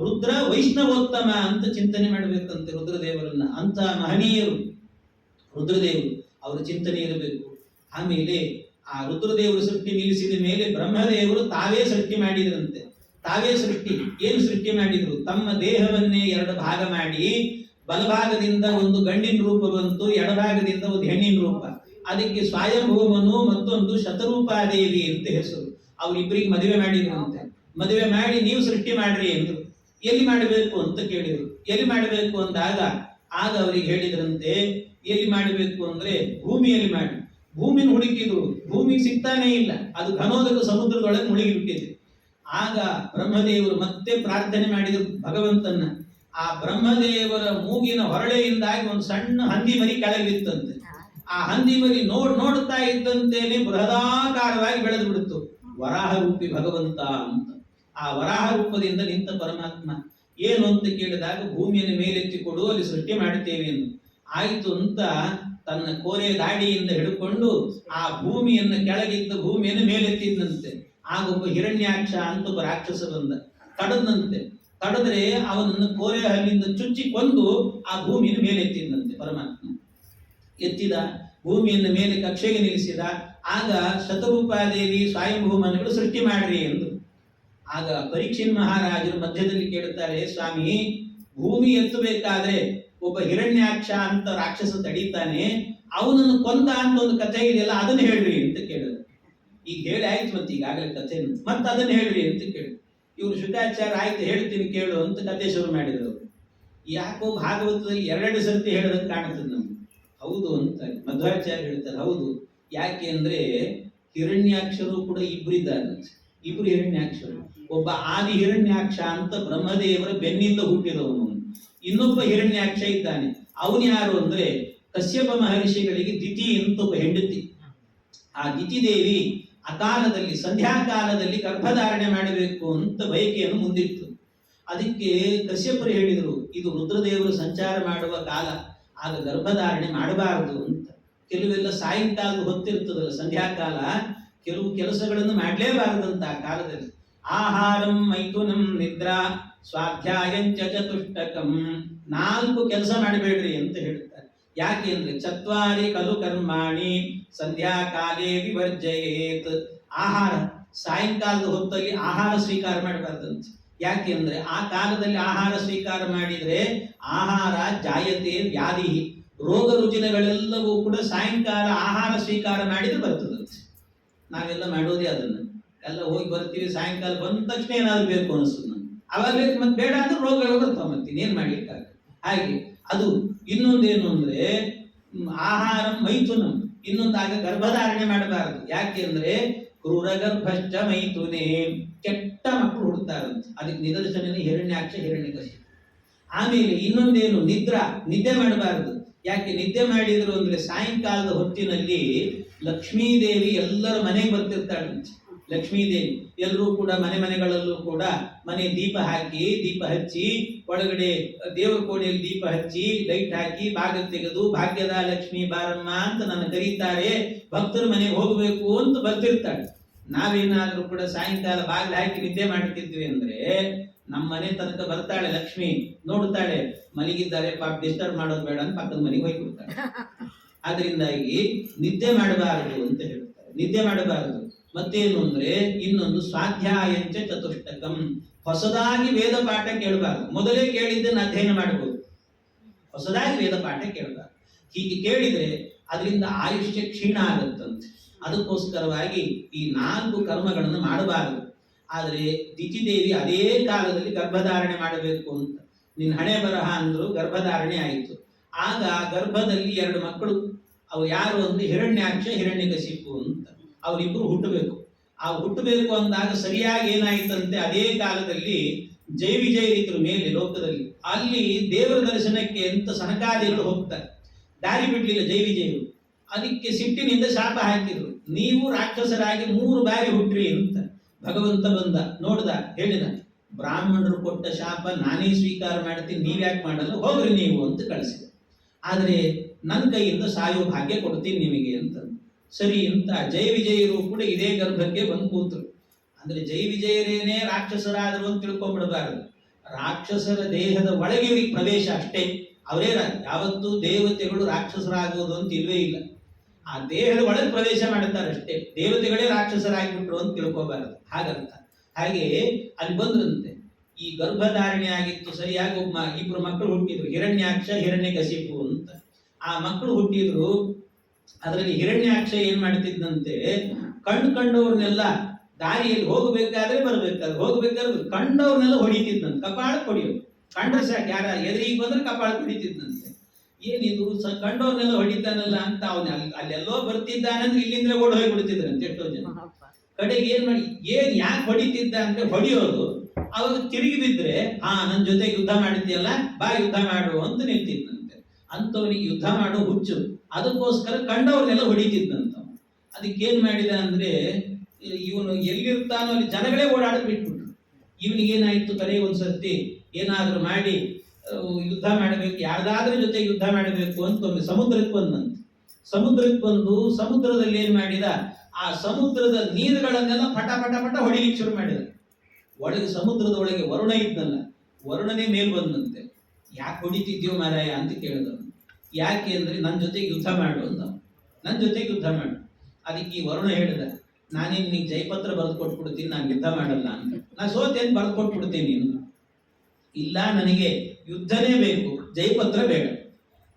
ರುದ್ರ ವೈಷ್ಣವೋತ್ತಮ ಅಂತ ಚಿಂತನೆ ಮಾಡಬೇಕಂತೆ ರುದ್ರದೇವರನ್ನ. ಅಂತ ಮಹನೀಯರು ರುದ್ರದೇವರು, ಅವರ ಚಿಂತನೆ ಇರಬೇಕು. ಆಮೇಲೆ ಆ ರುದ್ರದೇವರು ಸೃಷ್ಟಿ ನಿಲ್ಲಿಸಿದ ಮೇಲೆ ಬ್ರಹ್ಮದೇವರು ತಾವೇ ಸೃಷ್ಟಿ ಮಾಡಿದ್ರಂತೆ. ತಾವೇ ಸೃಷ್ಟಿ. ಏನು ಸೃಷ್ಟಿ ಮಾಡಿದ್ರು? ತಮ್ಮ ದೇಹವನ್ನೇ ಎರಡು ಭಾಗ ಮಾಡಿ, ಬಲಭಾಗದಿಂದ ಒಂದು ಗಂಡಿನ ರೂಪ ಬಂತು, ಎಡಭಾಗದಿಂದ ಒಂದು ಹೆಣ್ಣಿನ ರೂಪ. ಅದಕ್ಕೆ ಸ್ವಯಂಭೂಮನು ಮತ್ತೊಂದು ಶತರೂಪಾದೇವಿ ಅಂತ ಹೆಸರು. ಅವರಿಬ್ಬರಿಗೆ ಮದುವೆ ಮಾಡಿದ್ರಂತೆ. ಮದುವೆ ಮಾಡಿ ನೀವು ಸೃಷ್ಟಿ ಮಾಡ್ರಿ ಎಂದ್ರು. ಎಲ್ಲಿ ಮಾಡಬೇಕು ಅಂತ ಕೇಳಿದ್ರು. ಎಲ್ಲಿ ಮಾಡಬೇಕು ಅಂದಾಗ ಆಗ ಅವರಿಗೆ ಹೇಳಿದ್ರಂತೆ, ಎಲ್ಲಿ ಮಾಡಬೇಕು ಅಂದ್ರೆ ಭೂಮಿಯಲ್ಲಿ ಮಾಡಿ. ಭೂಮಿನ ಹುಡುಕಿದ್ರು, ಭೂಮಿ ಸಿಗ್ತಾನೇ ಇಲ್ಲ, ಅದು ಘನೋದಕ ಸಮುದ್ರದೊಳಗೆ ಮುಳುಗಿ ಬಿಟ್ಟಿದೆ. ಆಗ ಬ್ರಹ್ಮದೇವರು ಮತ್ತೆ ಪ್ರಾರ್ಥನೆ ಮಾಡಿದ್ರು ಭಗವಂತನ. ಆ ಬ್ರಹ್ಮದೇವರ ಮೂಗಿನ ಹೊರಳೆಯಿಂದಾಗಿ ಒಂದು ಸಣ್ಣ ಹಂದಿ ಮರಿ ಕೆಳಗೆ ಬಿತ್ತಂತೆ. ಆ ಹಂದಿ ಮರಿ ನೋಡ್ತಾ ಇದ್ದಂತೇನೆ ಬೃಹದಾಕಾರವಾಗಿ ಬೆಳೆದು ಬಿಡುತ್ತು. ವರಾಹ ರೂಪಿ ಭಗವಂತ ಅಂತ. ಆ ವರಾಹ ರೂಪದಿಂದ ನಿಂತ ಪರಮಾತ್ಮ ಏನು ಅಂತ ಕೇಳಿದಾಗ, ಭೂಮಿಯನ್ನು ಮೇಲೆತ್ತಿ ಕೊಡು, ಅಲ್ಲಿ ಸೃಷ್ಟಿ ಮಾಡುತ್ತೇವೆ ಎಂದು. ಆಯ್ತು ಅಂತ ತನ್ನ ಕೋರೆ ದಾಡಿಯಿಂದ ಹಿಡ್ಕೊಂಡು ಆ ಭೂಮಿಯನ್ನು ಕೆಳಗಿದ್ದ ಭೂಮಿಯನ್ನು ಮೇಲೆತ್ತಿದ್ದಂತೆ. ಆಗೊಬ್ಬ ಹಿರಣ್ಯಾಕ್ಷ ಅಂತ ಒಬ್ಬ ರಾಕ್ಷಸ ಬಂದ, ತಡದಂತೆ. ತಡದ್ರೆ ಅವನನ್ನು ಕೋರೆ ಹಲ್ಲಿಂದ ಚುಚ್ಚಿ ಕೊಂದು ಆ ಭೂಮಿಯನ್ನು ಮೇಲೆತ್ತಿದ್ದಂತೆ ಪರಮಾತ್ಮ. ಎತ್ತಿದ, ಭೂಮಿಯನ್ನು ಮೇಲೆ ಕಕ್ಷೆಗೆ ನಿಲ್ಲಿಸಿದ. ಆಗ ಶತರೂಪಾದೇವಿ ಸ್ವಯಂಭೂಮನುಗಳು ಸೃಷ್ಟಿ ಮಾಡ್ರಿ ಎಂದು. ಆಗ ಪರೀಕ್ಷಿನ್ ಮಹಾರಾಜರು ಮಧ್ಯದಲ್ಲಿ ಕೇಳುತ್ತಾರೆ, ಸ್ವಾಮಿ, ಭೂಮಿ ಎತ್ತಬೇಕಾದ್ರೆ ಒಬ್ಬ ಹಿರಣ್ಯಾಕ್ಷ ಅಂತ ರಾಕ್ಷಸ ತಡೀತಾನೆ, ಅವನನ್ನು ಕೊಂದ ಅಂತ ಒಂದು ಕಥೆ ಇದೆಯಲ್ಲ, ಅದನ್ನ ಹೇಳ್ರಿ ಅಂತ ಕೇಳಿದ್ರು. ಈಗ ಹೇಳಿ ಆಯ್ತು, ಮತ್ತೆ ಈಗಾಗಲೇ ಕಥೆ ಮತ್ತೆ ಅದನ್ನ ಹೇಳ್ರಿ ಅಂತ ಕೇಳಿದ್ರು. ಇವರು ಶುಕಾಚಾರ್ಯ ಆಯ್ತು ಹೇಳ್ತೀನಿ ಕೇಳು ಅಂತ ಕಥೆ ಶುರು ಮಾಡಿದ್ರು. ಅವರು ಯಾಕೋ ಭಾಗವತದಲ್ಲಿ ಎರಡು ಸರ್ತಿ ಹೇಳೋದಕ್ಕೆ ಕಾಣುತ್ತದೆ ನಮ್ಗೆ. ಹೌದು ಅಂತ ಮಧ್ವಾಚಾರ್ಯ ಹೇಳ್ತಾರೆ. ಹೌದು, ಯಾಕೆ ಅಂದ್ರೆ ಹಿರಣ್ಯಾಕ್ಷರು ಕೂಡ ಇಬ್ಬರಿದ್ದಾರೆ. ಇಬ್ರು ಹಿರಣ್ಯಾಕ್ಷರು. ಒಬ್ಬ ಆದಿ ಹಿರಣ್ಯಾಕ್ಷ ಅಂತ ಬ್ರಹ್ಮದೇವರ ಬೆನ್ನಿಂದ ಹುಟ್ಟಿದವನು. ಇನ್ನೊಬ್ಬ ಹಿರಣ್ಯಾಕ್ಷ ಇದ್ದಾನೆ. ಅವನು ಯಾರು ಅಂದ್ರೆ ಕಶ್ಯಪ ಮಹರ್ಷಿಗಳಿಗೆ ದಿತಿ ಅಂತ ಒಬ್ಬ ಹೆಂಡತಿ. ಆ ದಿತಿದೇವಿ ಅಕಾಲದಲ್ಲಿ ಸಂಧ್ಯಾಕಾಲದಲ್ಲಿ ಗರ್ಭಧಾರಣೆ ಮಾಡಬೇಕು ಅಂತ ಬಯಕೆಯನ್ನು ಮುಂದಿಟ್ಟು. ಅದಕ್ಕೆ ಕಶ್ಯಪರು ಹೇಳಿದರು, ಇದು ರುದ್ರದೇವರು ಸಂಚಾರ ಮಾಡುವ ಕಾಲ, ಆಗ ಗರ್ಭಧಾರಣೆ ಮಾಡಬಾರದು ಅಂತ. ಕೆಲವೆಲ್ಲ ಸಾಯಂಕಾಲದ ಹೊತ್ತಿರ್ತದಲ್ಲ ಸಂಧ್ಯಾಕಾಲ, ಕೆಲವು ಕೆಲಸಗಳನ್ನು ಮಾಡಲೇಬಾರದಂತ ಆ ಕಾಲದಲ್ಲಿ. ಆಹಾರಂ ಮೈಥುನಂ ನಿದ್ರಾ ಸ್ವಾಧ್ಯಾಯಂಚ ಚತುಷ್ಟಕಂ, 4 ಕೆಲಸ ಮಾಡಬೇಡ್ರಿ ಅಂತ ಹೇಳ್ತಾರೆ. ಯಾಕೆ ಅಂದ್ರೆ ಚತ್ವಾರಿ ಖಲು ಕರ್ಮಾಣಿ ಸಂಧ್ಯಾಕಾಲೇ ವಿವರ್ಜಯೇತ್. ಆಹಾರ, ಸಾಯಂಕಾಲದ ಹೊತ್ತಲ್ಲಿ ಆಹಾರ ಸ್ವೀಕಾರ ಮಾಡಬಾರ್ದಂತೆ. ಯಾಕೆ ಅಂದ್ರೆ ಆ ಕಾಲದಲ್ಲಿ ಆಹಾರ ಸ್ವೀಕಾರ ಮಾಡಿದ್ರೆ ಆಹಾರ ಜಾಯತೆ ವ್ಯಾಧಿ, ರೋಗ ರುಜಿನಗಳೆಲ್ಲವೂ ಕೂಡ ಸಾಯಂಕಾಲ ಆಹಾರ ಸ್ವೀಕಾರ ಮಾಡಿದ್ರೆ ಬರ್ತದಂತೆ. ನಾವೆಲ್ಲ ಮಾಡೋದೇ ಅದನ್ನ. ಎಲ್ಲ ಹೋಗಿ ಬರ್ತೀವಿ, ಸಾಯಂಕಾಲ ಬಂದ ತಕ್ಷಣ ಏನಾದ್ರು ಬೇಕು ಅನಿಸ್ತದೆ ನಮ್ಗೆ. ಅವಾಗ ಬೇಕು, ಮತ್ತೆ ಬೇಡ ಅಂದ್ರೆ ರೋಗಗಳು ಬರ್ತಾವ, ಮತ್ತೆ ಏನ್ ಮಾಡ್ಲಿಕ್ಕಾಗ. ಹಾಗೆ ಅದು. ಇನ್ನೊಂದೇನು ಅಂದ್ರೆ ಆಹಾರ ಮೈಥುನ, ಇನ್ನೊಂದಾಗ ಗರ್ಭಧಾರಣೆ ಮಾಡಬಾರದು. ಯಾಕೆ ಅಂದ್ರೆ ಕ್ರೂರ ಗರ್ಭಶ್ಚ ಮೈಥುನೇ, ಕೆಟ್ಟ ಮಕ್ಕಳು ಹುಡ್ತಾರಂತೆ. ಅದಕ್ಕೆ ನಿದರ್ಶನ ಹಿರಣ್ಯಾಕ್ಷ ಹಿರಣ್ಯಕಶಿಪು. ಆಮೇಲೆ ಇನ್ನೊಂದೇನು ನಿದ್ದೆ ಮಾಡಬಾರದು. ಯಾಕೆ ನಿದ್ದೆ ಮಾಡಿದ್ರು ಅಂದ್ರೆ ಸಾಯಂಕಾಲದ ಹೊತ್ತಿನಲ್ಲಿ ಲಕ್ಷ್ಮೀದೇವಿ ಎಲ್ಲರ ಮನೆಗೆ ಬರ್ತಿರ್ತಾಳಂತೆ. ಲಕ್ಷ್ಮೀದೇವಿ ಎಲ್ಲರೂ ಕೂಡ ಮನೆಗಳಲ್ಲೂ ಕೂಡ ಮನೆ ದೀಪ ಹಾಕಿ, ದೀಪ ಹಚ್ಚಿ, ಒಳಗಡೆ ದೇವರ ಕೋಣೆಯಲ್ಲಿ ದೀಪ ಹಚ್ಚಿ, ಲೈಟ್ ಹಾಕಿ, ಬಾಗಿಲು ತೆಗೆದು ಭಾಗ್ಯದ ಲಕ್ಷ್ಮೀ ಬಾರಮ್ಮ ಅಂತ ನನ್ನ ಕರೀತಾರೆ, ಭಕ್ತರ ಮನೆಗೆ ಹೋಗಬೇಕು ಅಂತ ಬರ್ತಿರ್ತಾಳೆ. ನಾವೇನಾದ್ರೂ ಕೂಡ ಸಾಯಂಕಾಲ ಬಾಗಿಲು ಹಾಕಿ ನಿದ್ದೆ ಮಾಡ್ತಿದ್ವಿ ಅಂದ್ರೆ ನಮ್ಮ ಮನೆ ತನಕ ಬರ್ತಾಳೆ ಲಕ್ಷ್ಮಿ, ನೋಡ್ತಾಳೆ ಮಲಗಿದ್ದಾರೆ, ಪಾಪ ಡಿಸ್ಟರ್ಬ್ ಮಾಡೋದು ಬೇಡ ಅಂತ ಪಕ್ಕದ ಮನೆಗೆ ಹೋಗ್ಬಿಡ್ತಾಳೆ. ಆದ್ರಿಂದಾಗಿ ನಿದ್ದೆ ಮಾಡಬಾರದು ಅಂತ ಹೇಳ್ತಾರೆ. ನಿದ್ದೆ ಮಾಡಬಾರದು. ಮತ್ತೇನು ಅಂದ್ರೆ ಇನ್ನೊಂದು ಸ್ವಾಧ್ಯಾಯಂಚ ಚತುಷ್ಟಕಂ, ಹೊಸದಾಗಿ ವೇದ ಪಾಠ ಕೇಳಬಾರದು. ಮೊದಲೇ ಕೇಳಿದ್ದನ್ನು ಅಧ್ಯಯನ ಮಾಡಬಹುದು, ಹೊಸದಾಗಿ ವೇದ ಪಾಠ ಕೇಳಬಾರದು. ಹೀಗೆ ಕೇಳಿದ್ರೆ ಅದರಿಂದ ಆಯುಷ್ಯ ಕ್ಷೀಣ ಆಗುತ್ತಂತೆ. ಅದಕ್ಕೋಸ್ಕರವಾಗಿ ಈ 4 ಕರ್ಮಗಳನ್ನು ಮಾಡಬಾರದು. ಆದರೆ ದಿತಿದೇವಿ ಅದೇ ಕಾಲದಲ್ಲಿ ಗರ್ಭಧಾರಣೆ ಮಾಡಬೇಕು ಅಂತ ನಿನ್ನ ಹಣೆ ಬರಹ ಅಂದ್ರು. ಗರ್ಭಧಾರಣೆ ಆಯಿತು. ಆಗ ಗರ್ಭದಲ್ಲಿ 2 ಮಕ್ಕಳು. ಅವು ಯಾರು ಅಂದ್ರೆ ಹಿರಣ್ಯಾಕ್ಷ ಹಿರಣ್ಯಕಶಿಪು ಅಂತ. ಅವರಿಬ್ಬರು ಹುಟ್ಟಬೇಕು. ಆ ಹುಟ್ಟಬೇಕು ಅಂದಾಗ ಸರಿಯಾಗಿ ಏನಾಯ್ತಂತೆ, ಅದೇ ಕಾಲದಲ್ಲಿ ಜೈ ವಿಜಯರಿದ್ರು ಮೇಲೆ ಲೋಕದಲ್ಲಿ. ಅಲ್ಲಿ ದೇವರ ದರ್ಶನಕ್ಕೆ ಅಂತ ಸನಕಾದಿಗಳು ಹೋಗ್ತಾರೆ, ದಾರಿ ಬಿಡ್ಲಿಲ್ಲ ಜೈ ವಿಜಯರು. ಅದಕ್ಕೆ ಸಿಟ್ಟಿನಿಂದ ಶಾಪ ಹಾಕಿದ್ರು, ನೀವು ರಾಕ್ಷಸರಾಗಿ 3 ಬಾರಿ ಹುಟ್ಟ್ರಿ ಅಂತ. ಭಗವಂತ ಬಂದ, ನೋಡ್ದ, ಹೇಳಿದ, ಬ್ರಾಹ್ಮಣರು ಕೊಟ್ಟ ಶಾಪ ನಾನೇ ಸ್ವೀಕಾರ ಮಾಡ್ತೀನಿ, ನೀವ್ಯಾಕೆ ಮಾಡಲ್ಲ, ಹೋಗ್ರಿ ನೀವು ಅಂತ ಕಳಿಸಿದ. ಆದರೆ ನನ್ನ ಕೈಯಿಂದ ಸಾಯೋ ಭಾಗ್ಯ ಕೊಡ್ತೀನಿ ನಿಮಗೆ ಅಂತ. ಸರಿ ಅಂತ ಜೈ ವಿಜಯರು ಕೂಡ ಇದೇ ಗರ್ಭಕ್ಕೆ ಬಂದು ಕೂತರು. ಅಂದ್ರೆ ಜೈ ವಿಜಯರೇನೇ ರಾಕ್ಷಸರಾದರು ಅಂತ ತಿಳ್ಕೊಂಡ್ಬಿಡಬಾರದು. ರಾಕ್ಷಸರ ದೇಹದ ಒಳಗೆ ಇವರಿಗೆ ಪ್ರವೇಶ ಅಷ್ಟೇ. ಅವರೇ ಯಾವತ್ತೂ ದೇವತೆಗಳು ರಾಕ್ಷಸರಾಗುವುದು ಅಂತ ಇಲ್ವೇ ಇಲ್ಲ. ಆ ದೇಹದ ಒಳಗೆ ಪ್ರವೇಶ ಮಾಡುತ್ತಾರೆ ಅಷ್ಟೇ. ದೇವತೆಗಳೇ ರಾಕ್ಷಸರಾಗಿಬಿಟ್ರು ಅಂತ ತಿಳ್ಕೋಬಾರದು, ಹಾಗರ್ಥ. ಹಾಗೆ ಅಲ್ಲಿ ಬಂದ್ರಂತೆ. ಈ ಗರ್ಭಧಾರಣೆ ಆಗಿತ್ತು, ಸರಿಯಾಗಿ ಇಬ್ರು ಮಕ್ಕಳು ಹುಟ್ಟಿದ್ರು, ಹಿರಣ್ಯಾಕ್ಷ ಹಿರಣ್ಯಕಶಿಪು ಅಂತ. ಆ ಮಕ್ಕಳು ಹುಟ್ಟಿದ್ರು. ಅದರಲ್ಲಿ ಹಿರಣ್ಯಾಕ್ಷ ಏನ್ ಮಾಡ್ತಿದ್ದಂತೆ, ಕಂಡವ್ರನ್ನೆಲ್ಲ ದಾರಿಯಲ್ಲಿ ಹೋಗ್ಬೇಕಾದ್ರೆ ಕಂಡವ್ರನ್ನೆಲ್ಲ ಹೊಡಿತಿದ್ದಂತೆ, ಕಪಾಳ ಹೊಡಿಯೋದು. ಕಂಡ್ರೆ ಸಾಕು, ಯಾರ ಎದುರಿಗೆ ಬಂದ್ರೆ ಕಪಾಳ ಹೊಡಿತಿದ್ದಂತೆ. ಏನಿದು ಕಂಡವ್ರನ್ನೆಲ್ಲ ಹೊಡಿತಾನಲ್ಲ ಅಂತ ಅವನ ಅಲ್ಲೆಲ್ಲೋ ಬರ್ತಿದ್ದಾನಂದ್ರೆ ಇಲ್ಲಿಂದ ಓಡ್ ಹೋಗಿ ಬಿಡ್ತಿದ್ರಂತೆ ಎಷ್ಟೋ ಜನ. ಕಡೆಗೆ ಯಾಕೆ ಹೊಡಿತಿದ್ದ ಅಂದ್ರೆ ಹೊಡಿಯೋದು, ಅವಾಗ ತಿರುಗಿ ಬಿದ್ರೆ ನನ್ ಜೊತೆ ಯುದ್ಧ ಮಾಡಿದ್ಯಲ್ಲ, ಬಾ ಯುದ್ಧ ಮಾಡು ಅಂತ ನಿಲ್ತಿದ್ದಂತೆ. ಅಂತವನಿಗೆ ಯುದ್ಧ ಮಾಡೋ ಹುಚ್ಚು, ಅದಕ್ಕೋಸ್ಕರ ಕಂಡವ್ರನ್ನೆಲ್ಲ ಹೊಡಿತಿದ್ದಂತ. ಅದಕ್ಕೇನ್ ಮಾಡಿದ ಅಂದ್ರೆ, ಇವನು ಎಲ್ಲಿರ್ತಾನೋ ಅಲ್ಲಿ ಜನಗಳೇ ಓಡಾಡದ್ ಬಿಟ್ಬಿಟ್ರು. ಇವನಿಗೇನಾಯ್ತು, ಕರೆ ಒಂದ್ಸರ್ತಿ ಏನಾದ್ರೂ ಮಾಡಿ ಯುದ್ಧ ಮಾಡಬೇಕು, ಯಾರ್ದಾದ್ರ ಜೊತೆ ಯುದ್ಧ ಮಾಡಬೇಕು ಅಂತ ಒಂದು ಸಮುದ್ರಕ್ಕೆ ಬಂದಂತೆ. ಸಮುದ್ರಕ್ಕೆ ಬಂದು ಸಮುದ್ರದಲ್ಲಿ ಏನ್ ಮಾಡಿದ, ಆ ಸಮುದ್ರದ ನೀರುಗಳನ್ನೆಲ್ಲ ಪಟ ಪಟ ಪಟ ಹೊಡಿಲಿಕ್ಕೆ ಶುರು ಮಾಡಿದ. ಒಳಗೆ ಸಮುದ್ರದ ಒಳಗೆ ವರುಣ ಇದ್ನಲ್ಲ, ವರುಣನೇ ಮೇಲ್ ಬಂದಂತೆ. ಯಾಕೆ ಹೊಡಿತಿದ್ಯೋ ಮಾರಾಯ ಅಂತ ಕೇಳಿದವನು. ಯಾಕೆ ಅಂದ್ರೆ ನನ್ನ ಜೊತೆಗೆ ಯುದ್ಧ ಮಾಡು ಅಂದ. ನನ್ನ ಜೊತೆಗೆ ಯುದ್ಧ ಮಾಡು. ಅದಕ್ಕೆ ಈ ವರುಣ ಹೇಳಿದ, ನಾನೇನು ನಿಂಗೆ ಜೈಪತ್ರ ಬರೆದು ಕೊಟ್ಬಿಡ್ತೀನಿ, ನಾನು ಯುದ್ಧ ಮಾಡಲ್ಲ ಅಂತ. ನಾ ಸೋತೇನು ಬರೆದು ಕೊಟ್ಬಿಡ್ತೀನಿ ಅಂತ. ಇಲ್ಲ, ನನಗೆ ಯುದ್ಧನೇ ಬೇಕು, ಜೈಪತ್ರ ಬೇಡ.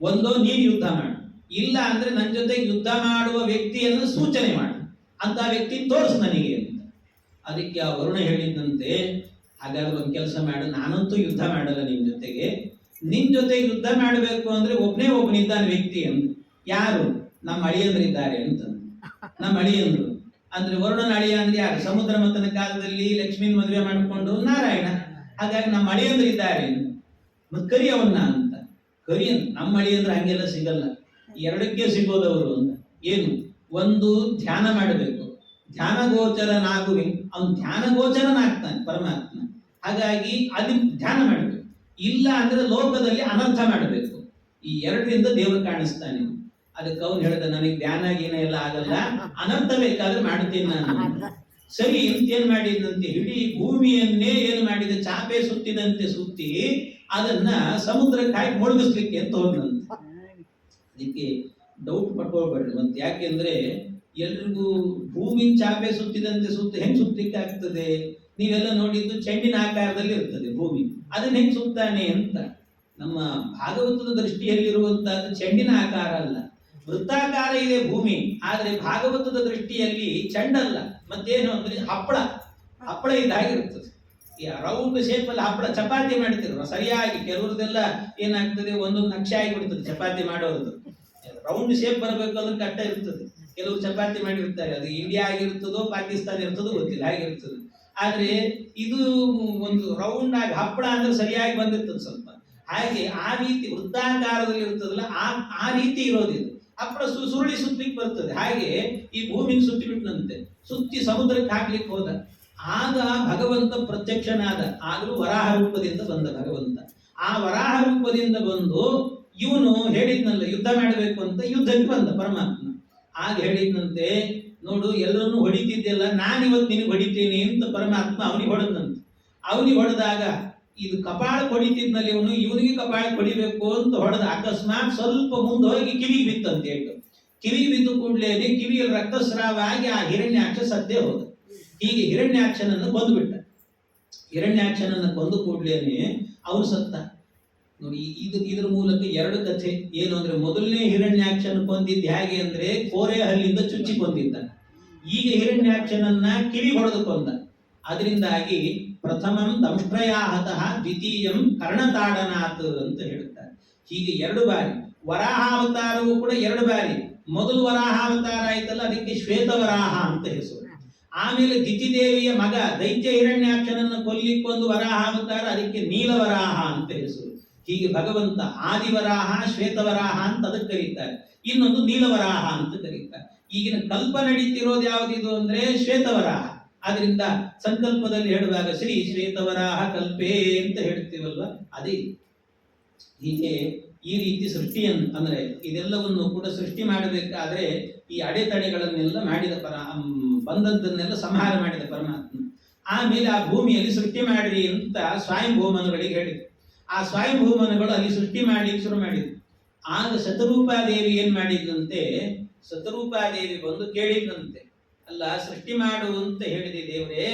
ಒಂದೋ ನೀನು ಯುದ್ಧ ಮಾಡು, ಇಲ್ಲ ಅಂದ್ರೆ ನನ್ನ ಜೊತೆ ಯುದ್ಧ ಮಾಡುವ ವ್ಯಕ್ತಿಯನ್ನು ಸೂಚನೆ ಮಾಡು, ಅಂತ ವ್ಯಕ್ತಿ ತೋರಿಸು ನನಗೆ ಅಂತ. ಅದಕ್ಕೆ ಆ ವರುಣ ಹೇಳಿದಂತೆ, ಹಾಗಾದ್ರೆ ಒಂದು ಕೆಲಸ ಮಾಡು, ನಾನಂತೂ ಯುದ್ಧ ಮಾಡಲ್ಲ ನಿಮ್ ಜೊತೆಗೆ. ನಿನ್ ಜೊತೆ ಯುದ್ಧ ಮಾಡಬೇಕು ಅಂದ್ರೆ ಒಬ್ಬನಿದ್ದಾನೆ ವ್ಯಕ್ತಿ ಅಂತ. ಯಾರು? ನಮ್ಮ ಅಳಿಯಂದ್ರಿದ್ದಾರೆ ಅಂತ. ನಮ್ಮ ಅಳಿಯಂದ್ರು ಅಂದ್ರೆ ವರುಣನ ಅಳಿಯ ಅಂದ್ರೆ ಯಾರು? ಸಮುದ್ರ ಮಥನ ಕಾಲದಲ್ಲಿ ಲಕ್ಷ್ಮೀನ್ ಮದುವೆ ಮಾಡಿಕೊಂಡು ನಾರಾಯಣ. ಹಾಗಾಗಿ ನಮ್ಮ ಅಳಿಯಂದ್ರಿದ್ದಾರೆ ಮತ್ತೆ ಕರಿಯವನ್ನ ಅಂತ. ನಮ್ಮ ಅಳಿಯಂದ್ರೆ ಹಂಗೆಲ್ಲ ಸಿಗಲ್ಲ, ಎರಡಕ್ಕೆ ಸಿಗೋದವರು ಅಂತ. ಏನು? ಒಂದು ಧ್ಯಾನ ಮಾಡಬೇಕು, ಧ್ಯಾನ ಗೋಚರನಾಗುವೆ, ಅವನು ಧ್ಯಾನ ಗೋಚರನಾಗ್ತಾನೆ ಪರಮಾತ್ಮ. ಹಾಗಾಗಿ ಅಲ್ಲಿ ಧ್ಯಾನ ಮಾಡಬೇಕು. ಇಲ್ಲ ಅಂದ್ರೆ ಲೋಕದಲ್ಲಿ ಅನರ್ಥ ಮಾಡಬೇಕು. ಈ ಎರಡರಿಂದ ದೇವರು ಕಾಣಿಸ್ತಾನೆ. ಅದಕ್ಕೆ ಅವನು ಹೇಳ್ದ, ನನಗೆ ಧ್ಯಾನ ಗೀನ ಎಲ್ಲ ಆಗಲ್ಲ, ಅನರ್ಥ ಬೇಕಾದ್ರೆ ಮಾಡ್ತೀನಿ ನಾನು. ಸರಿ ಅಂತ ಏನ್ ಮಾಡಿದಂತೆ, ಇಡೀ ಭೂಮಿಯನ್ನೇ ಏನು ಮಾಡಿದ, ಚಾಪೆ ಸುತ್ತಿದಂತೆ ಸುತ್ತಿ ಅದನ್ನ ಸಮುದ್ರಕ್ಕೆ ಹಾಕಿ ಮುಳುಗಿಸ್ಲಿಕ್ಕೆ ಅಂತ ಹೋದಂತೆ. ಅದಕ್ಕೆ ಡೌಟ್ ಪಟ್ಕೊಳ್ಬೇಡ್ರಿ ಮತ್ತೆ. ಯಾಕೆಂದ್ರೆ ಎಲ್ರಿಗೂ ಭೂಮಿನ ಚಾಪೆ ಸುತ್ತಿದಂತೆ ಹೆಂಗ್ ಸುತ್ತಲಿಕ್ಕೆ ಆಗ್ತದೆ? ನೀವೆಲ್ಲ ನೋಡಿದ್ದು ಚೆಂಡಿನ ಆಕಾರದಲ್ಲಿ ಇರ್ತದೆ ಭೂಮಿ, ಅದನ್ನ ಹೆಂಗ್ ಸುತ್ತಾನೆ ಅಂತ. ನಮ್ಮ ಭಾಗವತದ ದೃಷ್ಟಿಯಲ್ಲಿರುವಂತಹದ್ದು ಚೆಂಡಿನ ಆಕಾರ ಅಲ್ಲ, ವೃತ್ತಾಕಾರ ಇದೆ ಭೂಮಿ. ಆದ್ರೆ ಭಾಗವತದ ದೃಷ್ಟಿಯಲ್ಲಿ ಚೆಂಡಲ್ಲ, ಮತ್ತೇನು ಅಂದ್ರೆ ಹಪ್ಪಳ ಇದಾಗಿರ್ತದೆ. ರೌಂಡ್ ಶೇಪ್ ಅಲ್ಲಿ ಹಪ್ಪಳ, ಚಪಾತಿ ಮಾಡ್ತಿರೋ ಸರಿಯಾಗಿ. ಕೆಲವ್ರದೆಲ್ಲ ಏನಾಗ್ತದೆ, ಒಂದೊಂದು ನಕ್ಷೆ ಆಗಿಬಿಡ್ತದೆ ಚಪಾತಿ ಮಾಡೋದು. ರೌಂಡ್ ಶೇಪ್ ಬರಬೇಕು ಅಂದ್ರೆ ಕಟ್ಟ ಇರ್ತದೆ. ಕೆಲವರು ಚಪಾತಿ ಮಾಡಿರ್ತಾರೆ, ಅದು ಇಂಡಿಯಾ ಆಗಿರ್ತದೋ ಪಾಕಿಸ್ತಾನ ಇರ್ತದೋ ಗೊತ್ತಿಲ್ಲ, ಹಾಗಿರ್ತದೆ. ಆದ್ರೆ ಇದು ಒಂದು ರೌಂಡ್ ಆಗಿ ಹಪ್ಪಳ ಅಂದ್ರೆ ಸರಿಯಾಗಿ ಬಂದಿರ್ತದೆ ಸ್ವಲ್ಪ. ಹಾಗೆ ಆ ರೀತಿ ವೃತ್ತಾಕಾರದಲ್ಲಿ ಇರ್ತದಲ್ಲ, ಆ ರೀತಿ ಇರೋದಿದು. ಹಪ್ಪಳ ಸುರುಳಿ ಸುತ್ತಲಿಕ್ಕೆ ಬರ್ತದೆ. ಹಾಗೆ ಈ ಭೂಮಿಗೆ ಸುತ್ತಿ ಬಿಟ್ಟನಂತೆ, ಸುತ್ತಿ ಸಮುದ್ರಕ್ಕೆ ಹಾಕ್ಲಿಕ್ಕೆ ಹೋದ. ಆಗ ಭಗವಂತ ಪ್ರತ್ಯಕ್ಷನಾದ. ಆದರೂ ವರಾಹ ರೂಪದಿಂದ ಬಂದ ಭಗವಂತ. ಆ ವರಾಹ ರೂಪದಿಂದ ಬಂದು ಇವನು ಹೇಳಿದ್ನಲ್ಲ ಯುದ್ಧ ಮಾಡಬೇಕು ಅಂತ, ಯುದ್ಧಕ್ಕೆ ಬಂದ ಪರಮಾತ್ಮ. ಆಗ ಹೇಳಿದ್ನಂತೆ, ನೋಡು ಎಲ್ಲರನ್ನು ಹೊಡಿತಿದ್ದೆಲ್ಲ, ನಾನಿವತ್ತು ನಿನಗೆ ಹೊಡಿತೇನೆ ಅಂತ ಪರಮಾತ್ಮ ಅವನಿಗೆ ಹೊಡೆದಂತೆ. ಅವನಿಗೆ ಹೊಡೆದಾಗ ಇದು ಕಪಾಳ ಹೊಡಿತಿದ್ನಲ್ಲಿ ಇವನಿಗೆ ಕಪಾಳ ಹೊಡಿಬೇಕು ಅಂತ ಹೊಡೆದ. ಅಕಸ್ಮಾತ್ ಸ್ವಲ್ಪ ಮುಂದೆ ಹೋಗಿ ಕಿವಿಗೆ ಬಿತ್ತಂತೆ. ಕಿವಿಗೆ ಬಿದ್ದು ಕೂಡ್ಲೇನೆ ಕಿವಿಯಲ್ಲಿ ರಕ್ತಸ್ರಾವ ಆಗಿ ಆ ಹಿರಣ್ಯಾಕ್ಷ ಸತ್ತೇ ಹೋದ. ಹೀಗೆ ಹಿರಣ್ಯಾಕ್ಷನನ್ನು ಕೊಂದುಬಿಟ್ಟ. ಹಿರಣ್ಯಾಕ್ಷನನ್ನು ಕೊಂದು ಕೂಡ್ಲೇನೆ ಅವನು ಸತ್ತ. ನೋಡಿ, ಇದ್ರ ಮೂಲಕ ಎರಡು ಕಥೆ. ಏನು ಅಂದ್ರೆ, ಮೊದಲನೇ ಹಿರಣ್ಯಾಕ್ಷನ ಕೊಂದಿದ್ದು ಹೇಗೆ ಅಂದ್ರೆ ಕೋರೆ ಹಲ್ಲಿಂದ ಚುಚ್ಚಿ ಕೊಂದಿದ್ದ. ಈಗ ಹಿರಣ್ಯಾಕ್ಷನನ್ನ ಕಿವಿ ಹೊಡೆದು ಕೊಂದ. ಅದರಿಂದಾಗಿ ಪ್ರಥಮಂ ದಂಷ್ಟ್ರಯಾಹತಃ ದ್ವಿತೀಯಂ ಕರ್ಣತಾಡನಾಥ್ ಅಂತ ಹೇಳುತ್ತಾರೆ. ಹೀಗೆ ಎರಡು ಬಾರಿ ವರಾಹಾವತಾರವೂ ಕೂಡ ಎರಡು ಬಾರಿ. ಮೊದಲು ವರಾಹಾವತಾರ ಆಯ್ತಲ್ಲ, ಅದಕ್ಕೆ ಶ್ವೇತವರಾಹ ಅಂತ ಹೆಸರು. ಆಮೇಲೆ ದಿತಿದೇವಿಯ ಮಗ ದೈತ್ಯ ಹಿರಣ್ಯಾಕ್ಷನನ್ನು ಕೊಲ್ಲಿಕ್ಕೊಂದು ವರಾಹಾವತಾರ, ಅದಕ್ಕೆ ನೀಲವರಾಹ ಅಂತ ಹೆಸರು. ಹೀಗೆ ಭಗವಂತ ಆದಿವರಾಹ, ಶ್ವೇತವರಾಹ ಅಂತ ಅದಕ್ಕೆ ಕರೀತಾರೆ. ಇನ್ನೊಂದು ನೀಲವರಾಹ ಅಂತ ಕರೀತಾರೆ. ಈಗಿನ ಕಲ್ಪ ನಡೀತಿರೋದು ಯಾವುದಿದು ಅಂದ್ರೆ ಶ್ವೇತವರಾಹ. ಆದ್ರಿಂದ ಸಂಕಲ್ಪದಲ್ಲಿ ಹೇಳುವಾಗ ಶ್ರೀ ಶ್ವೇತವರಾಹ ಕಲ್ಪೇ ಅಂತ ಹೇಳ್ತೀವಲ್ವ, ಅದೇ. ಹೀಗೆ ಈ ರೀತಿ ಸೃಷ್ಟಿಯನ್ನು ಅಂದ್ರೆ ಇದೆಲ್ಲವನ್ನು ಕೂಡ ಸೃಷ್ಟಿ ಮಾಡಬೇಕಾದ್ರೆ ಈ ಅಡೆತಡೆಗಳನ್ನೆಲ್ಲ ಮಾಡಿದ ಬಂದದ್ದನ್ನೆಲ್ಲ ಸಂಹಾರ ಮಾಡಿದ ಪರಮಾತ್ಮ. ಆಮೇಲೆ ಆ ಭೂಮಿಯಲ್ಲಿ ಸೃಷ್ಟಿ ಮಾಡಿರಿ ಅಂತ ಸ್ವಯಂಭೂಮನುಗಳಿಗೆ ಹೇಳಿದ್ರು. ಆ ಸ್ವಯಂಭೂಮನುಗಳು ಅಲ್ಲಿ ಸೃಷ್ಟಿ ಮಾಡ್ಲಿಕ್ಕೆ ಶುರು ಮಾಡಿದ್ರು. ಆಗ ಶತರೂಪಾದೇವಿ ಏನ್ ಮಾಡಿದ್ದಂತೆ, ಶತರೂಪಾದೇವಿ ಬಂದು ಕೇಳಿದ್ದಂತೆ, ಅಲ್ಲ ಸೃಷ್ಟಿ ಮಾಡು ಅಂತ ಹೇಳಿದೆ ದೇವ್ರೆ,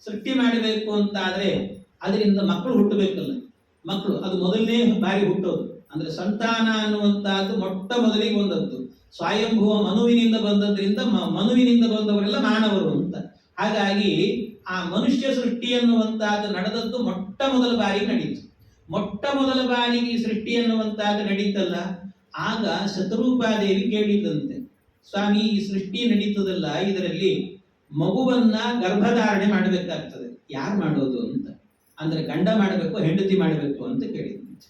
ಸೃಷ್ಟಿ ಮಾಡಬೇಕು ಅಂತ ಆದ್ರೆ ಅದರಿಂದ ಮಕ್ಕಳು ಹುಟ್ಟಬೇಕಲ್ಲ. ಮಕ್ಕಳು ಅದು ಮೊದಲನೇ ಬಾರಿ ಹುಟ್ಟೋದು. ಅಂದ್ರೆ ಸಂತಾನ ಅನ್ನುವಂತಹದ್ದು ಮೊಟ್ಟ ಮೊದಲಿಗೆ ಬಂದದ್ದು ಸ್ವಯಂಭುವ ಮನುವಿನಿಂದ ಬಂದದ್ರಿಂದ ಮನುವಿನಿಂದ ಬಂದವರೆಲ್ಲ ಮಾನವರು ಅಂತ. ಹಾಗಾಗಿ ಆ ಮನುಷ್ಯ ಸೃಷ್ಟಿ ಅನ್ನುವಂತಹದ್ದು ನಡೆದದ್ದು ಮೊಟ್ಟ ಮೊದಲ ಬಾರಿ ನಡೀತು. ಮೊಟ್ಟ ಮೊದಲ ಬಾರಿಗೆ ಸೃಷ್ಟಿ ಅನ್ನುವಂತಹದ್ದು ನಡೀತಲ್ಲ, ಆಗ ಶತರೂಪಾದೇವಿ ಕೇಳಿದ್ದಂತೆ, ಸ್ವಾಮಿ ಈ ಸೃಷ್ಟಿ ನಡೀತದಲ್ಲ, ಇದರಲ್ಲಿ ಮಗುವನ್ನ ಗರ್ಭಧಾರಣೆ ಮಾಡಬೇಕಾಗ್ತದೆ, ಯಾರು ಮಾಡೋದು ಅಂತ. ಅಂದ್ರೆ ಗಂಡ ಮಾಡಬೇಕು ಹೆಂಡತಿ ಮಾಡಬೇಕು ಅಂತ ಕೇಳಿದಂತೆ.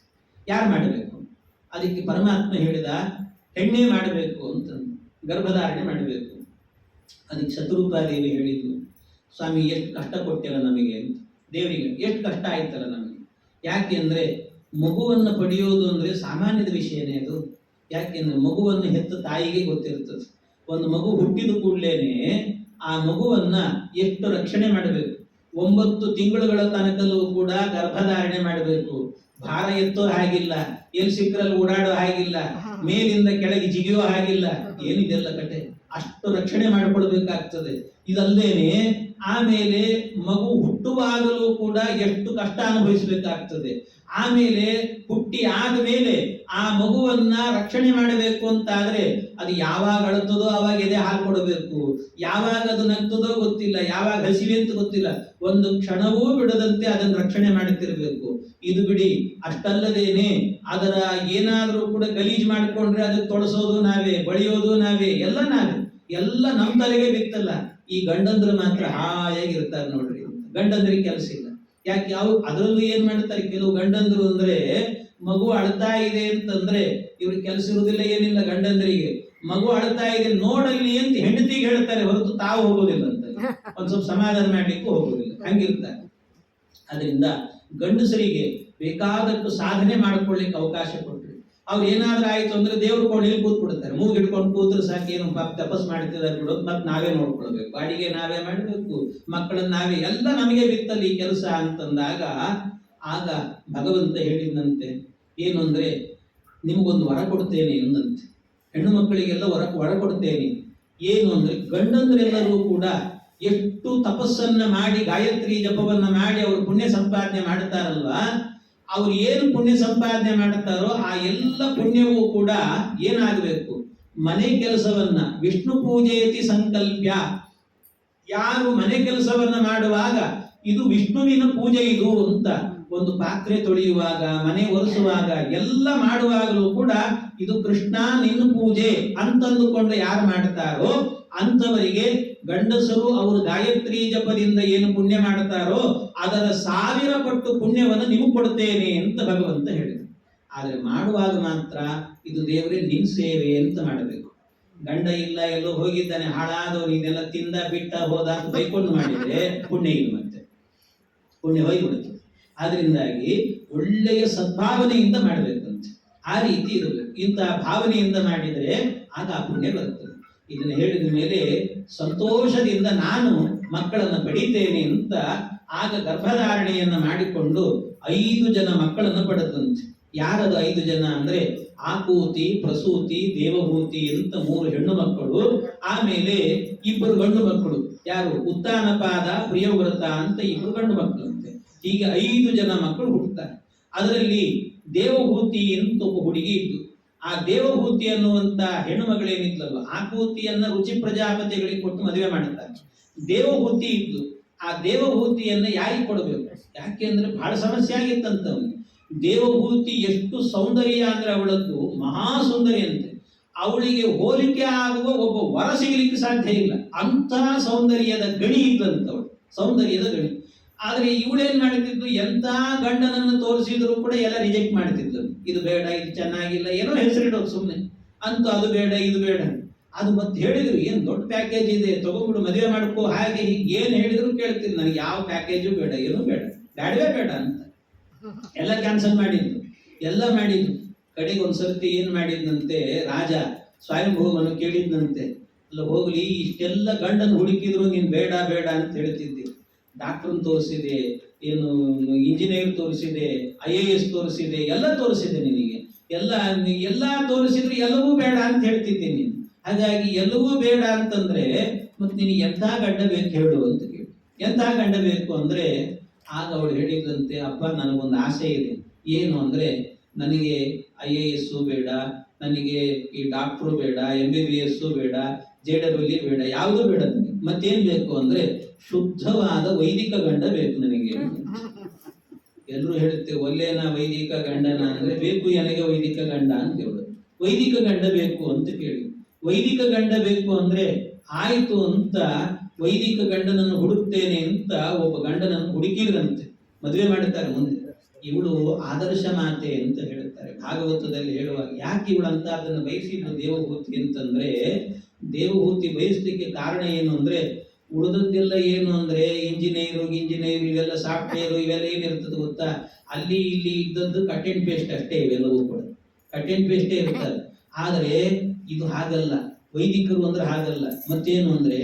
ಯಾರು ಮಾಡಬೇಕು? ಅದಕ್ಕೆ ಪರಮಾತ್ಮ ಹೇಳಿದ, ಹೆಣ್ಣೆ ಮಾಡಬೇಕು ಅಂತ, ಗರ್ಭಧಾರಣೆ ಮಾಡಬೇಕು. ಅದಕ್ಕೆ ಶತರೂಪಾದೇವಿ ಹೇಳಿದ್ಲು, ಸ್ವಾಮಿ ಎಷ್ಟು ಕಷ್ಟ ಕೊಟ್ಟಿಲ್ಲ ನಮಗೆ ಅಂತ. ದೇವರಿಗೆ ಎಷ್ಟು ಕಷ್ಟ ಆಯ್ತಲ್ಲ ನಮಗೆ. ಯಾಕೆ ಅಂದ್ರೆ ಮಗುವನ್ನು ಪಡೆಯೋದು ಅಂದ್ರೆ ಸಾಮಾನ್ಯದ ವಿಷಯನೇ ಅದು. ಯಾಕೆಂದ್ರೆ ಮಗುವನ್ನು ಹೆತ್ತ ತಾಯಿಗೆ ಗೊತ್ತಿರ್ತದೆ. ಒಂದು ಮಗು ಹುಟ್ಟಿದ ಕೂಡಲೇನೆ ಆ ಮಗುವನ್ನ ಎಷ್ಟು ರಕ್ಷಣೆ ಮಾಡಬೇಕು. 9 ತಿಂಗಳುಗಳ ತನಕಲ್ಲೂ ಕೂಡ ಗರ್ಭಧಾರಣೆ ಮಾಡಬೇಕು. ಭಾರ ಎತ್ತೋ ಹಾಗಿಲ್ಲ, ಎಲ್ಲಿ ಸಿಕ್ಕರಲ್ಲಿ ಓಡಾಡೋ ಹಾಗಿಲ್ಲ, ಮೇಲಿಂದ ಕೆಳಗೆ ಜಿಗಿಯೋ ಹಾಗಿಲ್ಲ. ಏನಿದೆಲ್ಲ ಕತೆ, ಅಷ್ಟು ರಕ್ಷಣೆ ಮಾಡಿಕೊಳ್ಬೇಕಾಗ್ತದೆ. ಇದಲ್ದೇನೆ ಆಮೇಲೆ ಮಗು ಹುಟ್ಟುವಾಗಲೂ ಕೂಡ ಎಷ್ಟು ಕಷ್ಟ ಅನುಭವಿಸಬೇಕಾಗ್ತದೆ. ಆಮೇಲೆ ಹುಟ್ಟಿ ಆದ್ಮೇಲೆ ಆ ಮಗುವನ್ನ ರಕ್ಷಣೆ ಮಾಡಬೇಕು ಅಂತ ಆದ್ರೆ ಅದು ಯಾವಾಗ ಅಳುತ್ತದೋ ಅವಾಗ ಎದೆ ಹಾಲು ಕೊಡಬೇಕು, ಯಾವಾಗ ಅದು ನಗ್ತದೋ ಗೊತ್ತಿಲ್ಲ, ಯಾವಾಗ ಹಸಿವೆ ಅಂತ ಗೊತ್ತಿಲ್ಲ. ಒಂದು ಕ್ಷಣವೂ ಬಿಡದಂತೆ ಅದನ್ನು ರಕ್ಷಣೆ ಮಾಡುತ್ತಿರಬೇಕು. ಇದು ಬಿಡಿ, ಅಷ್ಟಲ್ಲದೇನೆ ಅದರ ಏನಾದ್ರೂ ಕೂಡ ಗಲೀಜು ಮಾಡಿಕೊಂಡ್ರೆ ಅದಕ್ಕೆ ತೊಳಸೋದು ನಾವೇ, ಬಳಿಯೋದು ನಾವೇ, ಎಲ್ಲ ನಾವೇ, ಎಲ್ಲ ನಮ್ಮ ತಲೆಗೆ ಬಿತ್ತಲ್ಲ. ಈ ಗಂಡಂದ್ರು ಮಾತ್ರ ಹಾಯಾಗಿರ್ತಾರೆ ನೋಡ್ರಿ. ಗಂಡಂದ್ರಿಗೆ ಕೆಲಸ ಇಲ್ಲ. ಯಾಕೆ? ಅವ್ರು ಅದರಲ್ಲೂ ಏನ್ ಮಾಡ್ತಾರೆ ಕೆಲವು ಗಂಡಂದ್ರು ಅಂದ್ರೆ, ಮಗು ಅಳ್ತಾ ಇದೆ ಅಂತಂದ್ರೆ ಇವ್ರಿಗೆ ಕೆಲಸ ಇರುವುದಿಲ್ಲ, ಏನಿಲ್ಲ ಗಂಡಂದ್ರಿಗೆ. ಮಗು ಅಳ್ತಾ ಇದೆ ನೋಡಲ್ಲಿ ಅಂತ ಹೆಂಡತಿಗೆ ಹೇಳ್ತಾರೆ, ಹೊರತು ತಾವು ಹೋಗೋದಿಲ್ಲ ಅಂತ. ಒಂದ್ ಸ್ವಲ್ಪ ಸಮಾಧಾನ ಮಾಡ್ಲಿಕ್ಕೂ ಹೋಗೋದಿಲ್ಲ, ಹಂಗಿರ್ತಾರೆ. ಅದರಿಂದ ಗಂಡಸರಿಗೆ ಬೇಕಾದಷ್ಟು ಸಾಧನೆ ಮಾಡ್ಕೊಳ್ಳಿಕ್ಕೆ ಅವಕಾಶ ಕೊಟ್ರಿ. ಅವ್ರು ಏನಾದ್ರೂ ಆಯ್ತು ಅಂದ್ರೆ ದೇವ್ರ ಕೋಣೆಯಲ್ಲಿ ಕೂತ್ ಬಿಡ್ತಾರೆ. ಮೂಗ್ ಹಿಡ್ಕೊಂಡು ಕೂತ್ರೆ ಸಾಕೇನು ತಪಸ್ ಮಾಡ್ತಿದ್ದಾರೆ ಬಿಡೋದು. ಮತ್ತೆ ನಾವೇ ನೋಡ್ಕೊಳ್ಬೇಕು, ಅಡಿಗೆ ನಾವೇ ಮಾಡಬೇಕು, ಮಕ್ಕಳನ್ನ ನಾವೇ, ಎಲ್ಲ ನಮಗೆ ಬಿತ್ತಲ್ಲಿ ಈ ಕೆಲಸ ಅಂತಂದಾಗ ಆಗ ಭಗವಂತ ಹೇಳಿದಂತೆ ಏನು ಅಂದ್ರೆ, ನಿಮಗೊಂದು ವರ ಕೊಡ್ತೇನೆ ಎಂದಂತೆ. ಹೆಣ್ಣು ಮಕ್ಕಳಿಗೆಲ್ಲ ವರ ಕೊಡ್ತೇನೆ. ಏನು ಅಂದ್ರೆ, ಗಂಡಂದ್ರೆಲ್ಲರೂ ಕೂಡ ಎಷ್ಟು ತಪಸ್ಸನ್ನ ಮಾಡಿ ಗಾಯತ್ರಿ ಜಪವನ್ನ ಮಾಡಿ ಅವರು ಪುಣ್ಯ ಸಂಪಾದನೆ ಮಾಡ್ತಾರಲ್ವಾ, ಅವ್ರು ಏನು ಪುಣ್ಯ ಸಂಪಾದನೆ ಮಾಡುತ್ತಾರೋ ಆ ಎಲ್ಲ ಪುಣ್ಯವೂ ಕೂಡ ಏನಾಗಬೇಕು, ಮನೆ ಕೆಲಸವನ್ನ ವಿಷ್ಣು ಪೂಜೆಯತಿ ಸಂಕಲ್ಪ್ಯ. ಯಾರು ಮನೆ ಕೆಲಸವನ್ನ ಮಾಡುವಾಗ ಇದು ವಿಷ್ಣುವಿನ ಪೂಜೆ ಇದು ಅಂತ, ಒಂದು ಪಾತ್ರೆ ತೊಳೆಯುವಾಗ, ಮನೆ ಒರೆಸುವಾಗ, ಎಲ್ಲ ಮಾಡುವಾಗಲೂ ಕೂಡ ಇದು ಕೃಷ್ಣ ನಿನ್ನ ಪೂಜೆ ಅಂತಂದುಕೊಂಡು ಯಾರು ಮಾಡ್ತಾರೋ ಅಂತವರಿಗೆ ಗಂಡಸರು ಅವರು ಗಾಯತ್ರಿ ಜಪದಿಂದ ಏನು ಪುಣ್ಯ ಮಾಡುತ್ತಾರೋ ಅದರ 1000 ಪಟ್ಟು ಪುಣ್ಯವನ್ನು ನಿಮಗೆ ಕೊಡ್ತೇನೆ ಅಂತ ಭಗವಂತ ಹೇಳಿದರು. ಆದ್ರೆ ಮಾಡುವಾಗ ಮಾತ್ರ ಇದು ದೇವರೇ ನಿನ್ ಸೇವೆ ಅಂತ ಮಾಡಬೇಕು. ಗಂಡ ಇಲ್ಲ, ಎಲ್ಲೋ ಹೋಗಿದ್ದಾನೆ, ಹಾಳಾದವನು, ಇದೆಲ್ಲ ತಿಂದ ಬಿಟ್ಟ ಹೋದ ಅಂತ ಬೈಕೊಂಡು ಮಾಡಿದ್ರೆ ಪುಣ್ಯ ಇಲ್ಲ, ಮತ್ತೆ ಪುಣ್ಯ ಹೋಗಿಬಿಡುತ್ತೆ. ಆದ್ರಿಂದಾಗಿ ಒಳ್ಳೆಯ ಸದ್ಭಾವನೆಯಿಂದ ಮಾಡಬೇಕಂತೆ. ಆ ರೀತಿ ಇರಬೇಕು. ಇಂತಹ ಭಾವನೆಯಿಂದ ಮಾಡಿದರೆ ಆಗ ಆ ಪುಣ್ಯ ಬರ್ತದೆ. ಇದನ್ನು ಹೇಳಿದ ಮೇಲೆ ಸಂತೋಷದಿಂದ ನಾನು ಮಕ್ಕಳನ್ನ ಪಡಿತೇನೆ ಅಂತ ಆಗ ಗರ್ಭಧಾರಣೆಯನ್ನ ಮಾಡಿಕೊಂಡು 5 ಜನ ಮಕ್ಕಳನ್ನು ಪಡೆದಂತೆ. ಯಾರದು 5 ಜನ ಅಂದ್ರೆ, ಆಕೂತಿ, ಪ್ರಸೂತಿ, ದೇವಭೂತಿ ಅಂತ 3 ಹೆಣ್ಣು ಮಕ್ಕಳು, ಆಮೇಲೆ 2 ಗಂಡು ಮಕ್ಕಳು. ಯಾರು? ಉತ್ತಾನಪಾದ, ಪ್ರಿಯವ್ರತ ಅಂತ 2 ಗಂಡು ಮಕ್ಕಳಂತೆ. ಹೀಗೆ 5 ಜನ ಮಕ್ಕಳು ಹುಟ್ಟುತ್ತಾರೆ. ಅದರಲ್ಲಿ ದೇವಭೂತಿ ಅಂತ ಒಬ್ಬ ಹುಡುಗಿ ಇದ್ದು, ಆ ದೇವಭೂತಿ ಅನ್ನುವಂತ ಹೆಣ್ಣು ಮಗಳೇನಿದ್ಲಲ್ವ, ಆಕೂತಿಯನ್ನ ರುಚಿ ಪ್ರಜಾಪತಿಗಳಿಗೆ ಕೊಟ್ಟು ಮದುವೆ ಮಾಡುತ್ತಾರೆ. ದೇವಭೂತಿ ಇದ್ದು ಆ ದೇವಭೂತಿಯನ್ನ ಯಾರಿಗೆ ಕೊಡಬೇಕು? ಯಾಕೆಂದ್ರೆ ಬಹಳ ಸಮಸ್ಯೆ ಆಗಿತ್ತಂತವನಿಗೆ. ದೇವಭೂತಿ ಎಷ್ಟು ಸೌಂದರ್ಯ ಅಂದ್ರೆ ಅವಳದ್ದು ಮಹಾ ಸುಂದರಿ ಅಂತೆ. ಅವಳಿಗೆ ಹೋಲಿಕೆ ಆಗುವ ಒಬ್ಬ ವರ ಸಿಗಲಿಕ್ಕೆ ಸಾಧ್ಯ ಇಲ್ಲ, ಅಂತಹ ಸೌಂದರ್ಯದ ಗಣಿ ಇದ್ದಂತವಳು, ಸೌಂದರ್ಯದ ಗಣಿ. ಆದ್ರೆ ಇವಳೇನ್ ಮಾಡ್ತಿದ್ಲು, ಎಂತ ಗಂಡನನ್ನು ತೋರಿಸಿದ್ರು ಕೂಡ ಎಲ್ಲ ರಿಜೆಕ್ಟ್ ಮಾಡ್ತಿದ್ಲು. ಇದು ಬೇಡ, ಇದು ಚೆನ್ನಾಗಿಲ್ಲ, ಏನೋ ಹೆಸರಿಡೋದು ಸುಮ್ಮನೆ, ಅಂತೂ ಅದು ಬೇಡ, ಇದು ಬೇಡ. ಅದು ಮತ್ತೆ ಹೇಳಿದ್ರು, ಏನ್ ದೊಡ್ಡ ಪ್ಯಾಕೇಜ್ ಇದೆ, ತಗೊಂಡ್ಬಿಡು, ಮದುವೆ ಮಾಡ್ಕೋ, ಹಾಗೆ ಹೀಗೆ ಏನ್ ಹೇಳಿದ್ರು ಕೇಳ್ತೀನಿ, ನನಗೆ ಯಾವ ಪ್ಯಾಕೇಜು ಬೇಡ, ಏನೂ ಬೇಡ, ಬೇಡವೇ ಬೇಡ ಅಂತ ಎಲ್ಲ ಕ್ಯಾನ್ಸಲ್ ಮಾಡಿದ್ದು, ಎಲ್ಲ ಮಾಡಿದ್ದು. ಕಡೆಗೆ ಒಂದ್ಸರ್ತಿ ಏನ್ ಮಾಡಿದ್ನಂತೆ, ರಾಜ ಸ್ವಯಂಭೂಮನು ಕೇಳಿದ್ನಂತೆ, ಅಲ್ಲ ಹೋಗ್ಲಿ, ಇಷ್ಟೆಲ್ಲ ಗಂಡನ್ನು ಹುಡುಕಿದ್ರು ನೀನ್ ಬೇಡ ಬೇಡ ಅಂತ ಹೇಳ್ತಿದ್ದಿ, ಡಾಕ್ಟರ್ ತೋರಿಸಿದೆ, ಏನು ಇಂಜಿನಿಯರ್ ತೋರಿಸಿದೆ, IAS ತೋರಿಸಿದೆ, ಎಲ್ಲ ತೋರಿಸಿದೆ ನಿನಗೆ, ಎಲ್ಲ ತೋರಿಸಿದ್ರು ಎಲ್ಲವೂ ಬೇಡ ಅಂತ ಹೇಳ್ತಿದ್ದೀನಿ ನೀನು. ಹಾಗಾಗಿ ಎಲ್ಲವೂ ಬೇಡ ಅಂತಂದ್ರೆ ಮತ್ತೆ ನಿನಗೆ ಎಂಥ ಗಂಡ ಬೇಕು ಹೇಳು ಅಂತ ಕೇಳಿ. ಎಂಥ ಗಂಡ ಬೇಕು ಅಂದ್ರೆ ಆಗ ಅವಳು ಹೇಳಿದಂತೆ, ಅಪ್ಪ ನನಗೊಂದು ಆಸೆ ಇದೆ. ಏನು ಅಂದ್ರೆ ನನಗೆ IAS ಬೇಡ, ನನಗೆ ಈ ಡಾಕ್ಟ್ರು ಬೇಡ, MBBS ಬೇಡ, JEE ಬೇಡ, ಯಾವುದೂ ಬೇಡ ನನಗೆ. ಮತ್ತೇನ್ ಬೇಕು ಅಂದ್ರೆ ಶುದ್ಧವಾದ ವೈದಿಕ ಗಂಡ ಬೇಕು ನನಗೆ. ಎಲ್ಲರೂ ಹೇಳುತ್ತೆ ಒಲ್ಲೇನ ವೈದಿಕ ಗಂಡನ ಅಂದ್ರೆ ಬೇಕು ನನಗೆ ವೈದಿಕ ಗಂಡ ಅಂತ ಹೇಳುದು. ವೈದಿಕ ಗಂಡ ಬೇಕು ಅಂತ ಕೇಳಿ, ವೈದಿಕ ಗಂಡ ಬೇಕು ಅಂದ್ರೆ ಆಯ್ತು ಅಂತ ವೈದಿಕ ಗಂಡನನ್ನು ಹುಡುಕ್ತೇನೆ ಅಂತ ಒಬ್ಬ ಗಂಡನನ್ನು ಹುಡುಕಿದ್ರಂತೆ, ಮದುವೆ ಮಾಡುತ್ತಾರೆ ಮುಂದೆ. ಇವಳು ಆದರ್ಶ ಮಾತೆ ಅಂತ ಹೇಳುತ್ತಾರೆ ಭಾಗವತದಲ್ಲಿ ಹೇಳುವಾಗ. ಯಾಕೆ ಇವಳು ಅಂತ ಅದನ್ನು ಬಯಸಿದ್ದು ದೇವಹೂತಿ ಅಂತಂದ್ರೆ, ದೇವಹೂತಿ ಬಯಸಲಿಕ್ಕೆ ಕಾರಣ ಏನು ಅಂದ್ರೆ, ಉಳಿದದ್ದೆಲ್ಲ ಏನು ಅಂದ್ರೆ ಇಂಜಿನಿಯರ್ ಇವೆಲ್ಲ ಸಾಫ್ಟ್ವೇರ್ ಇವೆಲ್ಲ ಏನಿರ್ತದೆ ಗೊತ್ತಾ, ಅಲ್ಲಿ ಇಲ್ಲಿ ಇದ್ದದ್ದು ಕಟ್ ಅಂಡ್ ಪೇಸ್ಟ್ ಅಷ್ಟೇ, ಇವೆಲ್ಲವೂ ಕೂಡ ಕಟ್ ಅಂಡ್ ಪೇಸ್ಟೇ ಇರ್ತದೆ. ಆದರೆ ಇದು ಹಾಗಲ್ಲ, ವೈದಿಕರು ಅಂದ್ರೆ ಹಾಗಲ್ಲ. ಮತ್ತೇನು ಅಂದ್ರೆ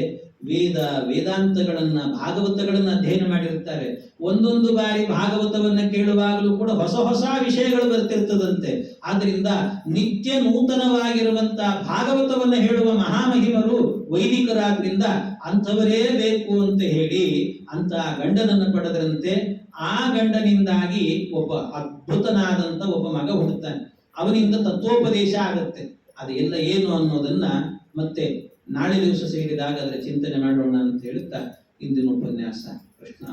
ವೇದಾಂತಗಳನ್ನ ಭಾಗವತಗಳನ್ನ ಅಧ್ಯಯನ ಮಾಡಿರ್ತಾರೆ. ಒಂದೊಂದು ಬಾರಿ ಭಾಗವತವನ್ನ ಕೇಳುವಾಗಲೂ ಕೂಡ ಹೊಸ ಹೊಸ ವಿಷಯಗಳು ಬರ್ತಿರ್ತದಂತೆ. ಆದ್ರಿಂದ ನಿತ್ಯ ನೂತನವಾಗಿರುವಂತಹ ಭಾಗವತವನ್ನ ಹೇಳುವ ಮಹಾಮಹಿಮರು ವೈದಿಕರಾದ್ರಿಂದ ಅಂಥವರೇ ಬೇಕು ಅಂತ ಹೇಳಿ ಅಂತ ಗಂಡನನ್ನು ಪಡೆದರಂತೆ. ಆ ಗಂಡನಿಂದಾಗಿ ಒಬ್ಬ ಅದ್ಭುತನಾದಂತ ಒಬ್ಬ ಮಗ ಹುಡುಕ್ತಾನೆ. ಅವನಿಂದ ತತ್ವೋಪದೇಶ ಆಗುತ್ತೆ. ಅದೆಲ್ಲ ಏನು ಅನ್ನೋದನ್ನ ಮತ್ತೆ ನಾಳೆ ದಿವಸ ಸೇರಿದಾಗ ಅದರ ಚಿಂತನೆ ಮಾಡೋಣ ಅಂತ ಹೇಳುತ್ತಾ ಇಂದಿನ ಉಪನ್ಯಾಸ ಕೃಷ್ಣ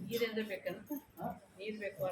ನೀರೆಂದ್ರೆ ಬೇಕಂತ ನೀರು ಬೇಕು.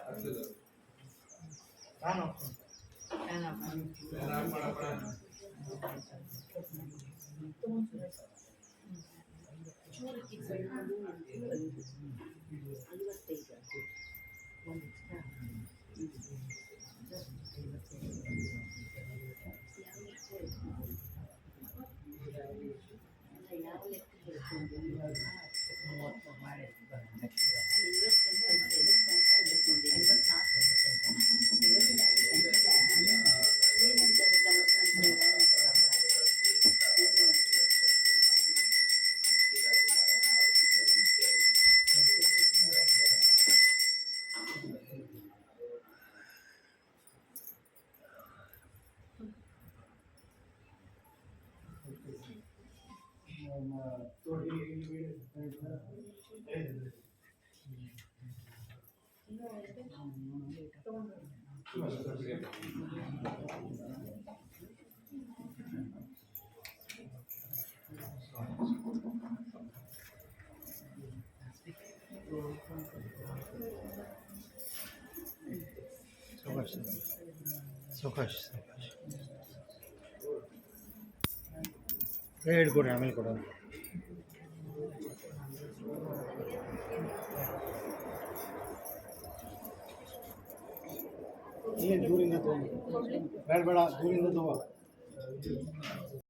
ಹೇಳ್ಕೊಡಿ, ಆಮೇಲೆ ಕೊಡೋಣ. ದೂರಿಂದ ತಗೋ, ಬೇಡ ದೂರಿಂದ ತಗೋ.